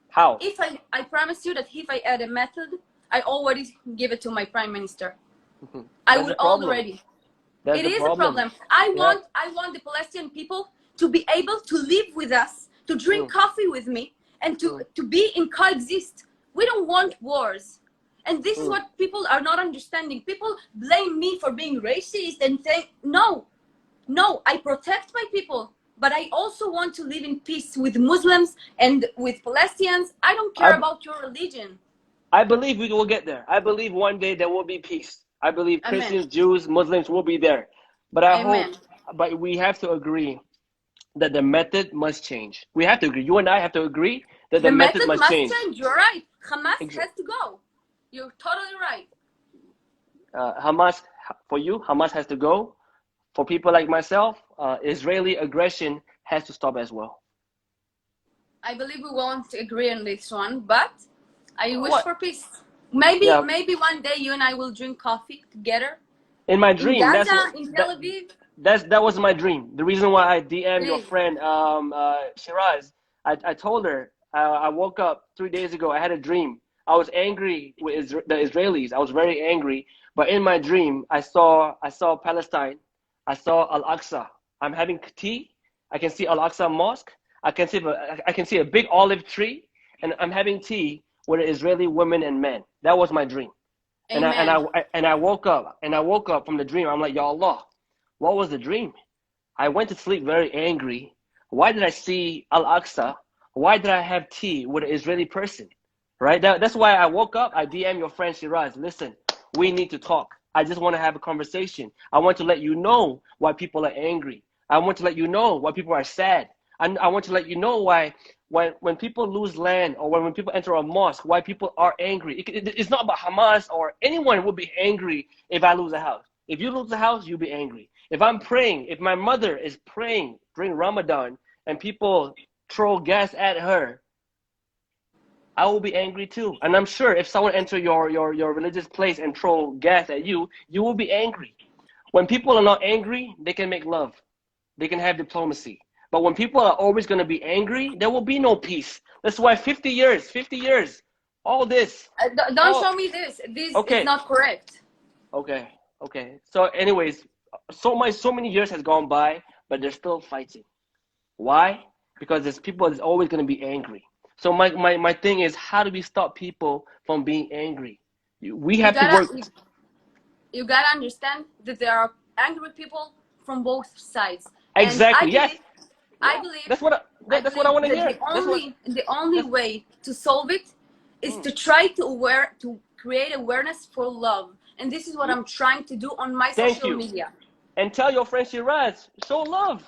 S7: How?
S4: If I promise you that if I add a method, I already give it to my prime minister. I would already. It is a problem. I want the Palestinian people to be able to live with us, to drink coffee with me, and to be in coexist. We don't want wars. And this is what people are not understanding. People blame me for being racist and say, no, I protect my people, but I also want to live in peace with Muslims and with Palestinians. I don't care about your religion.
S7: I believe we will get there. I believe one day there will be peace. I believe Christians, Jews, Muslims will be there. But I hope, but we have to agree that the method must change. We have to agree. You and I have to agree that the method must change.
S4: You're right. Hamas has to go. You're totally right.
S7: Hamas, for you, Hamas has to go. For people like myself, Israeli aggression has to stop as well.
S4: I believe we won't agree on this one, but I wish for peace. Maybe one day you and I will drink coffee together.
S7: In my dream,
S4: in Gaza, in Tel Aviv.
S7: That was my dream. The reason why I DM your friend Shiraz, I told her I woke up 3 days ago. I had a dream. I was angry with the Israelis. I was very angry. But in my dream, I saw Palestine. I saw Al-Aqsa. I'm having tea. I can see Al-Aqsa Mosque. I can see a big olive tree, and I'm having tea with Israeli women and men. That was my dream. And I woke up from the dream. I'm like, Ya Allah, what was the dream? I went to sleep very angry. Why did I see Al-Aqsa? Why did I have tea with an Israeli person? Right? That's why I woke up. I DM your friend Shiraz. Listen, we need to talk. I just want to have a conversation. I want to let you know why people are angry. I want to let you know why people are sad. I want to let you know why when people lose land or when people enter a mosque, why people are angry. It's not about Hamas or anyone would be angry if I lose a house. If you lose a house, you'll be angry. If I'm praying, if my mother is praying during Ramadan and people throw gas at her, I will be angry too. And I'm sure if someone enter your religious place and throw gas at you, you will be angry. When people are not angry, they can make love. They can have diplomacy. But when people are always going to be angry, there will be no peace. That's why 50 years, all this.
S4: Don't show me this. This is not correct.
S7: Okay. So anyways, so many years has gone by, but they're still fighting. Why? Because there's people that's always going to be angry. So my thing is, how do we stop people from being angry? We have to work.
S4: You gotta understand that there are angry people from both sides.
S7: Exactly.
S4: I believe
S7: that's what I want to hear.
S4: The only way to solve it is to try to create awareness for love, and this is what I'm trying to do on my social media.
S7: And tell your friend Shiraz, show love.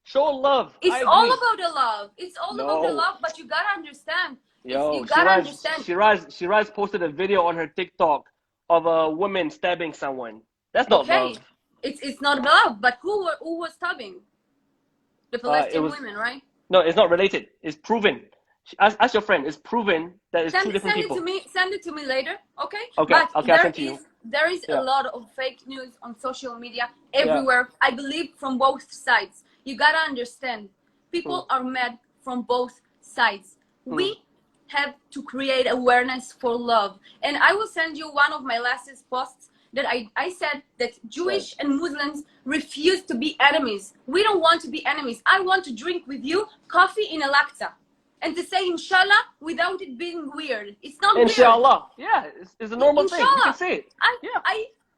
S7: Show love.
S4: It's all about the love. It's all about the love, but you gotta understand. You gotta understand.
S7: Shiraz posted a video on her TikTok of a woman stabbing someone. That's not love.
S4: It's not love, but who was stabbing? The Palestinian women, right?
S7: No, it's not related. It's proven. Ask your friend. It's proven that it's two different people.
S4: Send it to me later, okay?
S7: Okay, I'll send to you.
S4: There is a lot of fake news on social media everywhere. I believe from both sides. You gotta understand, people are mad from both sides. We have to create awareness for love. And I will send you one of my latest posts that I said that Jewish and Muslims refuse to be enemies. We don't want to be enemies. I want to drink with you coffee in Al-Aqsa and to say inshallah without it being weird. It's not weird.
S7: Inshallah. Yeah, it's a normal thing. You can say it.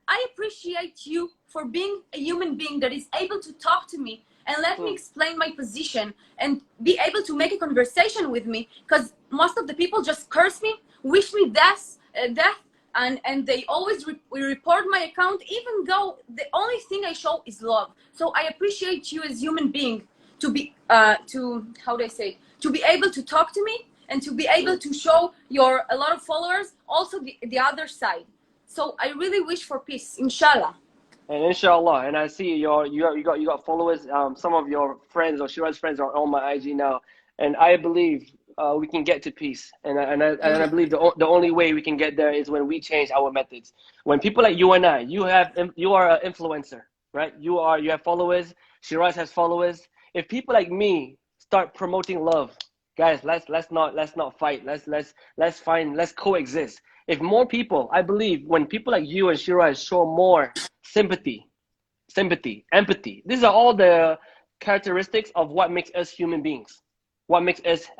S4: I appreciate you for being a human being that is able to talk to me and let me explain my position and be able to make a conversation with me, because most of the people just curse me, wish me death, and they always report my account, even though the only thing I show is love. So I appreciate you as human being to be to be able to talk to me and to be able to show a lot of followers also the other side. So I really wish for peace, inshallah.
S7: And inshallah, and I see you got followers. Some of your friends or Shiraz friends are on my IG now, and I believe we can get to peace. And I believe the only way we can get there is when we change our methods. When people like you and I, you are an influencer, right? You have followers. Shiraz has followers. If people like me start promoting love, guys, let's not fight. Let's coexist. If more people, I believe, when people like you and Shiraz show more sympathy, empathy, these are all the characteristics of what makes us human beings, what makes us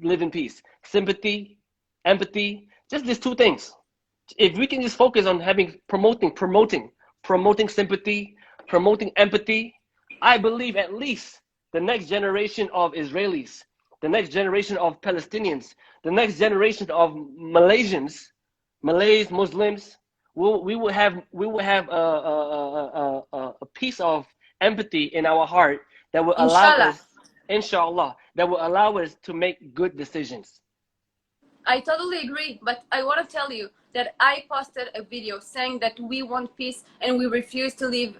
S7: live in peace. Sympathy, empathy, just these two things. If we can just focus on promoting sympathy, promoting empathy, I believe at least the next generation of Israelis, the next generation of Palestinians, the next generation of Malaysians, Malays, Muslims, we will have a piece of empathy in our heart that will allow
S4: Inshallah.
S7: us, inshallah, that will allow us to make good decisions.
S4: I totally agree, but I want to tell you that I posted a video saying that we want peace and we refuse to live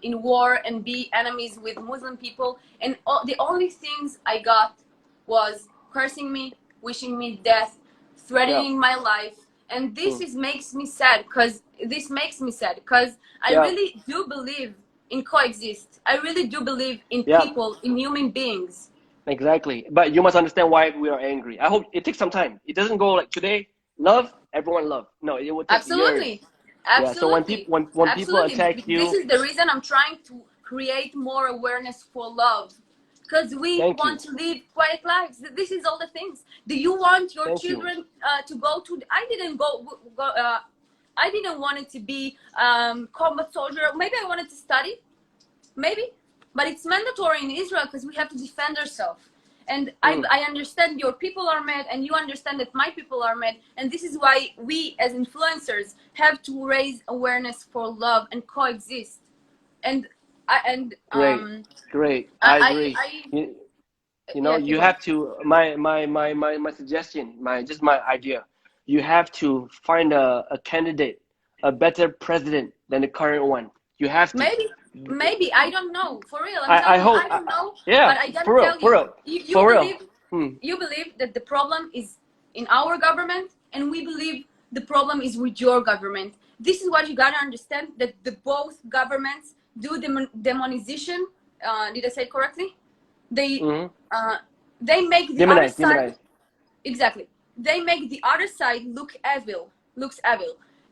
S4: in war and be enemies with Muslim people. And the only things I got was cursing me, wishing me death, threatening my life. And this makes me sad, because I really do believe in coexist. I really do believe in people, in human beings.
S7: Exactly. But you must understand why we are angry. I hope it takes some time. It doesn't go like today, love, everyone love. No, it will take
S4: Absolutely.
S7: years.
S4: Absolutely.
S7: Yeah, so when people attack you,
S4: this is the reason I'm trying to create more awareness for love, because we want to live quiet lives. This is all the things. Do you want your children to go to? I didn't I didn't want it to be combat soldier. Maybe I wanted to study. Maybe, but it's mandatory in Israel because we have to defend ourselves. And I understand your people are mad, and you understand that my people are mad, and this is why we as influencers have to raise awareness for love and coexist. And
S7: great. I agree. You know, you have to. My suggestion, my idea. You have to find a candidate, a better president than the current one. You have to.
S4: Maybe I don't know, for real.
S7: I hope.
S4: I don't know.
S7: Yeah,
S4: but I gotta tell you, you believe that the problem is in our government, and we believe the problem is with your government. This is what you gotta understand, that the both governments do demonization. Did I say it correctly? They make the other side exactly. They make the other side looks evil.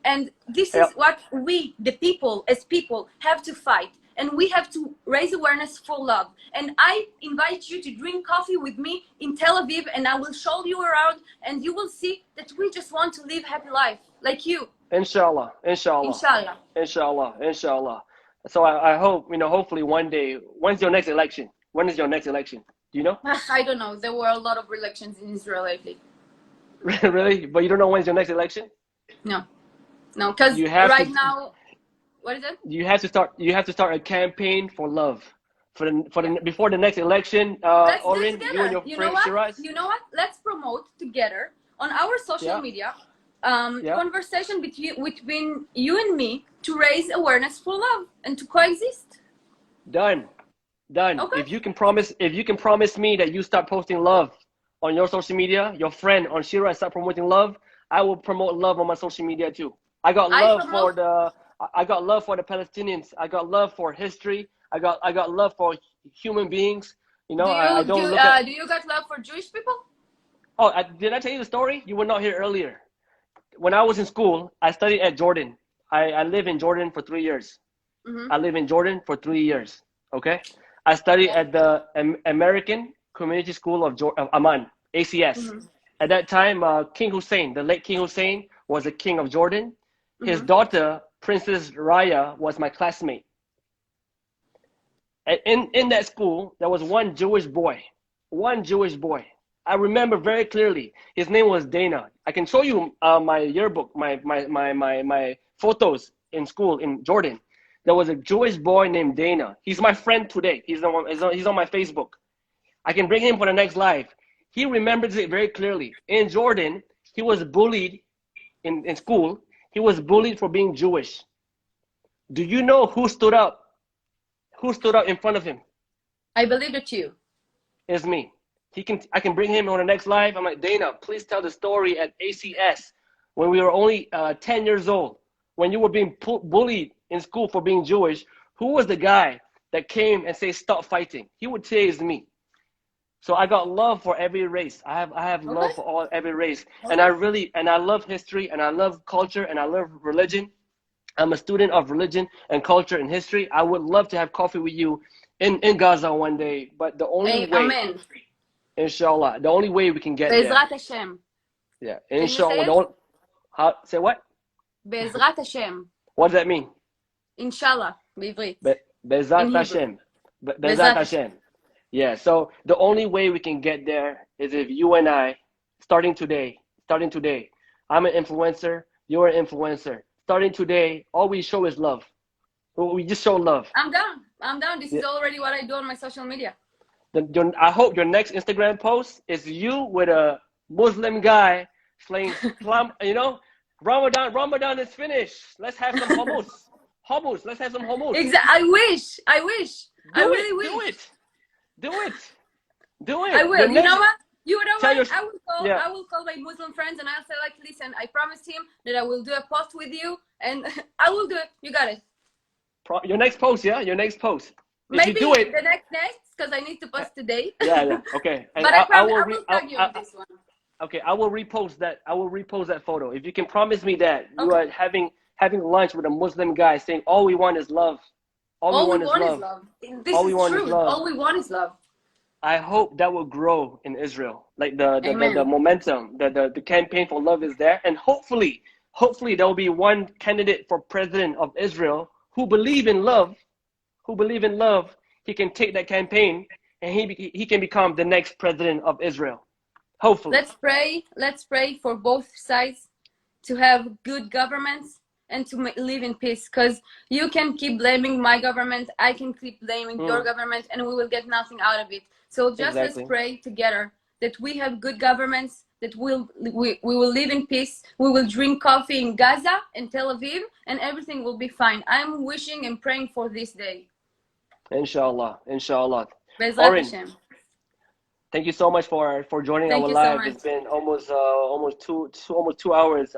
S4: And this is what we, the people, as people, have to fight. And we have to raise awareness for love. And I invite you to drink coffee with me in Tel Aviv, and I will show you around, and you will see that we just want to live happy life, like you.
S7: Inshallah. So I hope, hopefully one day, when's your next election? When is your next election? Do you know?
S4: I don't know. There were a lot of elections in Israel lately.
S7: Really? But you don't know when's your next election?
S4: No, because right now, what is it?
S7: You have to start a campaign for love, before the next election. Orin, you and your friend Shiraz.
S4: You know what? Let's promote together on our social media, conversation between you and me to raise awareness for love and to coexist.
S7: Done.
S4: Okay.
S7: If you can promise me that you start posting love on your social media, your friend on Shiraz start promoting love, I will promote love on my social media too. I got love for the Palestinians. I got love for history. I got love for human beings. Do you
S4: got love for Jewish people?
S7: Oh, did I tell you the story? You were not here earlier. When I was in school, I studied at Jordan. I lived in Jordan for 3 years. I live in Jordan for 3 years. Okay, I studied at the American Community School of Amman, ACS. At that time, King Hussein, the late King Hussein, was the king of Jordan. His daughter, Princess Raya, was my classmate. In that school, there was one Jewish boy. I remember very clearly. His name was Dana. I can show you my yearbook, my photos in school in Jordan. There was a Jewish boy named Dana. He's my friend today. He's on my Facebook. I can bring him for the next live. He remembers it very clearly. In Jordan, he was bullied in school. He was bullied for being Jewish. Do you know who stood up? Who stood up in front of him?
S4: I believe that you.
S7: It's me. I can bring him on the next live. I'm like, Dana, please tell the story at ACS when we were only 10 years old, when you were being bullied in school for being Jewish. Who was the guy that came and said, stop fighting? He would say it's me. So I got love for every race. I have love for every race. And I love history, and I love culture, and I love religion. I'm a student of religion and culture and history. I would love to have coffee with you in Gaza one day, but the only way,
S4: Amen.
S7: inshallah, the only way we can get there.
S4: Be'ezrat Hashem.
S7: Yeah,
S4: Can you
S7: inshallah. Say what?
S4: Be'ezrat Hashem.
S7: What does that mean?
S4: Inshallah, בעברית.
S7: Bezat
S4: In
S7: Hashem.
S4: Hebrew.
S7: Bezat Hashem. Yeah, so the only way we can get there is if you and I, starting today, I'm an influencer, you're an influencer. Starting today, all we show is love. We just show love.
S4: I'm down. This is already what I do on my social media.
S7: I hope your next Instagram post is you with a Muslim guy slaying, Ramadan is finished. Let's have some hummus. Let's have some hummus.
S4: Exactly. I wish. I really wish.
S7: Do it.
S4: I will. You know what? I will call my Muslim friends and I'll say, like, listen, I promised him that I will do a post with you, and I will do it. You got it.
S7: Your next post, yeah? Your next post. If
S4: Maybe
S7: you do it,
S4: the next, because I need to post today.
S7: Yeah, okay. And
S4: But I will tag you in this one.
S7: Okay, I will repost that photo. If you can promise me that you are having lunch with a Muslim guy saying all we want is love. All we want is love.
S4: This is true. All we want is love.
S7: I hope that will grow in Israel. Like the momentum, the campaign for love is there, and hopefully there will be one candidate for president of Israel who believe in love. He can take that campaign and he can become the next president of Israel. Hopefully.
S4: Let's pray for both sides to have good governments and to live in peace, because you can keep blaming my government, I can keep blaming your government, and we will get nothing out of it. So just let's pray together that we have good governments, that we will live in peace, we will drink coffee in Gaza and Tel Aviv, and everything will be fine. I'm wishing and praying for this day.
S7: Inshallah.
S4: Bezrat
S7: Orin,
S4: Hashem.
S7: thank you so much for joining our live. It's been almost 2 hours.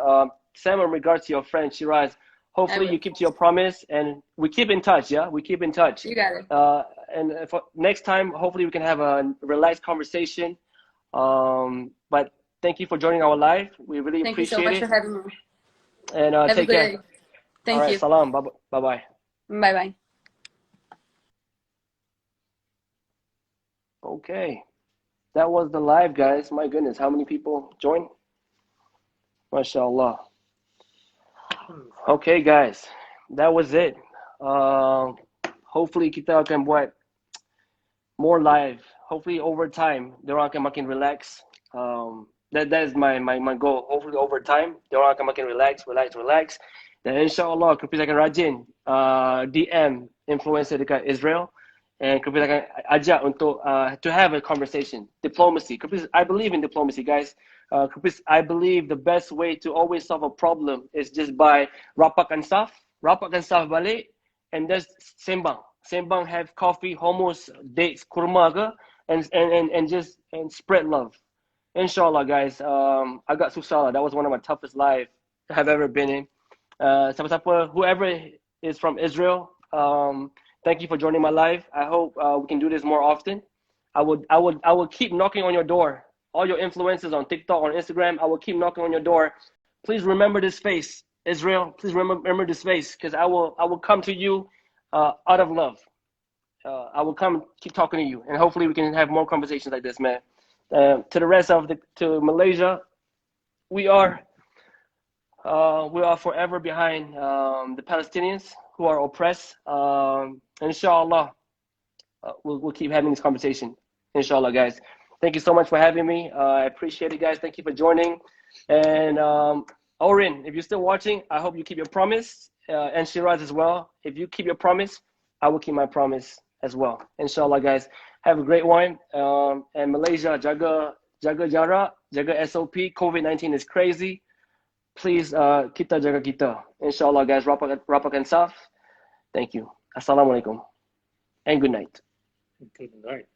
S7: Sam, in regards to your friend Shiraz, hopefully you keep to your promise, and we keep in touch. Yeah, we keep in touch.
S4: You got it.
S7: And for next time, hopefully we can have a relaxed conversation. But thank you for joining our live. We really appreciate it.
S4: Thank you so much for having me.
S7: And
S4: have
S7: take care.
S4: Day. Thank
S7: All
S4: you.
S7: right, salam. Bye bye.
S4: Bye bye.
S7: Okay, that was the live, guys. My goodness, how many people joined? MashaAllah. Okay, guys, that was it. Hopefully kita akan buat more live. Hopefully over time, diorang akan makin relax. That is my goal. Hopefully over time, diorang akan makin relax. Dan insyaAllah, Caprice akan rajin DM influencer dekat Israel. And Caprice akan ajak untuk to have a conversation. Diplomacy. Caprice, I believe in diplomacy, guys. Caprice, I believe the best way to always solve a problem is just by rapatkan saf balik, and just sembang, have coffee, hummus, dates, kurma ke, and spread love. Inshallah, guys. Agak susah lah. That was one of my toughest lives I've ever been in. Siapa-siapa, whoever is from Israel, thank you for joining my live. I hope we can do this more often. I would keep knocking on your door. All your influencers on TikTok, on Instagram, I will keep knocking on your door. Please remember this face, Israel. Please remember this face, because I will come to you out of love. I will come keep talking to you, and hopefully we can have more conversations like this, man. To the rest of to Malaysia, we are forever behind the Palestinians who are oppressed. Inshallah, we'll keep having this conversation. Inshallah, guys. Thank you so much for having me. I appreciate it, guys. Thank you for joining. And Orin, if you're still watching, I hope you keep your promise. And Shiraz as well. If you keep your promise, I will keep my promise as well. Inshallah, guys. Have a great one. And Malaysia, jaga jarak, jaga SOP. COVID-19 is crazy. Please, kita jaga kita. Inshallah, guys. Rapatkan saf. Thank you. Assalamualaikum. And good night.
S2: Good night.